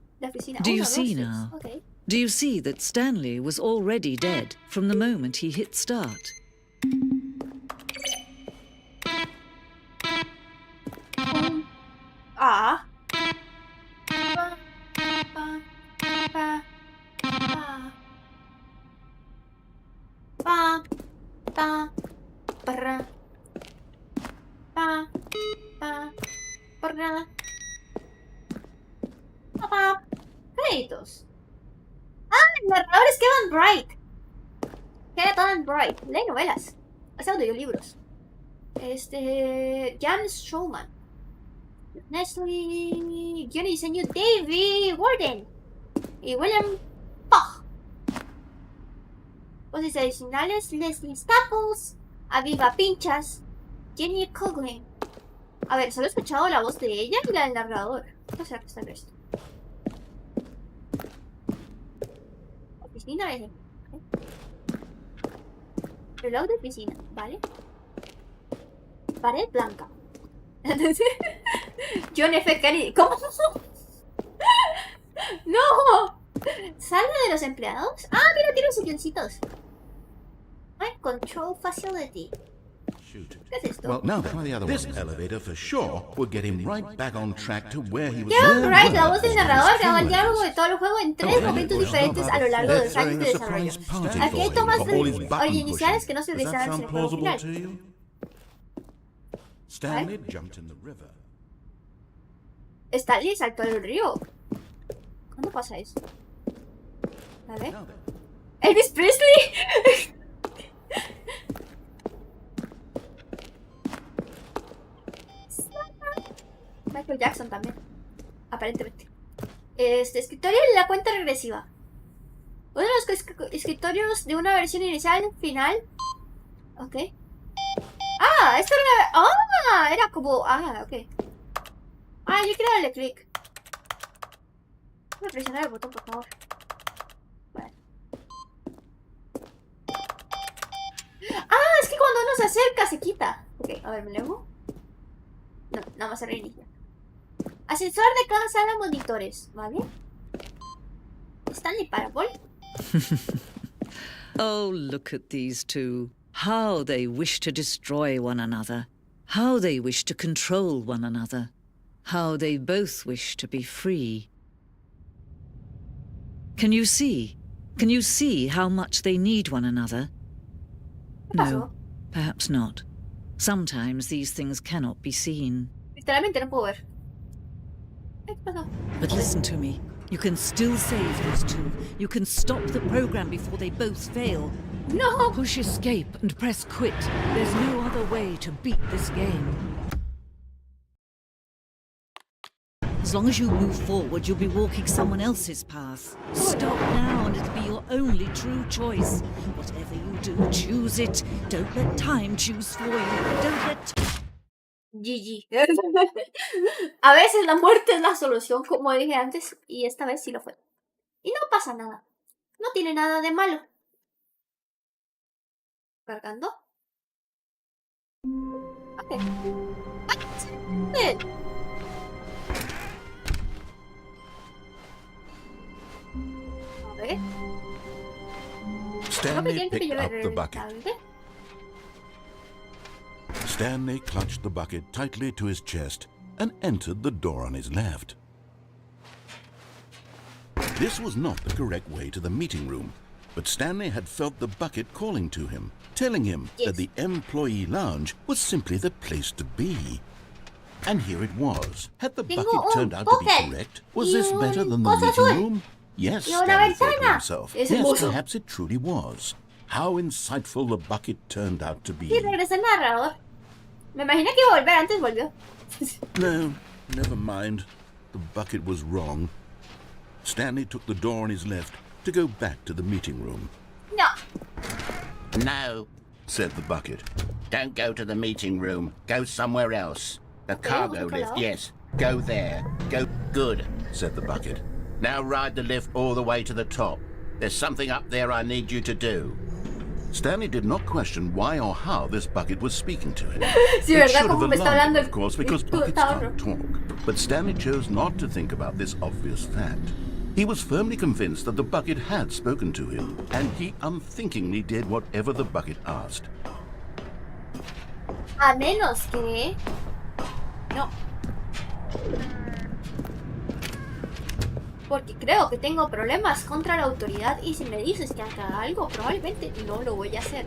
Do you see now? Okay. Do you see that Stanley was already dead from the moment he hit start? Ah. Créditos. Ah, el narrador es Kevin Bright. Kevin Bright. Lee novelas. Hace audiolibros. Jan Showman. Nestle. Guion y diseño David Warden. Y William Pugh. Voces adicionales Leslie Staples, Aviva Pinchas, Jenny Coughlin. A ver, solo he escuchado la voz de ella y la del narrador. ¿Qué será que está en esto? Oficina de... Reloj de oficina, ¿vale? Pared blanca. John F. Kennedy. ¿Cómo? ¡No! ¿Sala de los empleados? Ah, mira, tiene silloncitos. Mind Control Facility. ¿Qué es esto? Well, now this elevator for sure would get him right back on track to where he was. Kevin Bright, la voz del narrador, grabó el diálogo de todo el juego en 3 momentos diferentes a lo largo de los años de desarrollo. Aquí hay tomas iniciales que no se realizaron en el juego final. Stanley jumped in the river. Stanley saltó al río. ¿Cuándo pasa eso? A ver. ¡Elvis Presley! Michael Jackson también. Aparentemente. Escritorio de la cuenta regresiva. Uno de los escritorios de una versión inicial, final. Ok. Ah, esto era... Ah, era como... Ah, ok. Ah, yo quiero darle clic. Voy a presionar el botón, por favor. Vale. Ah, es que cuando uno se acerca se quita. Ok, a ver, ¿me leo? No, nada más se reinicia. Ascensor de cada sala, monitores, ¿vale? Stanley Parable. Oh, look at these two. How they wish to destroy one another. How they wish to control one another. How they both wish to be free. Can you see? Can you see how much they need one another? No, perhaps not. Sometimes these things cannot be seen. Literalmente no puedo ver. ¿Qué pasó? But listen to me. You can still save those two. You can stop the program before they both fail. No! Push escape and press quit. There's no other way to beat this game. As long as you move forward, you'll be walking someone else's path. Stop now and it'll be your only true choice. Whatever you do, choose it. Don't let time choose for you. Don't let... GG. A veces la muerte es la solución, como dije antes, y esta vez sí lo fue. Y no pasa nada. No tiene nada de malo. Cargando. Ok. Bien. A ver. Stanley picked up the bucket. Stanley clutched the bucket tightly to his chest and entered the door on his left. This was not the correct way to the meeting room, but Stanley had felt the bucket calling to him, telling him that the employee lounge was simply the place to be. And here it was. Had the bucket turned out to be correct? Was this better than the meeting room? Yes, Stanley thought to himself. Yes, perhaps it truly was. How insightful the bucket turned out to be. Sí, regresa el narrador. Me imaginé que iba a volver, antes volvió. No, never mind. The bucket was wrong. Stanley took the door on his left to go back to the meeting room. No. No, said the bucket. don't go to the meeting room. Go somewhere else. The cargo lift, yes. Go there. Go good, said the bucket. Now ride the lift all the way to the top. There's something up there I need you to do. Stanley did not question why or how this bucket was speaking to him. Sí, it ¿verdad? should Como have me está alarmed hablando him, of course, because buckets can't talk. But Stanley chose not to think about this obvious fact. He was firmly convinced that the bucket had spoken to him, and he unthinkingly did whatever the bucket asked. A menos que... No. Porque creo que tengo problemas contra la autoridad y si me dices que haga algo, probablemente no lo voy a hacer.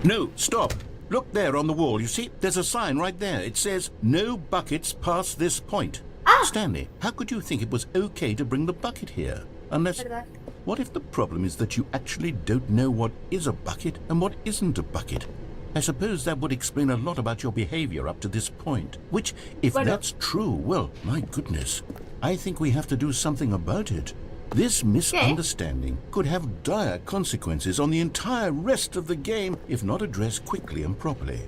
No, stop. Look there on the wall. You see, there's a sign right there. It says, no buckets past this point. Ah. Stanley, how could you think it was okay to bring the bucket here? Unless... ¿Verdad? What if the problem is that you actually don't know what is a bucket and what isn't a bucket? I suppose that would explain a lot about your behavior up to this point. Which, if that's true, well, my goodness, I think we have to do something about it. This misunderstanding could have dire consequences on the entire rest of the game if not addressed quickly and properly.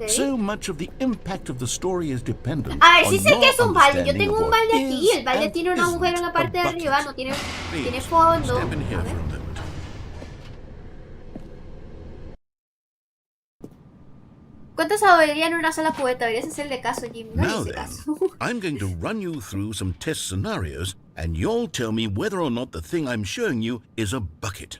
So much of the impact of the story is dependent A ver, on sí sé que es your un balde. Yo understanding tengo of un what balde aquí. is El balde and tiene un agujero en la isn't parte a de arriba. bucket. No tiene Please, fondo. step in here A for a ver. moment. ¿Cuánta sabiduría en una sola cubeta? Deberías hacerle caso, Jim. No Now hice then, caso. I'm going to run you through some test scenarios, and you'll tell me whether or not the thing I'm showing you is a bucket.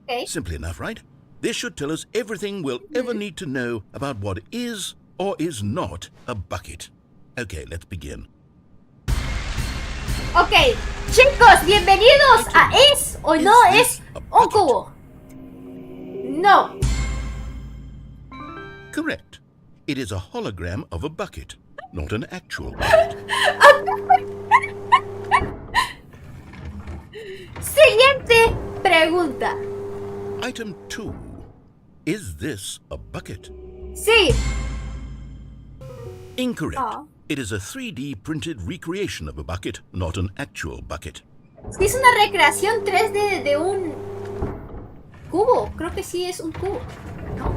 Okay. Simple enough, right? This should tell us everything we'll ever need to know about what is or is not a bucket. Okay, let's begin. Ok, chicos, bienvenidos a ¿Es o no es un cubo? No. Correct. It is a hologram of a bucket, not an actual bucket. Siguiente pregunta. Item 2. Is this a bucket? Sí. Incorrect. Ah. It is a 3D printed recreation of a bucket, not an actual bucket. Si es una recreación 3D de un cubo. Creo que sí es un cubo. No.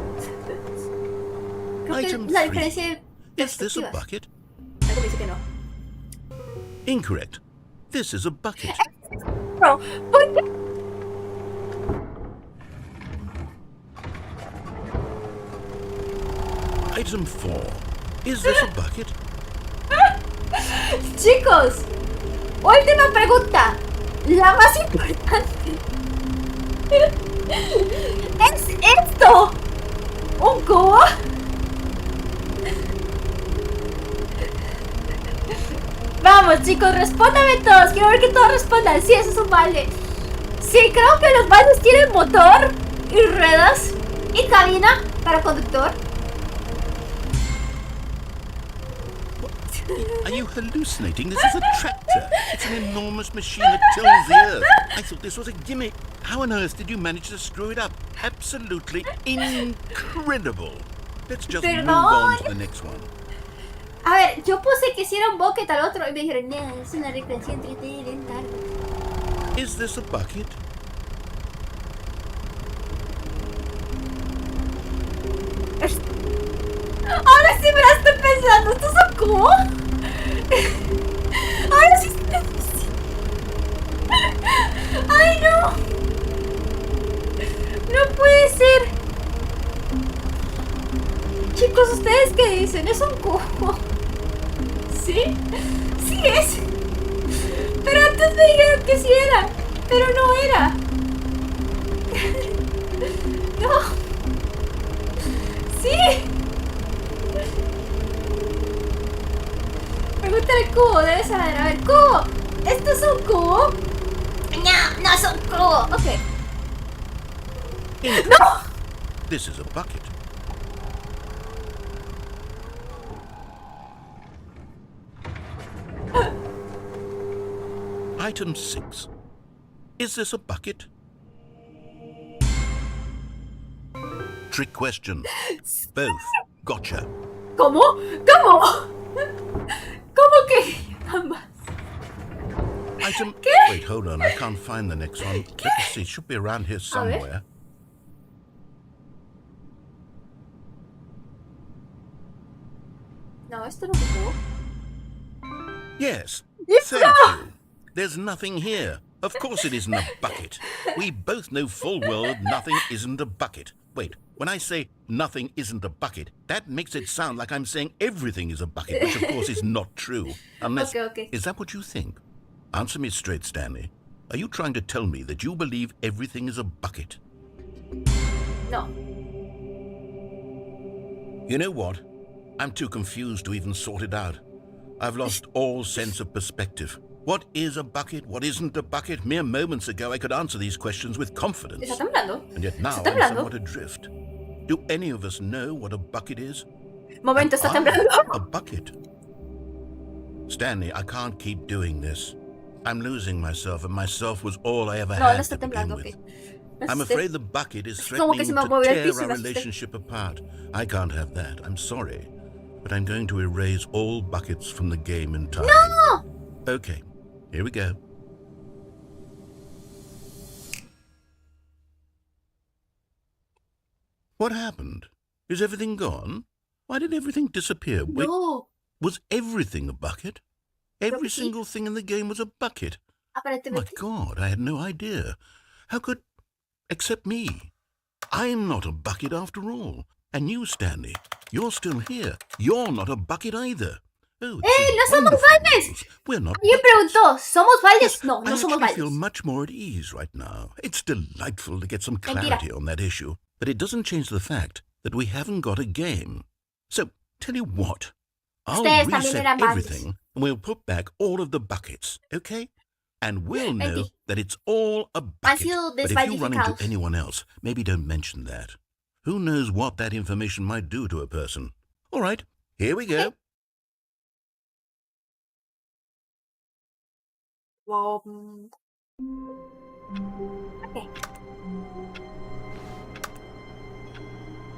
Creo que Item es la 3. diferencia de Is this a perspectivas. bucket? Algo me dice que no. Incorrect. This is a bucket. No, ¿por qué? Item 4. Is this a bucket? Chicos, última pregunta. La más importante. ¿Es esto un cubo? Vamos, chicos, respóndame todos. Quiero ver que todos respondan. Sí, eso es un balde. Sí, creo que los baldes tienen motor y ruedas y cabina para conductor. Are you hallucinating? This is a tractor. It's an enormous machine that tills the earth. I thought this was a gimmick. How on earth did you manage to screw it up? Absolutely incredible. Let's just move on to the next one. A ver, yo puse que si era un bucket al otro y me dijeron, no, es una recreación 3D lenta. Is this a bucket? Ahora sí me la estoy pensando, ¿esto es un cubo? Ahora sí estoy pensando. ¡Ay, no! No puede ser. Chicos, ¿ustedes qué dicen? ¿Es un cubo? ¿Sí? Sí es. Pero antes me dijeron que sí era. Pero no era. No. Sí. Pregúntale al cubo, debe saber. A ver, cubo. ¿Esto es un cubo? No, no es un cubo. Ok. ¡No! This is a bucket. Item 6. Is this a bucket? Trick question. Both. Gotcha. ¿Cómo? ¿Cómo? ¿Cómo que ambas? Item. Wait, hold on. I can't find the next one. Let me see. It should be around here somewhere. No, esto no es un cubo. Yes. Yes, Thank you. There's nothing here. Of course it isn't a bucket. We both know full well nothing isn't a bucket. Wait, when I say nothing isn't a bucket, that makes it sound like I'm saying everything is a bucket, which of course is not true. Unless, Okay. Is that what you think? Answer me straight, Stanley. Are you trying to tell me that you believe everything is a bucket? No. You know what? I'm too confused to even sort it out. I've lost all sense of perspective. What is a bucket? What isn't a bucket? Mere moments ago I could answer these questions with confidence. ¿Está temblando? And yet now ¿Está I'm temblando? somewhat adrift. Do any of us know what a bucket is? Momento, está temblando. A bucket. Stanley, I can't keep doing this. I'm losing myself, and myself was all I ever No, had no está to begin temblando, with. ok. I'm afraid the bucket is como que threatening se me to movió el tear piso y our me asusté. relationship apart. I can't have that. I'm sorry. But I'm going to erase all buckets from the game entirely. No! Okay, here we go. What happened? Is everything gone? Why did everything disappear? Wait, No. was everything a bucket? Every sí. single thing in the game was a bucket. My Aparentemente. God, I had no idea. How could... Except me. I'm not a bucket after all. And you, Stanley, you're still here. You're not a bucket either. Oh, this is ¡No somos wonderful baldes! news. We're not Alguien buckets. preguntó, ¿somos baldes? Yes, No, no I somos actually feel baldes. much more at ease right now. It's delightful to get some Mentira. clarity on that issue. But it doesn't change the fact that we haven't got a game. So, tell you what. I'll Ustedes también reset eran baldes. everything and we'll put back all of the buckets, okay? And we'll know Mentí. that it's all a bucket. sido But if you run into desvalificados. anyone else, maybe don't mention that. Who knows what that information might do to a person? All right, here we go. Wow. Ok.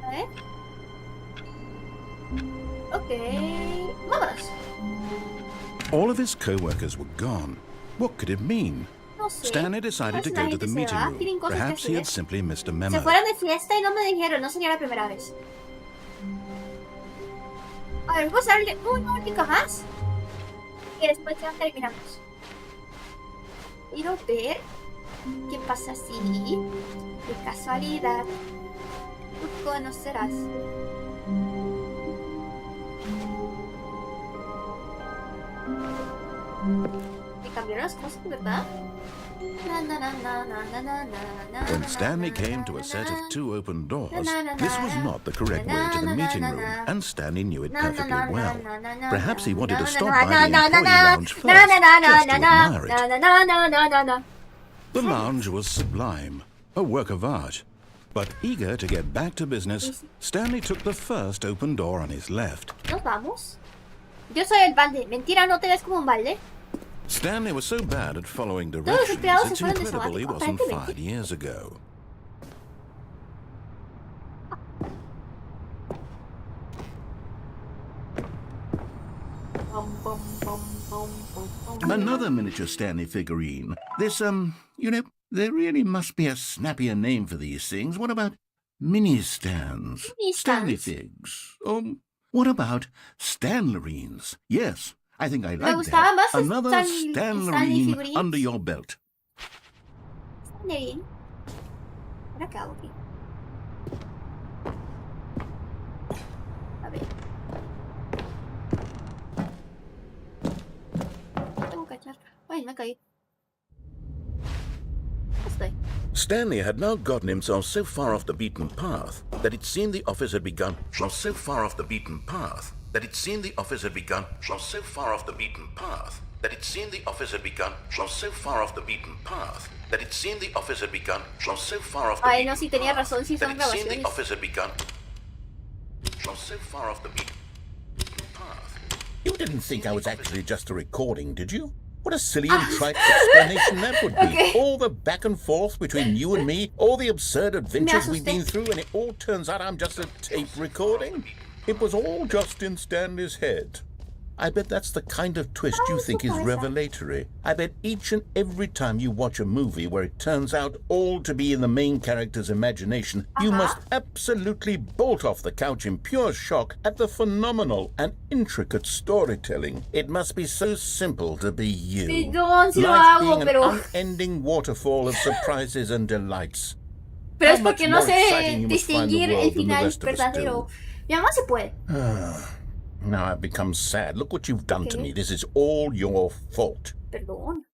A ver. Ok. Vámonos. All of his co-workers were gone. What could it mean? No sé. Stanley decided to go to the meeting room. Perhaps he had simply missed a Se memo. fueron de fiesta y no me dijeron, no sería la primera vez. A ver, vamos a darle una única más. Y después ya terminamos. Quiero ver qué pasa si, de casualidad, tú conocerás. Me cambiaron las cosas, ¿verdad? When Stanley came to a set of 2 open doors, this was not the correct way to the meeting room, and Stanley knew it perfectly well. Perhaps he wanted to stop by the employee lounge first, just to admire it. The lounge was sublime, a work of art. But eager to get back to business, Stanley took the first open door on his left. ¿Nos vamos? Yo soy el balde. Mentira, ¿no te ves como un balde? Stanley was so bad at following directions, it's incredible he wasn't fired years ago. Another miniature Stanley figurine. This, you know, there really must be a snappier name for these things. What about mini-stands? Stanley figs. What about Stanlerines? Yes, I think I like that. Another Stanlerine under your belt. Stanlerine. ¿Ahora qué hago aquí? A ver. Tengo que echar. Ay, me caí. Stanley had now gotten himself so far off the beaten path that it seemed the office had begun. So far off the beaten path that it seemed the office had begun. So far off the beaten path that it seemed the office had begun. So far off the beaten path that it seemed the office had begun. So far off the Ay, no, si tenía razón, si son grabaciones. grabaciones. The office had begun. So far off the beaten path. You didn't think I was actually just a recording, did you? What a silly and trite explanation that would be. Okay. All the back and forth between you and me, all the absurd adventures we've been through, and it all turns out I'm just a tape recording? It was all just in Stanley's head. I bet that's the kind of twist you think is revelatory. I bet each and every time you watch a movie where it turns out all to be in the main character's imagination, you must absolutely bolt off the couch in pure shock at the phenomenal and intricate storytelling. It must be so simple to be you. Perdón si lo Life hago, being pero... an unending waterfall of surprises and delights. Pero es How much porque no more sé exciting you must find the distinguir el world than the final rest of us do. verdadero. Mi mamá se puede. Now I've become sad. Look what you've done to me. This is all your fault. Perdón.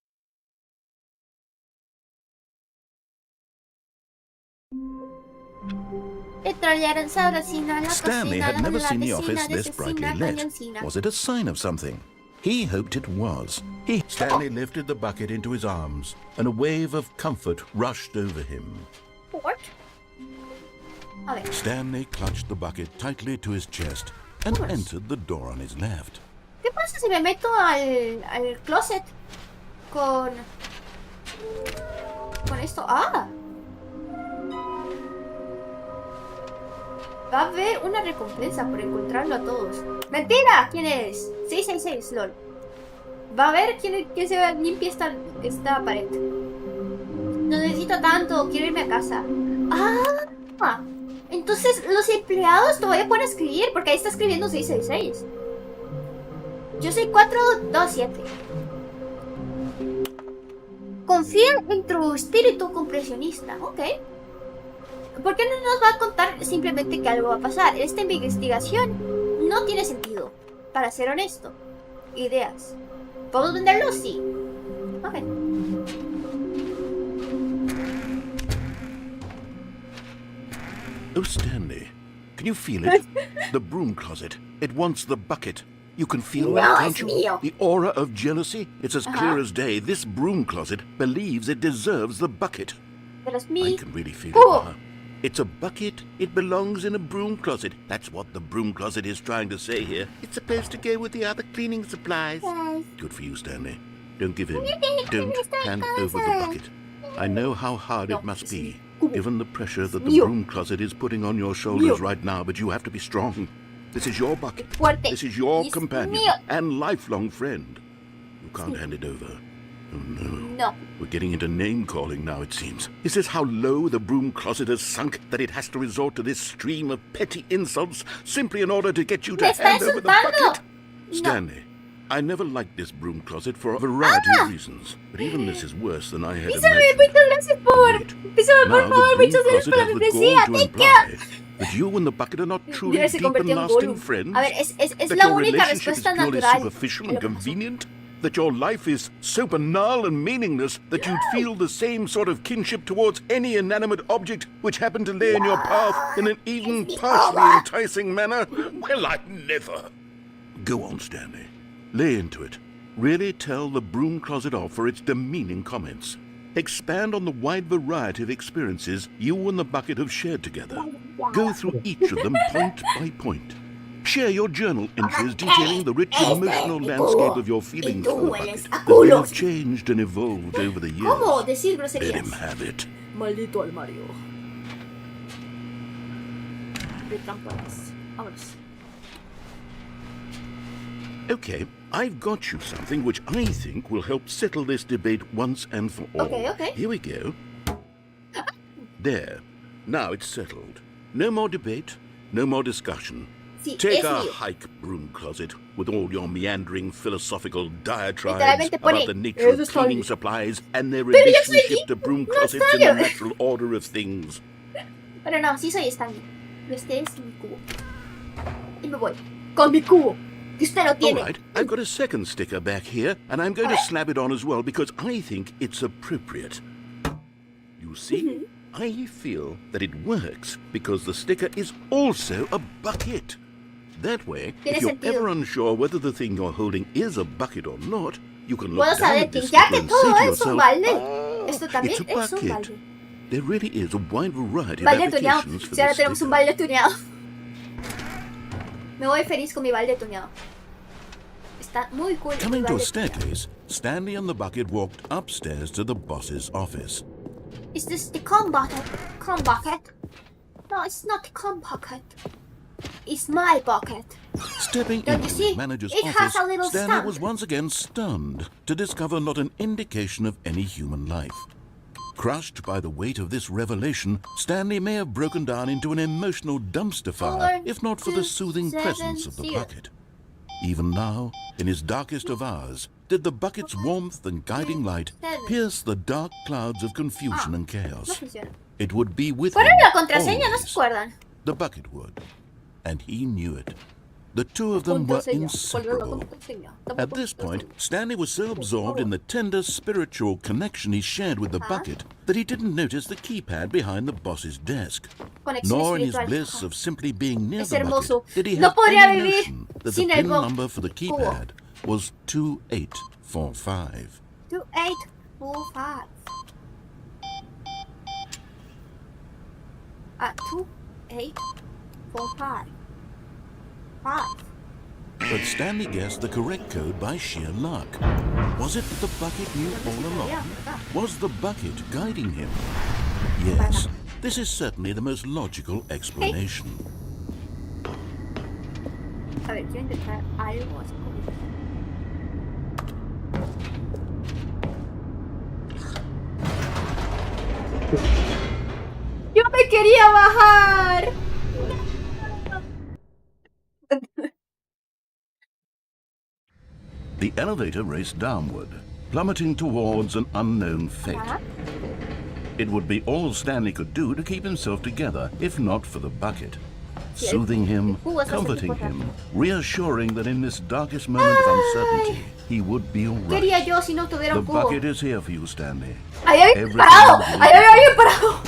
Stanley had never seen the office this brightly lit. Was it a sign of something? He hoped it was. Stanley lifted the bucket into his arms, and a wave of comfort rushed over him. Stanley clutched the bucket tightly to his chest and entered the door on his left. ¿Qué pasa si me meto al closet con esto? ¡Ah! Va a haber una recompensa por encontrarlo a todos. ¡Mentira! ¿Quién es? 666, lol. Va a ver quién se limpia esta pared. No necesito tanto, quiero irme a casa. ¡Ah! Entonces los empleados todavía pueden escribir, porque ahí está escribiendo 666. Yo soy 427. Confía en tu espíritu compresionista. Ok. ¿Por qué no nos va a contar simplemente que algo va a pasar? Esta investigación no tiene sentido, para ser honesto. Ideas. ¿Podemos venderlo? Sí. Ok. Oh, Stanley, can you feel it? The broom closet. It wants the bucket. You can feel that, can't you? The aura of jealousy. It's as clear as day. This broom closet believes it deserves the bucket. I can really feel it now. It's a bucket. It belongs in a broom closet. That's what the broom closet is trying to say here. It's supposed to go with the other cleaning supplies. Good for you, Stanley. Don't give in. Don't hand over the bucket. I know how hard it must be, given the pressure that the broom closet is putting on your shoulders right now, but you have to be strong. This is your bucket. This is your companion and lifelong friend. You can't hand it over. Oh no. No. We're getting into name-calling now, it seems. Is this how low the broom closet has sunk, that it has to resort to this stream of petty insults simply in order to get you to hand over the bucket? No. Stanley, I never liked this broom closet for a variety of reasons, but even this is worse than I had Písame, imagined. muchas gracias por... Wait. Písame, por Now the favor, broom muchas gracias closet por la has membresía. withdrawn to Thank imply you. that you and the bucket are not truly Diler se deep and convirtió en lasting Gollum. friends. A ver, es That la your única relationship is respuesta purely natural. superficial a and lo que pasó. convenient. That your life is so banal and meaningless that you'd feel the same sort of kinship towards any inanimate object which happened to lay in your path in an even partially enticing manner. Well, I'd never. Go on, Stanley. Lay into it. Really tell the broom closet off for its demeaning comments. Expand on the wide variety of experiences you and the bucket have shared together. Go through each of them point by point. Share your journal entries detailing the rich emotional landscape of your feelings for the bucket that may have changed and evolved over the years. ¿Cómo decir Let groserías? him have it. Maldito armario. De trampas. Vámonos. Okay, I've got you something which I think will help settle this debate once and for all. Okay. Here we go. There. Now it's settled. No more debate, no more discussion. Sí, Take es a mío. hike, broom closet, with all your meandering philosophical diatribes Literalmente pone, about the nature "Eso of está cleaning bien". supplies and their Pero yo soy relationship to broom no closets soy in the yo. natural order of things. Pero no, sí soy Stanley. Y este es mi cubo. Y me voy. Con mi cubo. Que usted no All tiene. right, I've got a second sticker back here, and I'm going to slap it on as well because I think it's appropriate. You see, I feel that it works because the sticker is also a bucket. That way, Tiene if you're sentido. ever unsure whether the thing you're holding is a bucket or not, you can look Puedo down saber at que this ya sticker que and todo say to es un yourself, balde. "Oh, Esto también it's a es un bucket." balde. There really is a wide variety of Balde tuneado. applications for Si ahora this tenemos un sticker. balde tuneado. Me voy feliz con mi balde tuneado. Está muy cool. mi Coming to a balde tuneado. staircase, Stanley and the bucket walked upstairs to the boss's office. Is this the cum bucket? Cum bucket? No, it's not the cum bucket. It's my bucket. Stepping Don't you into see? his manager's It has office, a little Stanley stump. was once again stunned to discover not an indication of any human life. Crushed by the weight of this revelation, Stanley may have broken down into an emotional dumpster fire, 4, if not for the 2, soothing 7, presence of the 0. bucket. Even now, in his darkest of hours, did the bucket's warmth and guiding light 7. pierce the dark clouds of confusion and No chaos. funciona. It would be with ¿Cuál him era la contraseña? No se always. acuerdan. The bucket would. And he knew it. The two of them were Contraseña. ¿Cuál era la inseparable. contraseña? At this point, Stanley was so absorbed in the tender spiritual connection he shared with the bucket that he didn't notice the keypad behind the boss's desk. Conexión Nor in his espiritual. bliss of simply being near Es the hermoso. bucket did he No have podría any vivir notion that the sin el pin bo- number for the cubo. keypad was 2845. 2845. 2845. 5. But Stanley guessed the correct code by sheer luck. Was it that the bucket knew all along? Was the bucket guiding him? Yes, this is certainly the most logical explanation. A ver, quiero intentar algo así como... ¡Yo me quería bajar! The elevator raced downward, plummeting towards an unknown fate. It would be all Stanley could do to keep himself together, if not for the bucket. Soothing him, comforting him, reassuring that in this darkest moment of uncertainty, he would be all Quería right. yo si no tuviera The un cubo. bucket is here for you, Stanley. ¡Ahí había Everything parado! will be ¡Ahí había alguien parado!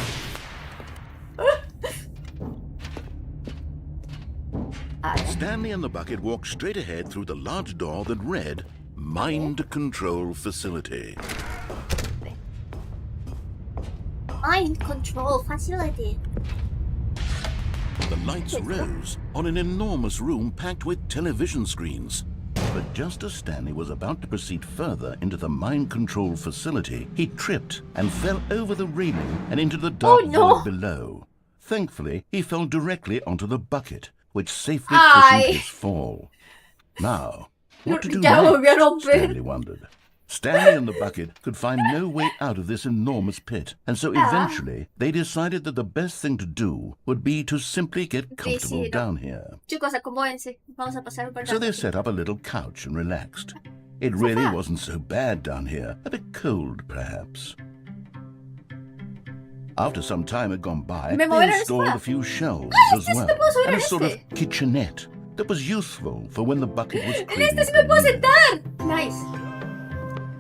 Stanley and the bucket walked straight ahead through the large door that read, Mind Control Facility. Mind control facility. The lights rose on an enormous room packed with television screens. But just as Stanley was about to proceed further into the mind control facility, he tripped and fell over the railing and into the dark void below. Thankfully, he fell directly onto the bucket, which safely cushioned his fall. Now, what to do Ya volvió a next? romper. Stanley wondered. Stanley and the bucket could find no way out of this enormous pit, and so eventually they decided that the best thing to do would be to simply get comfortable down here. Chicos, acomódense. Vamos a pasar un So they set up a little couch and relaxed. It really wasn't so bad down here, a bit cold perhaps. After some time had gone by, they installed a few shelves as well, and a sort of kitchenette that was useful for when the bucket was craving. Nice.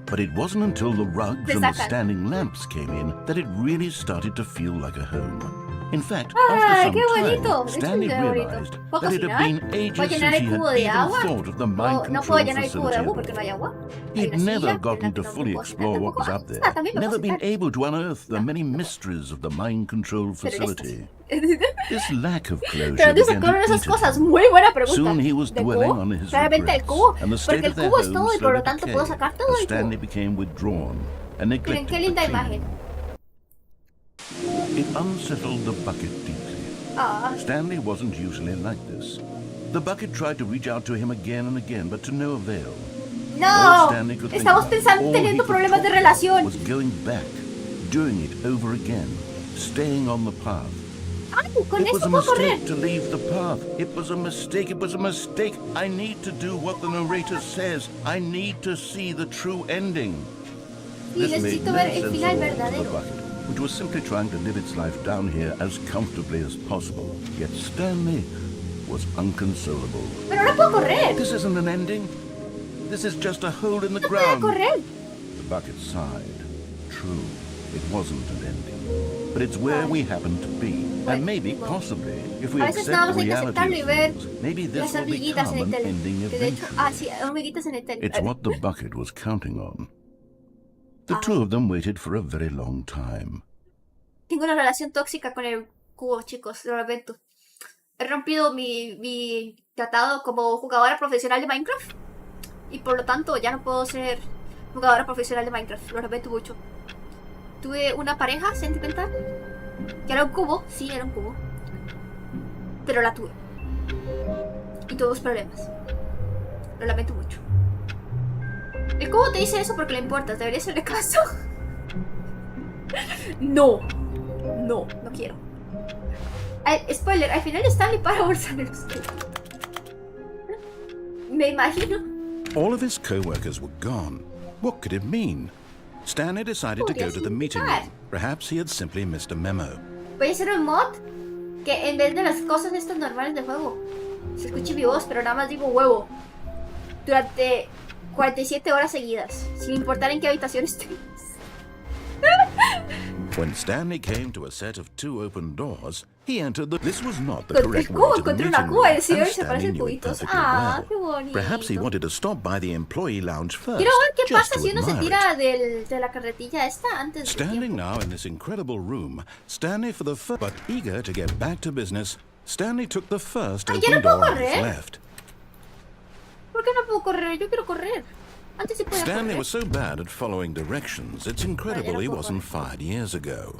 But it wasn't until the rugs and the standing lamps came in that it really started to feel like a home. In fact, after some time, Stanley realized that it had been ages since he had even thought of the mind control facility. He'd never gotten to fully explore what was up there, never been able to unearth the many mysteries of the mind control facility. This lack of closure began to eat at him. Soon he was dwelling on his regrets, and the state of their home slowly decayed as Stanley became withdrawn and neglected the cleaning. It unsettled the bucket deeply. Stanley wasn't usually like this. The bucket tried to reach out to him again and again, but to no avail. No, estamos teniendo problemas de relación. Was going back, doing it over again, staying on the path. It was a mistake to leave the path. It was a mistake. It was a mistake. I need to do what the narrator says. I need to see the true ending. This made no sense at all to the bucket, which was simply trying to live its life down here as comfortably as possible. Yet Stanley was unconsolable. Pero no puedo correr. This isn't an ending. This is just a hole in the ground. The bucket sighed. True, it wasn't an ending. But it's where we happen to be. And maybe, possibly, if we accept the reality of things, maybe this will become an ending eventually. It's what the bucket was counting on. The two of them waited for a very long time. Tengo una relación tóxica con el cubo, chicos, lo lamento. He rompido mi tratado como jugadora profesional de Minecraft. Y por lo tanto ya no puedo ser jugadora profesional de Minecraft. Lo lamento mucho. Tuve una pareja sentimental. Que era un cubo, sí, era un cubo. Pero la tuve. Y tuve problemas. Lo lamento mucho. El cubo te dice eso porque le importas. Debería hacerle caso. No. No, no quiero. Spoiler, al final Stanley Parable sale los que... Me imagino. All of his co-workers were gone. What could it mean? Stanley decided to go to the meeting room. Perhaps he had simply missed a memo. Voy a hacer un mod que en vez de las cosas estas normales del juego se escuche mi voz, pero nada más digo huevo durante 47 horas seguidas, sin importar en qué habitación estés. When Stanley came to a set of two open doors, he entered the... This was not the correct way to the meeting room, and Stanley knew it perfectly well. Perhaps he wanted to stop by the employee lounge first, Quiero ver qué just pasa to si uno se admire tira de la carretilla esta antes de Standing now in this incredible room, Stanley for the first... But eager to get back to business, Stanley took the first open door on his left. ¿Por qué no puedo correr? Yo quiero correr. Antes sí podía Stanley correr. was so bad at following directions, it's incredible he wasn't fired years ago.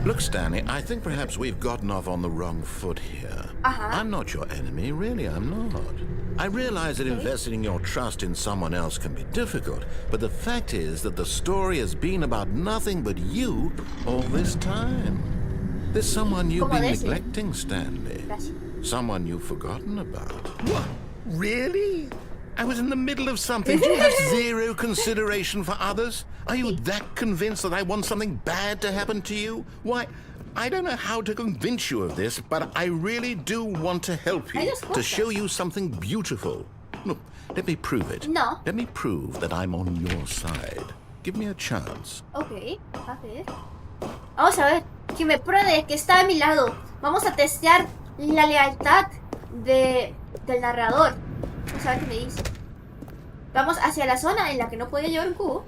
Look, Stanley, I think perhaps we've gotten off on the wrong foot here. I'm not your enemy, really, I'm not. I realize that investing your trust in someone else can be difficult, but the fact is that the story has been about nothing but you all this time. There's someone you've been neglecting, Stanley. Someone you've forgotten about. What? Really? I was in the middle of something. Do you have zero consideration for others? Are you that convinced that I want something bad to happen to you? Why, I don't know how to convince you of this, but I really do want to help you, to show you something beautiful. Look, let me prove it. No. Let me prove that I'm on your side. Give me a chance. Ok, a ver. Vamos a ver, que me pruebe que está a mi lado. Vamos a testear la lealtad del narrador. Vamos a ver qué me dice. Vamos hacia la zona en la que no podía llevar un cubo.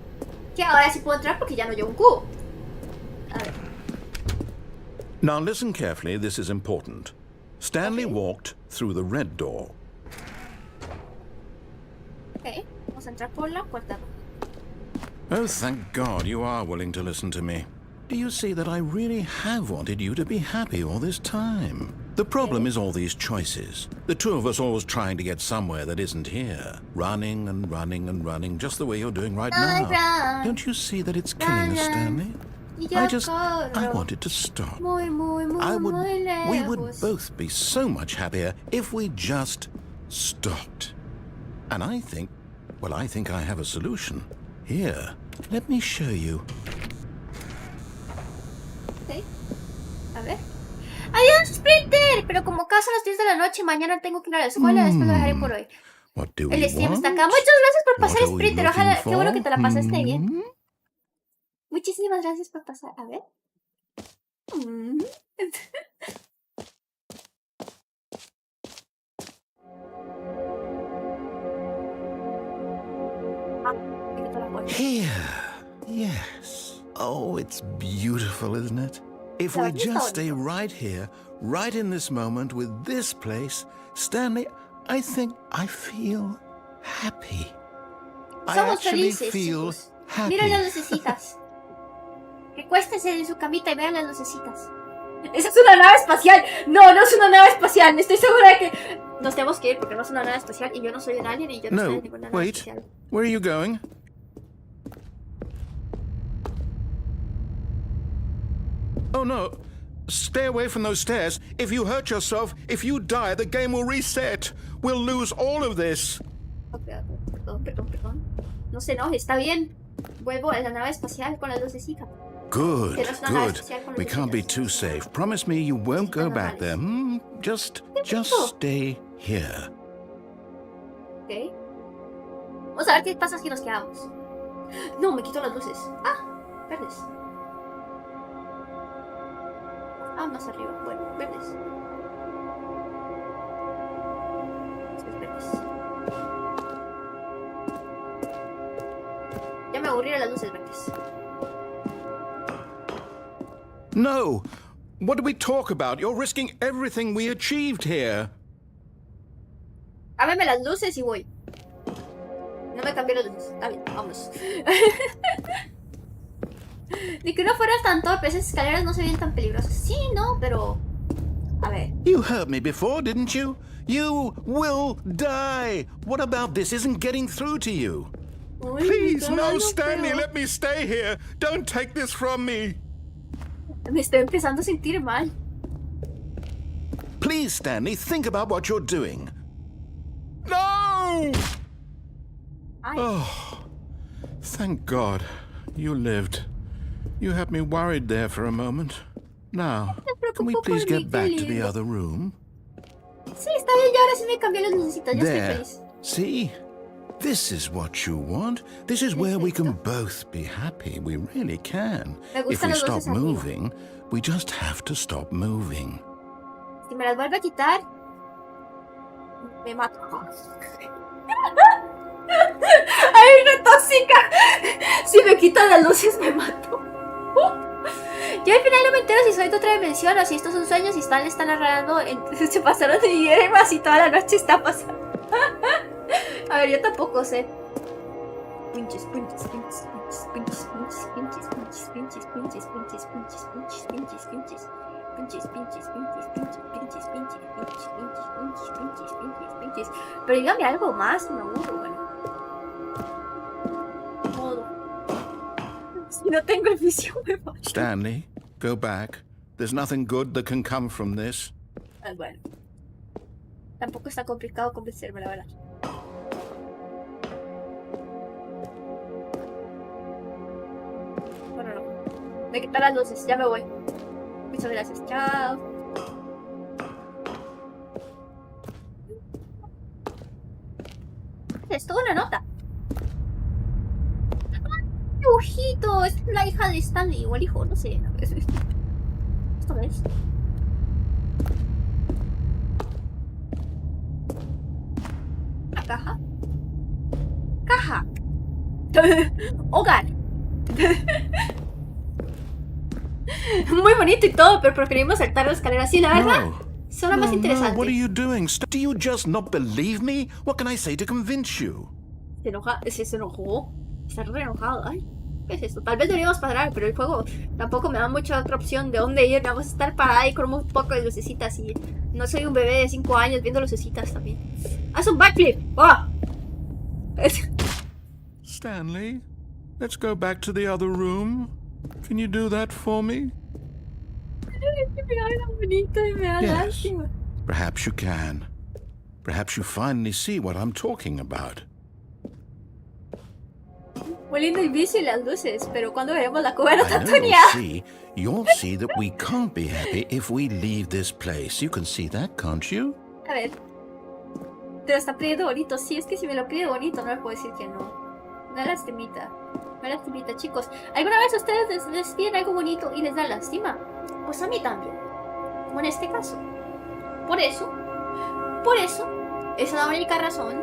Que ahora sí puedo entrar porque ya no llevo un cubo. A ver. Now listen carefully, this is important. Stanley walked through the red door. Ok, vamos a entrar por la puerta. Oh, thank God you are willing to listen to me. Do you see that I really have wanted you to be happy all this time? The problem is all these choices. The two of us always trying to get somewhere that isn't here. Running and running and running, just the way you're doing right now. Don't you see that it's killing us, Stanley? I wanted to stop. We would both be so much happier if we just stopped. And I think I have a solution. Here, let me show you. Okay. A ver. ¡Adiós, Sprinter! Pero como acá son las 10 de la noche, mañana tengo que ir a la escuela, después lo dejaré por hoy. El stream está acá. Muchas gracias por pasar, Sprinter. Ojalá, qué bueno que te la pasaste bien. Muchísimas gracias por pasar. A ver. Here. Yes. Oh, it's beautiful, isn't it? If we just stay right here, right in this moment with this place, Stanley, I think I feel happy. I actually feel happy. Miren las lucecitas. Recuéstense en su camita y vean las lucecitas. ¡Esa es una nave espacial! No, no es una nave espacial. Estoy segura de que nos tenemos que ir porque no es una nave espacial y yo no soy un alien y yo no estoy en ninguna nave espacial. Where are you going? Oh no, stay away from those stairs. If you hurt yourself, if you die, the game will reset. We'll lose all of this. Perdón. No se enoje, está bien. Vuelvo a la nave espacial con las lucecitas. Good. We can't be too safe. Promise me you won't go back there. Just stay here. Ok. Vamos a ver qué pasa si nos quedamos. No, me quito las luces. Verdes. Más arriba. Bueno, verdes. Verdes. Ya me aburrieron las luces verdes. No! What do we talk about? You're risking everything we achieved here. Cámbiame las luces y voy. No me cambié las luces. Está bien, vamos. Ni que no fueras tan torpe, esas escaleras no se ven tan peligrosas. Sí, no, pero... A ver. You heard me before, didn't you? You will die. What about this isn't getting through to you? Please, no, Stanley, let me stay here. Don't take this from me. Me estoy empezando a sentir mal. Please, Stanley, think about what you're doing. No! Oh, thank God you lived. You had me worried there for a moment. Now, can we please get back to the other room? Sí, está bien, ya ahora sí me cambié las lucecitas, ya estoy feliz. See? This is what you want. This is where we can both be happy. We really can. If we stop moving, we just have to stop moving. Si me las vuelve a quitar, me mato. ¡Hay una tóxica! Si me quitan las luces, me mato. Yo al final no me entero si soy de otra dimensión o si esto es un sueño, si Stanley está narrando. Se pasaron de hierbas y toda la noche está pasando. A ver, yo tampoco sé. Pinches, pinches, pinches, pinches, pinches, pinches, pinches, pinches, pinches, pinches, pinches, pinches, pinches, pinches. Pinches, pinches, pinches, pinches, pinches, pinches, pinches, pinches, pinches, pinches, pinches. Pero dígame algo más, me aburro, bueno. Modo. Si no tengo el vicio, me voy. Stanley, go back. There's nothing good that can come from this. Bueno. Tampoco está complicado convencerme, la verdad. Bueno, no. Me quitan las luces, ya me voy. Muchas gracias, chao. Es toda una nota. ¡Ay, dibujito! Es la hija de Stanley, o el hijo, no sé. ¿Esto es? ¿La caja? ¡Caja! ¡Hogar! Muy bonito y todo, pero preferimos saltar la escalera así, la verdad. Suena más interesante. What are you doing? Do you just not believe me? What can I say to convince you? Se enoja, se enojó. Está re enojado. Ay, ¿qué es esto? Tal vez deberíamos parar, pero el juego tampoco me da mucha otra opción de dónde ir. Vamos a estar parada ahí con un poco de lucecitas y No soy un bebé de 5 años viendo lucecitas también. ¡Haz un backflip! ¡Oh! Stanley, let's go back to the other room. Can you do that for me? Yes. Perhaps you can. Perhaps you finally see what I'm talking about. Muy lindo el vicio y las luces, pero cuando veremos la cueva I tan know tuneada. you'll see that we can't be happy if we leave this place. You can see that, can't you? A ver. Te lo está pidiendo bonito. Sí, es que si me lo pide bonito, no le puedo decir que no. No lastimita. No lastimita, chicos. ¿Alguna vez ustedes les piden algo bonito y les da lástima? Pues a mí también. Como en este caso. Por eso, es la única razón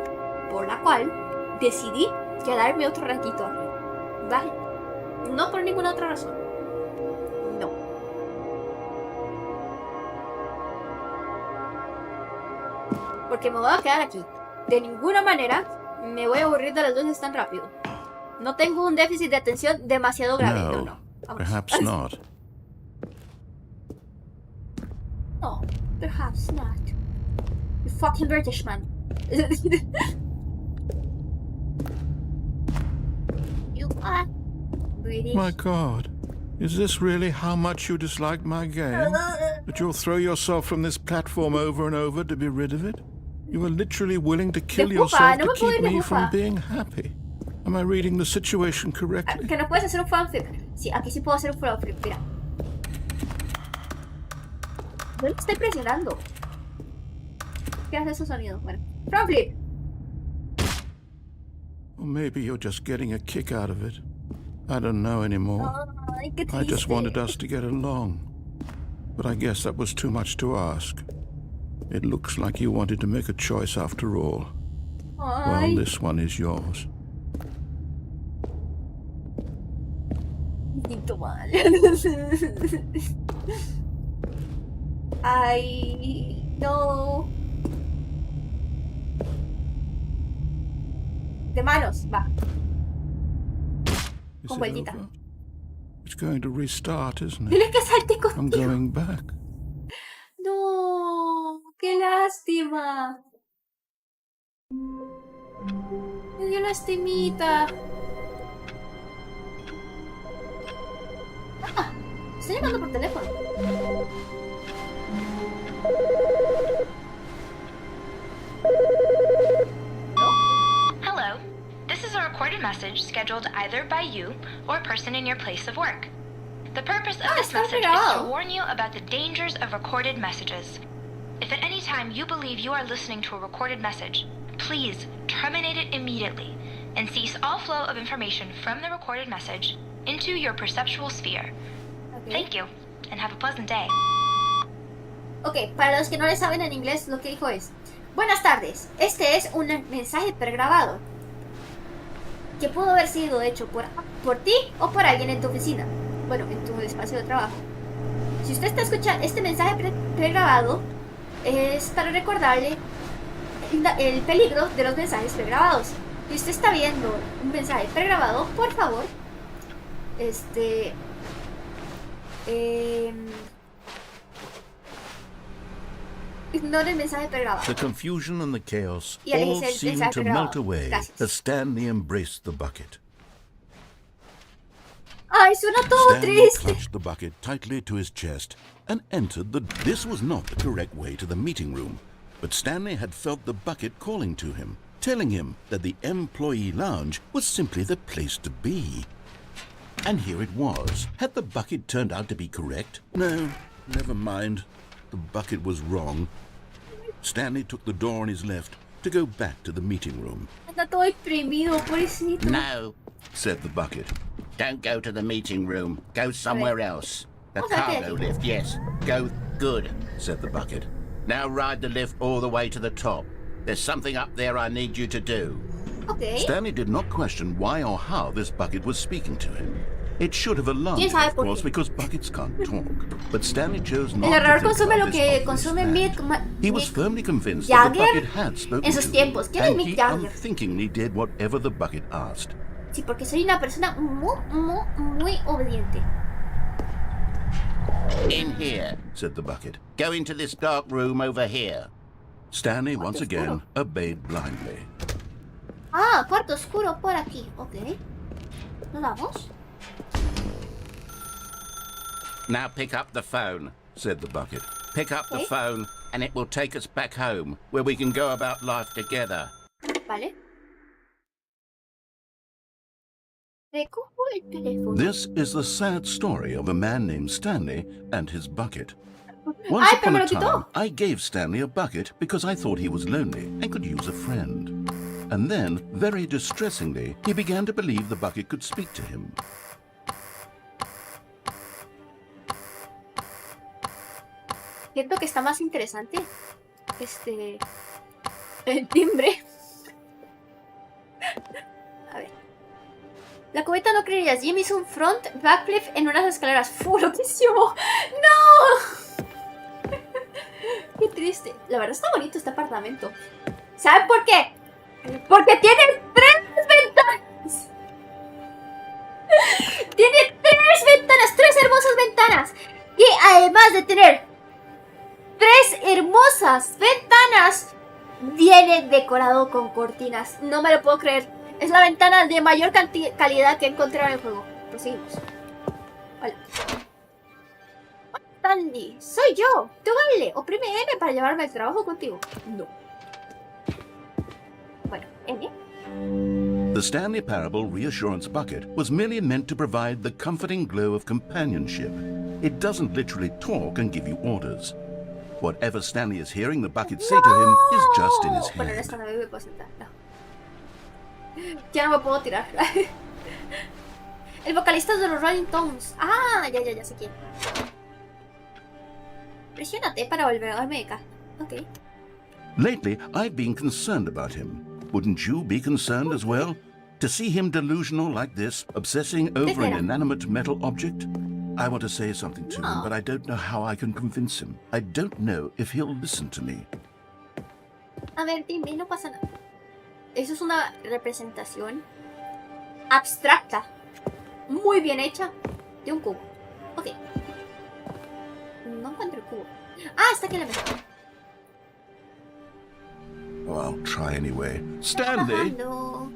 por la cual decidí quedarme otro ratito aquí. ¿Vale? No por ninguna otra razón. No. Porque me voy a quedar aquí. De ninguna manera me voy a aburrir de las luces tan rápido. No tengo un déficit de atención demasiado grave. No. Vamos. Perhaps not. No, perhaps not. You fucking British man. You are British. My God, is this really how much you dislike my game? That you'll throw yourself from this platform over and over to be rid of it? You are literally willing to kill yourself to keep me from being happy. Am I reading the situation correctly? Que no puedes hacer un fanfic. Sí, aquí sí puedo hacer un fanfic, mira. No le estoy presionando. ¿Qué hace ese sonido? Bueno, fanfic. Or maybe you're just getting a kick out of it. I don't know anymore. Ay, qué I just triste. wanted us to get along. But I guess that was too much to ask. It looks like you wanted to make a choice after all. Well, Ay, this one is yours. me siento mal. Ay, no. De manos, va. Is Con it vueltita. over? It's going to restart, isn't it? Dile que salte I'm contigo. going back. No, qué lástima. Me dio lastimita. Ah, está llamando por teléfono. Hello. This is a recorded message scheduled either by you or a person in your place of work. The purpose of this está message is grabado. to warn you about the dangers of recorded messages. If at any time you believe you are listening to a recorded message, please terminate it immediately and cease all flow of information from the recorded message into your perceptual sphere. Okay. Thank you, and have a pleasant day. Ok, para los que no le saben en inglés, lo que dijo es: buenas tardes, este es un mensaje pregrabado que pudo haber sido hecho por ti o por alguien en tu oficina, bueno, en tu espacio de trabajo. Si usted está escuchando este mensaje pregrabado, es para recordarle el peligro de los mensajes pregrabados. Si usted está viendo un mensaje pregrabado, por favor, ignore el mensaje pregrabado. The confusion and the chaos Y all aléjese del seemed mensaje to pregrabado. melt away Gracias. as Stanley embraced the bucket. Ay, suena todo Stanley triste. clutched the bucket tightly to his chest and entered the... This was not the correct way to the meeting room, but Stanley had felt the bucket calling to him, telling him that the employee lounge was simply the place to be. And here it was. Had the bucket turned out to be correct? No, never mind. The bucket was wrong. Stanley took the door on his left to go back to the meeting room. Está todo deprimido, pobrecito. No, Said the bucket. don't go to the meeting room. Go somewhere else. The Okay. cargo lift, yes. Go good. Said the bucket. Now ride the lift all the way to the top. There's something up there I need you to do. Ok. Stanley did not question why or how this bucket was speaking to him. It should have alarmed ¿Quién him, sabe of por course, qué? because buckets can't talk. But Stanley chose not El error to think consume about lo this que obvious consume fact. He was Mick firmly convinced that the Jagger bucket had spoken en sus to him, tiempos. ¿Quién es and Mick he Jagger? unthinkingly did whatever the bucket asked. Sí, porque soy una persona muy obediente. In here. said the bucket. Go into this dark room over here. Stanley once again obeyed blindly. Ah, cuarto oscuro por aquí. Ok. ¿Nos vamos? Now pick up the phone, said the bucket. Pick up the phone and it will take us back home, where we can go about life together. Vale. Recojo el teléfono. This is the sad story of a man named Stanley and his bucket. Once upon a time, I gave Stanley a bucket because I thought he was lonely and could use a friend. And then, very distressingly, he began to believe the bucket could speak to him. Siento que está más interesante el timbre. A ver. La cubeta no creerías. Jim hizo un front backflip en unas escaleras. ¡Fu, loquísimo! ¡No! Qué triste. La verdad está bonito este apartamento. ¿Saben por qué? Porque tiene 3 ventanas. Tiene 3 ventanas, 3 hermosas ventanas. Y además de tener 3 hermosas ventanas, viene decorado con cortinas. No me lo puedo creer. Es la ventana de mayor calidad que he encontrado en el juego. Proseguimos. Hola. Stanley, soy yo. Tú dale, oprime M para llevarme al trabajo contigo. No. Bueno, M. The Stanley Parable reassurance bucket was merely meant to provide the comforting glow of companionship. It doesn't literally talk and give you orders. Whatever Stanley is hearing the bucket say to him is just in his head. Bueno, esta no me puedo sentar, no. Ya no me puedo tirar. El vocalista de los Rolling Stones. Ah, ya sé quién. Presiónate para volver a darme de acá. Ok. Lately, I've been concerned about him. Wouldn't you be concerned as well? To see him delusional like this, obsessing over an inanimate metal object? I want to say something to him, but I don't know how I can convince him. I don't know if he'll listen to me. A ver, dime, no pasa nada. Eso es una representación abstracta, muy bien hecha, de un cubo. Ok. No encuentro el cubo. Ah, está aquí en la mesa. Oh, I'll try anyway. Stanley,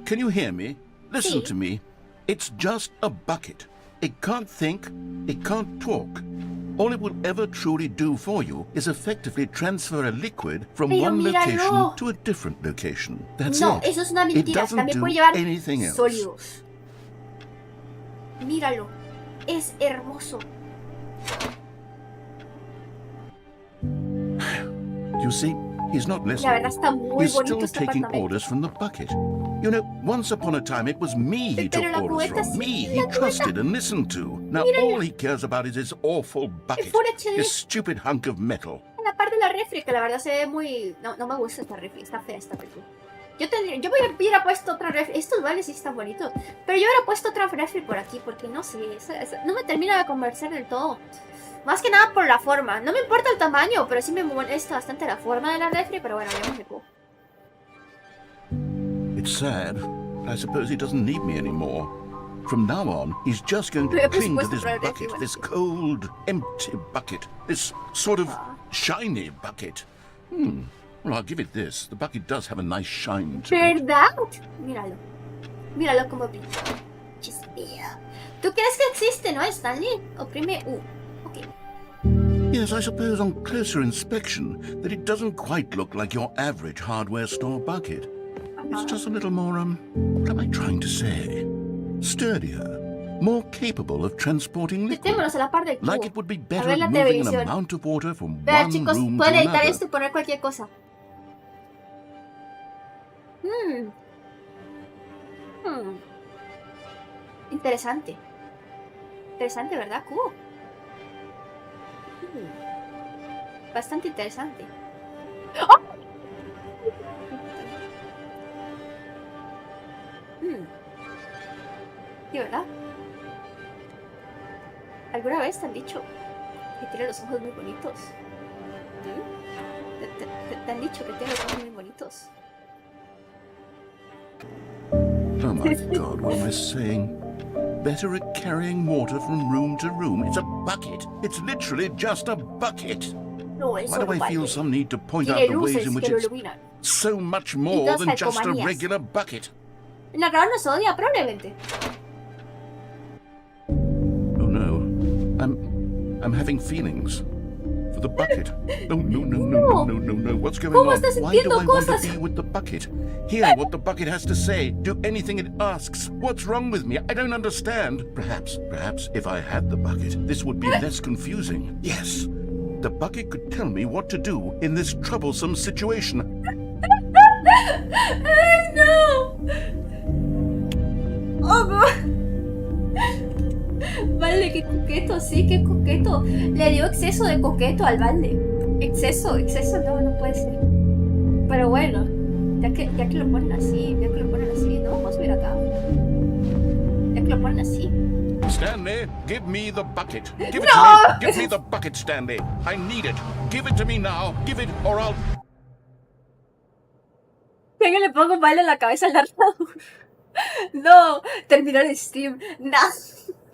can you hear me? Listen to me. It's just a bucket. It can't think, it can't talk. All it will ever truly do for you is effectively transfer a liquid from one location to a different location. That's no, it. Eso es una mentira. It doesn't También do puede llevar anything else. sólidos. Míralo. Es hermoso. You see, he's not listening. La verdad está muy He's bonito still este taking apartamento. orders from the bucket. You know, once upon a time it was me he took Pero la orders cubeta from. sí, Me la he trusted and listened to. Now all he cares about is his awful bucket. This stupid hunk of metal. La parte de la refri, que la verdad se ve muy... No me gusta esta refri, está fea esta película. Yo hubiera puesto otra refri. Estos vales sí están bonitos. Pero yo hubiera puesto otra refri por aquí, porque no sé, no me termina de convencer del todo. Más que nada por la forma. No me importa el tamaño, pero sí me molesta bastante la forma de la refri, pero bueno, ya me puedo. It's sad. I suppose he doesn't need me anymore. From now on, he's just going to cling to this bucket, this cold, empty bucket, this sort of shiny bucket. Well, I'll give it this. The bucket does have a nice shine to it. ¿Verdad? Míralo. Míralo como brilla. Chispea. ¿Tú crees que existe, no, Stanley? Oprime U. Ok. Yes, I suppose on closer inspection that it doesn't quite look like your average hardware store bucket. It's just a little more, what am I trying to say? Sturdier, more capable of transporting liquid. Metémonos a la parte del cubo. Like it would be A better ver la at moving an televisión. amount of water from Vea, one chicos, room to pueden editar another. esto y poner cualquier cosa. Interesante. Interesante, ¿verdad, cubo? Bastante interesante. ¡Oh! ¿Sí, verdad? ¿Alguna vez te han dicho que tiene los ojos muy bonitos? ¿Te han dicho que tiene los ojos muy bonitos? Oh my God, what am I saying? better at carrying water from room to room. It's a bucket. It's literally just a bucket. No, eso Why do I no feel vale. some need to point Tiene out the ways luces in which que lo it's iluminan. so much more dos than just a calcomanías. regular bucket? El narrador nos odia, probablemente. Oh no, I'm having feelings for the bucket. No. What's going ¿Cómo on? estás Why do sintiendo I want cosas? to be with the bucket? Hear what the bucket has to say. Do anything it asks. What's wrong with me? I don't understand. Perhaps if I had the bucket, this would be less confusing. Yes, the bucket could tell me what to do in this troublesome situation. ¡Ay, no! ¡Oh, no! Vale, qué coqueto, sí, qué coqueto. Le dio exceso de coqueto al balde. Exceso, no puede ser. Pero bueno, ya que lo ponen así, no vamos a subir acá. Ya que lo ponen así. Stanley, give me the bucket. Give it No! to me. Give me the bucket, Stanley. I need it. Give it to me now. Give it or I'll... Venga, le pongo un baile en la cabeza al narrador. No, terminó el stream. No.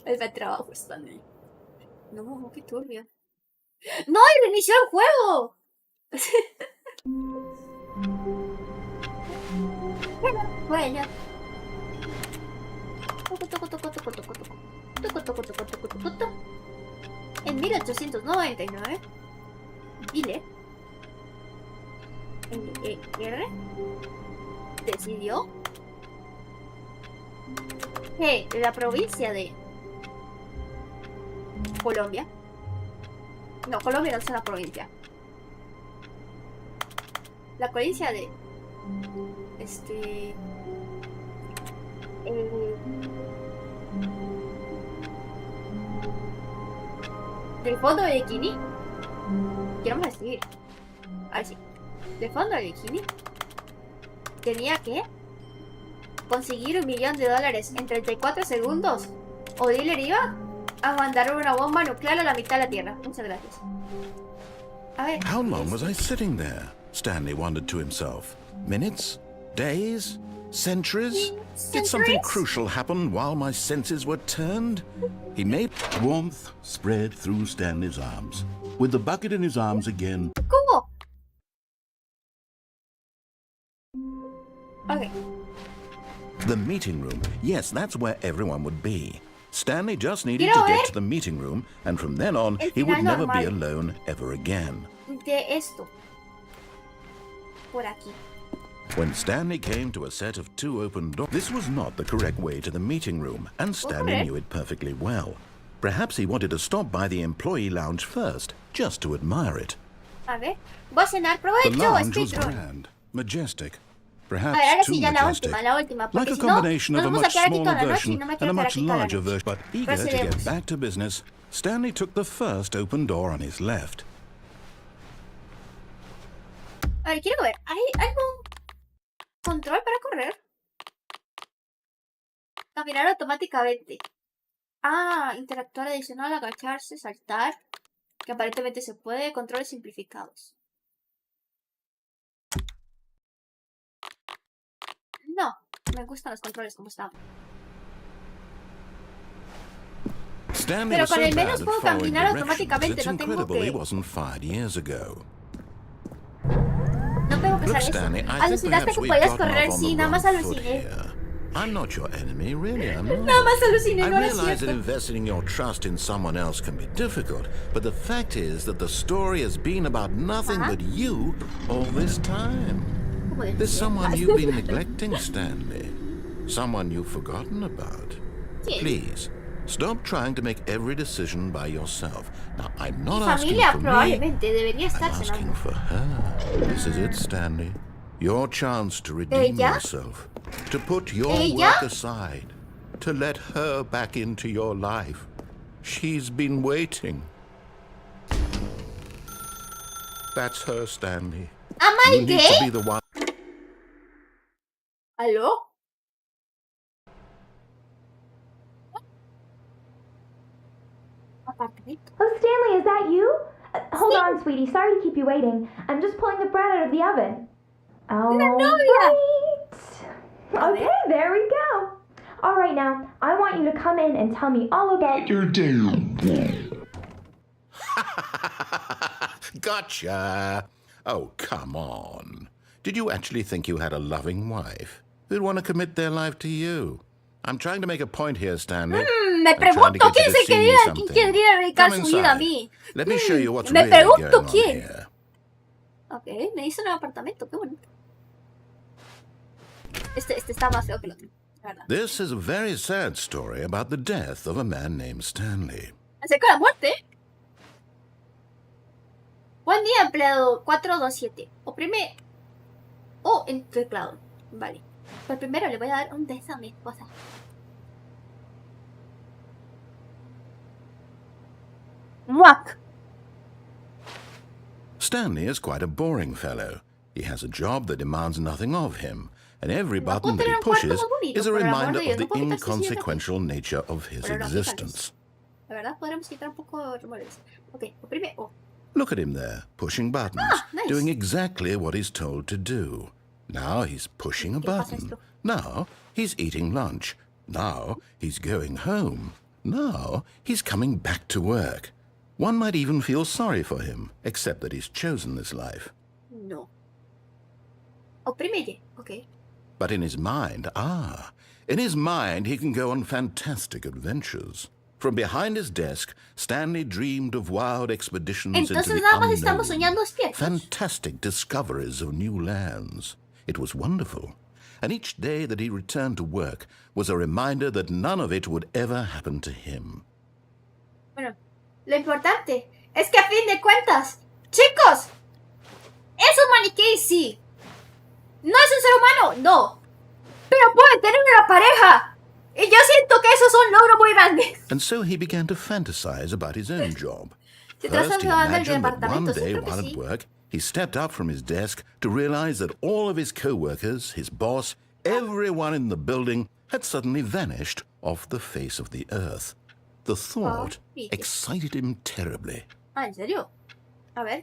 El buen trabajo, Stanley. No, qué turbio. ¡No! ¡Y reinició el juego! Bueno. En 1899, Diler, L-E-R, decidió que la provincia de Colombia, no, Colombia no es una provincia, la provincia de del fondo de bikini, quiero decir, a ver si, del fondo de bikini tenía que conseguir $1 millón en 34 segundos o Diler iba a mandar una bomba nuclear a la mitad de la Tierra. Muchas gracias. A ver. How long was I sitting there? Stanley wondered to himself. Minutes? Days? Centuries? Did something crucial happen while my senses were turned? He made... Warmth spread through Stanley's arms. With the bucket in his arms again... ¿Cómo? Okay. The meeting room. Yes, that's where everyone would be. Stanley just needed to get to the meeting room, and from then on, he would never be alone ever again. De esto. Por aquí. When Stanley came to a set of 2 open doors, this was not the correct way to the meeting room, and Stanley knew it perfectly well. Perhaps he wanted to stop by the employee lounge first, just to admire it. A ver, voy a cenar. The Provecho, lounge was speedrun. grand, majestic, A ver, ahora perhaps too sí, ya majestic, la última, like porque a si no, combination nos of a vamos a much quedar aquí smaller toda la noche y version no me and quiero a quedar much aquí toda la larger noche. version. But eager to Procedemos. get back to business, Stanley took the first open door on his left. A ver, quiero ver, ¿hay algún control para correr? Caminar automáticamente. Ah, interactuar adicional, agacharse, saltar. Que aparentemente se puede. Controles simplificados. No, me gustan los controles como están. Stanley Pero was so con el bad menos at puedo following caminar directions, automáticamente, it's no tengo incredible he que... wasn't fired years ago. No tengo que Look, usar eso. Stanley, I think Alucinaste perhaps que we've podías gotten correr, off on sí, the nada más wrong foot aluciné. here. I'm not your enemy, really, I'm not. Nada más aluciné, I no era realize that cierto. investing your trust in someone else can be difficult, but the fact is that the story has been about nothing but you all this time. ¿Cómo decir? There's someone you've been neglecting, Stanley. Someone you've forgotten about. ¿Quién? Please, stop trying to make every decision by yourself. Now, I'm not Mi asking familia for me. probablemente debería I'm estar asking cenando. for her. This is it, Stanley. Your chance to redeem ¿Ella? yourself. To put your ¿Ella? work aside. To let her back into your life. She's been waiting. That's her, Stanley. ¿Am I You need to gay? be the one. ¿Aló? Apartamento. Oh, Stanley, is that you? Hold on, sweetie. Sorry to keep you waiting. I'm just pulling the bread out of the oven. Oh, novia. right. Okay, there we go. All right, now, I want you to come in and tell me all about your day. Gotcha! Oh, come on. Did you actually think you had a loving wife who'd want to commit their life to you? I'm trying to make a point here, Stanley. Me pregunto quién quería dedicar su vida a mí. Let me show you what's Me really pregunto going on quién. here. Ok, me hizo un apartamento, qué bonito. Este está más feo que el otro, la verdad. This is a very sad story about the death of a man named Stanley. Acerca de la muerte. Buen día, empleado 427. Oprime en teclado. Vale. Pues primero le voy a dar un beso a mi esposa. Muac. Stanley is quite a boring fellow. He has a job that demands nothing of him, and every button that he pushes is a reminder of the inconsequential nature of his existence. La verdad, podremos quitar un poco de rumores. Ok, oprime O. Look at him there, pushing buttons, nice. doing exactly what he's told to do. Now he's pushing a button. Now he's eating lunch. Now he's going home. Now he's coming back to work. One might even feel sorry for him, except that he's chosen this life. No. Oprime Y. Okay. But in his mind, he can go on fantastic adventures. From behind his desk, Stanley dreamed of wild expeditions into the unknown, fantastic discoveries of new lands. It was wonderful, and each day that he returned to work was a reminder that none of it would ever happen to him. Bueno, lo importante es que a fin de cuentas, chicos, es un maniquí, sí. No es un ser humano, no. Pero puede tener una pareja. Y yo siento que eso es un logro muy grande. And so he began to fantasize about his own job. First, he imagined that one day while at work, he stepped up from his desk to realize that all of his co-workers, his boss, everyone in the building had suddenly vanished off the face of the earth. The thought excited him terribly. ¿En serio? A ver,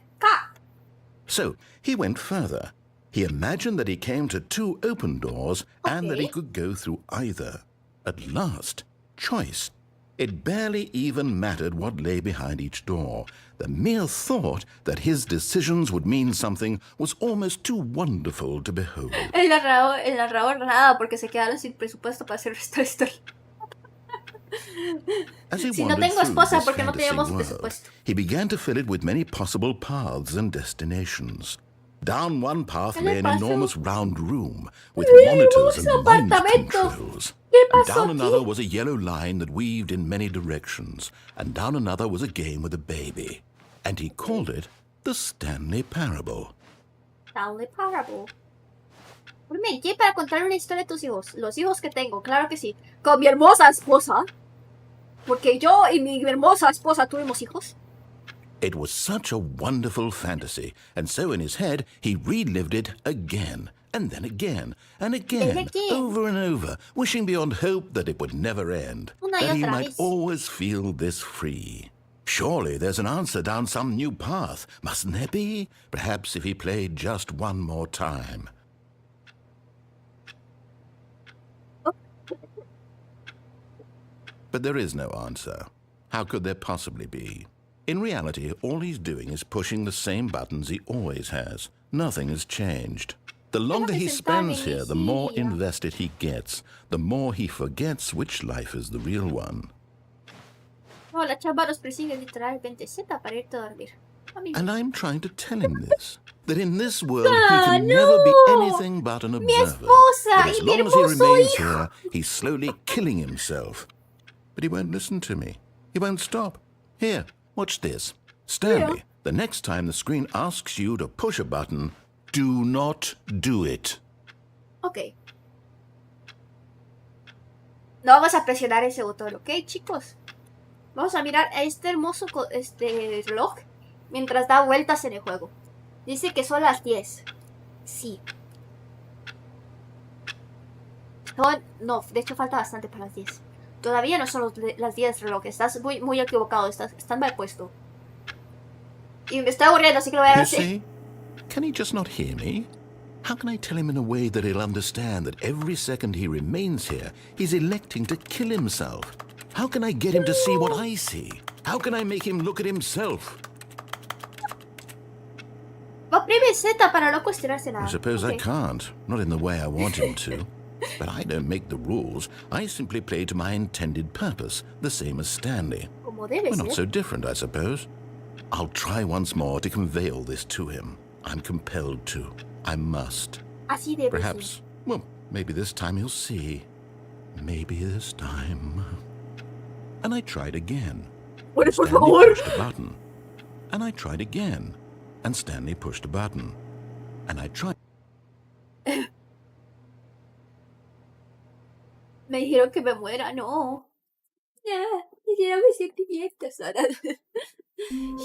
So he went further. He imagined that he came to two open doors and that he could go through either. At last, choice. It barely even mattered what lay behind each door. The mere thought that his decisions would mean something was almost too wonderful to behold. El narrador nada porque se quedaron sin presupuesto para hacer esta historia. Si no tengo esposa porque no tenemos presupuesto. He began to fill it with many possible paths and destinations. Down one path lay an enormous round room with monitors and mind controls. And down another was a yellow line that weaved in many directions. And down another was a game with a baby. And he called it the Stanley Parable. Stanley Parable. Ponme ¿qué para contar una historia de tus hijos? Los hijos que tengo, claro que sí. Con mi hermosa esposa. Porque yo y mi hermosa esposa tuvimos hijos. It was such a wonderful fantasy, and so in his head he relived it again, and then again, and again, over and over, wishing beyond hope that it would never end, that he might always feel this free. Surely there's an answer down some new path, mustn't there be? Perhaps if he played just one more time. But there is no answer. How could there possibly be? In reality, all he's doing is pushing the same buttons he always has. Nothing has changed. The longer he spends here, the more invested he gets, the more he forgets which life is the real one. Oh, la chava los persigue literalmente. Senta para irte a dormir. And I'm trying to tell him this, that in this world he can never be anything but an observer. But as long as he remains here, he's slowly killing himself. But he won't listen to me. He won't stop. Here. Watch this. Stanley, the next time the screen asks you to push a button, do not do it. Ok. No vamos a presionar ese botón, ¿ok, chicos? Vamos a mirar a este hermoso reloj mientras da vueltas en el juego. Dice que son las 10. Sí. No, de hecho falta bastante para las 10. Todavía no son las 10 relojes. Estás muy equivocado. Están mal puesto. Y me está aburriendo, así que lo voy a hacer. Can he just not hear me? How can I tell him in a way that he'll understand that every second he remains here, he's electing to kill himself? How can I get him to see what I see? How can I make him look at himself? Oprime Z para no cuestionarse nada. I suppose I can't, not in the way I want him to. But I don't make the rules. I simply play to my intended purpose, the same as Stanley. Como debe We're not ser. so different, I suppose. I'll try once more to convey all this to him. I'm compelled to. I must. Así debe Perhaps, ser. well, maybe this time he'll see. Maybe this time. And I tried again. Por Stanley favor. pushed a button. And I tried again. And Stanley pushed a button. And I tried. Me dijeron que me muera, no. Ya, quisiera mis sentimientos ahora.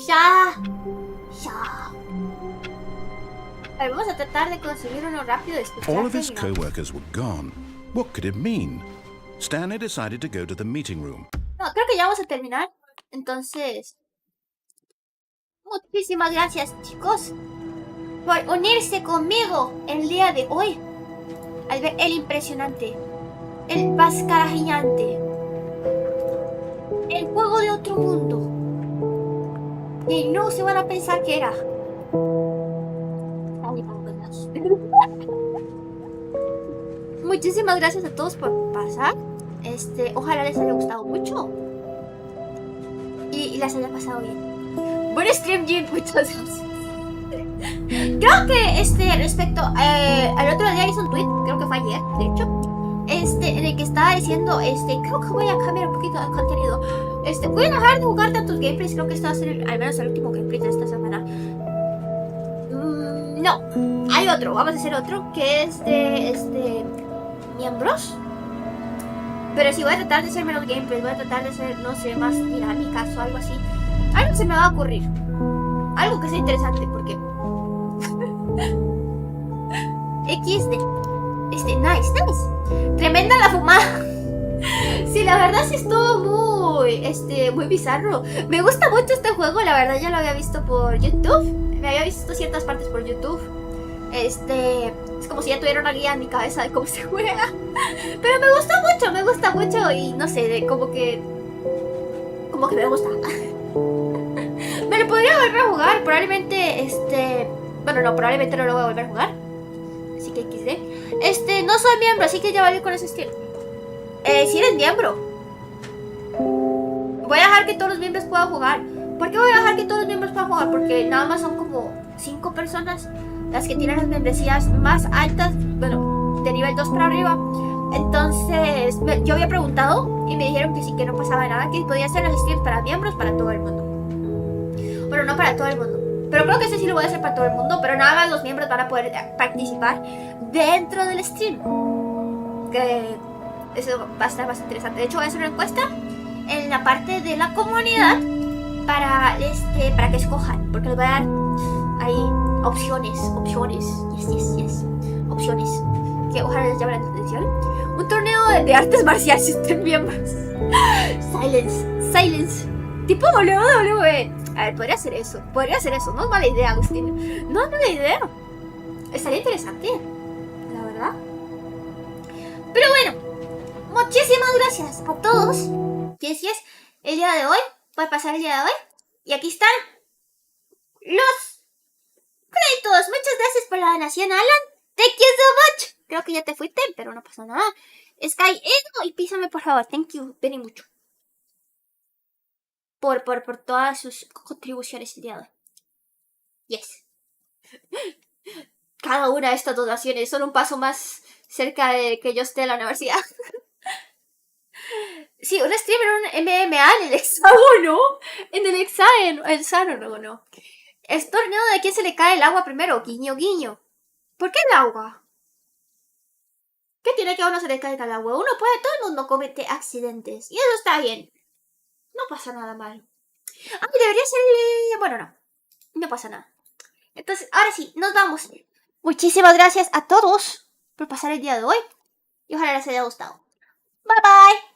Ya. A ver, vamos a tratar de conseguir uno rápido de escuchar. All of his co-workers were gone. What could it mean? Stanley decided to go to the meeting room. No, creo que ya vamos a terminar. Entonces, muchísimas gracias, chicos, por unirse conmigo el día de hoy al ver el impresionante, el pascarajillante, el juego de otro mundo que no se van a pensar que era. Muchísimas gracias a todos por pasar. Ojalá les haya gustado mucho y les haya pasado bien. Buen stream, Jim, muchas gracias. Creo que respecto al otro día hice un tweet, creo que fue ayer, de hecho, en el que estaba diciendo, creo que voy a cambiar un poquito el contenido. Voy a dejar de jugar tantos gameplays, creo que esto va a ser al menos el último gameplay de esta semana. No, hay otro, vamos a hacer otro que es de miembros. Pero si voy a tratar de hacer menos gameplays, voy a tratar de hacer, no sé, más dinámicas o algo así. Algo se me va a ocurrir. Algo que sea interesante, porque XD. Nice. Tremenda la fumada. Sí, la verdad sí estuvo muy bizarro. Me gusta mucho este juego, la verdad ya lo había visto por YouTube. Me había visto ciertas partes por YouTube. Es como si ya tuviera una guía en mi cabeza de cómo se juega. Pero me gusta mucho y no sé, como que me gusta. Me lo podría volver a jugar, probablemente bueno, no, probablemente no lo voy a volver a jugar. Así que XD. No soy miembro, así que ya vale con ese estilo. Si eres miembro, voy a dejar que todos los miembros puedan jugar. ¿Por qué voy a dejar que todos los miembros puedan jugar? Porque nada más son como 5 personas las que tienen las membresías más altas, bueno, de nivel 2 para arriba. Entonces, yo había preguntado y me dijeron que sí, que no pasaba nada, que podía hacer los streams para miembros, para todo el mundo. Bueno, no para todo el mundo, pero creo que ese sí lo voy a hacer para todo el mundo, pero nada más los miembros van a poder participar dentro del stream. Que eso va a estar bastante interesante. De hecho, voy a hacer una encuesta en la parte de la comunidad para que escojan, porque les voy a dar ahí opciones, yes, opciones que ojalá les llame la atención. Un torneo de artes marciales entre miembros. Silence, tipo WWE. A ver, podría hacer eso, no es mala idea, Agustín, no es mala idea, estaría interesante, la verdad. Pero bueno, muchísimas gracias a todos. Gracias el día de hoy, por pasar el día de hoy. Y aquí están los créditos. Muchas gracias por la donación, Alan. Thank you so much. Creo que ya te fuiste, pero no pasa nada. Sky Ego y písame por favor. Thank you very much. Por todas sus contribuciones el día de hoy. Yes. Cada una de estas donaciones son un paso más cerca de que yo esté en la universidad. Sí, un streamer, un MMA en el hexágono. En el hexágono, no. Es torneo de quién se le cae el agua primero. Guiño, guiño. ¿Por qué el agua? ¿Qué tiene que a uno se le caiga el agua? Todo el mundo comete accidentes. Y eso está bien. No pasa nada malo. Debería ser... Bueno, no pasa nada. Entonces, ahora sí, nos vamos. Muchísimas gracias a todos por pasar el día de hoy. Y ojalá les haya gustado. Bye bye.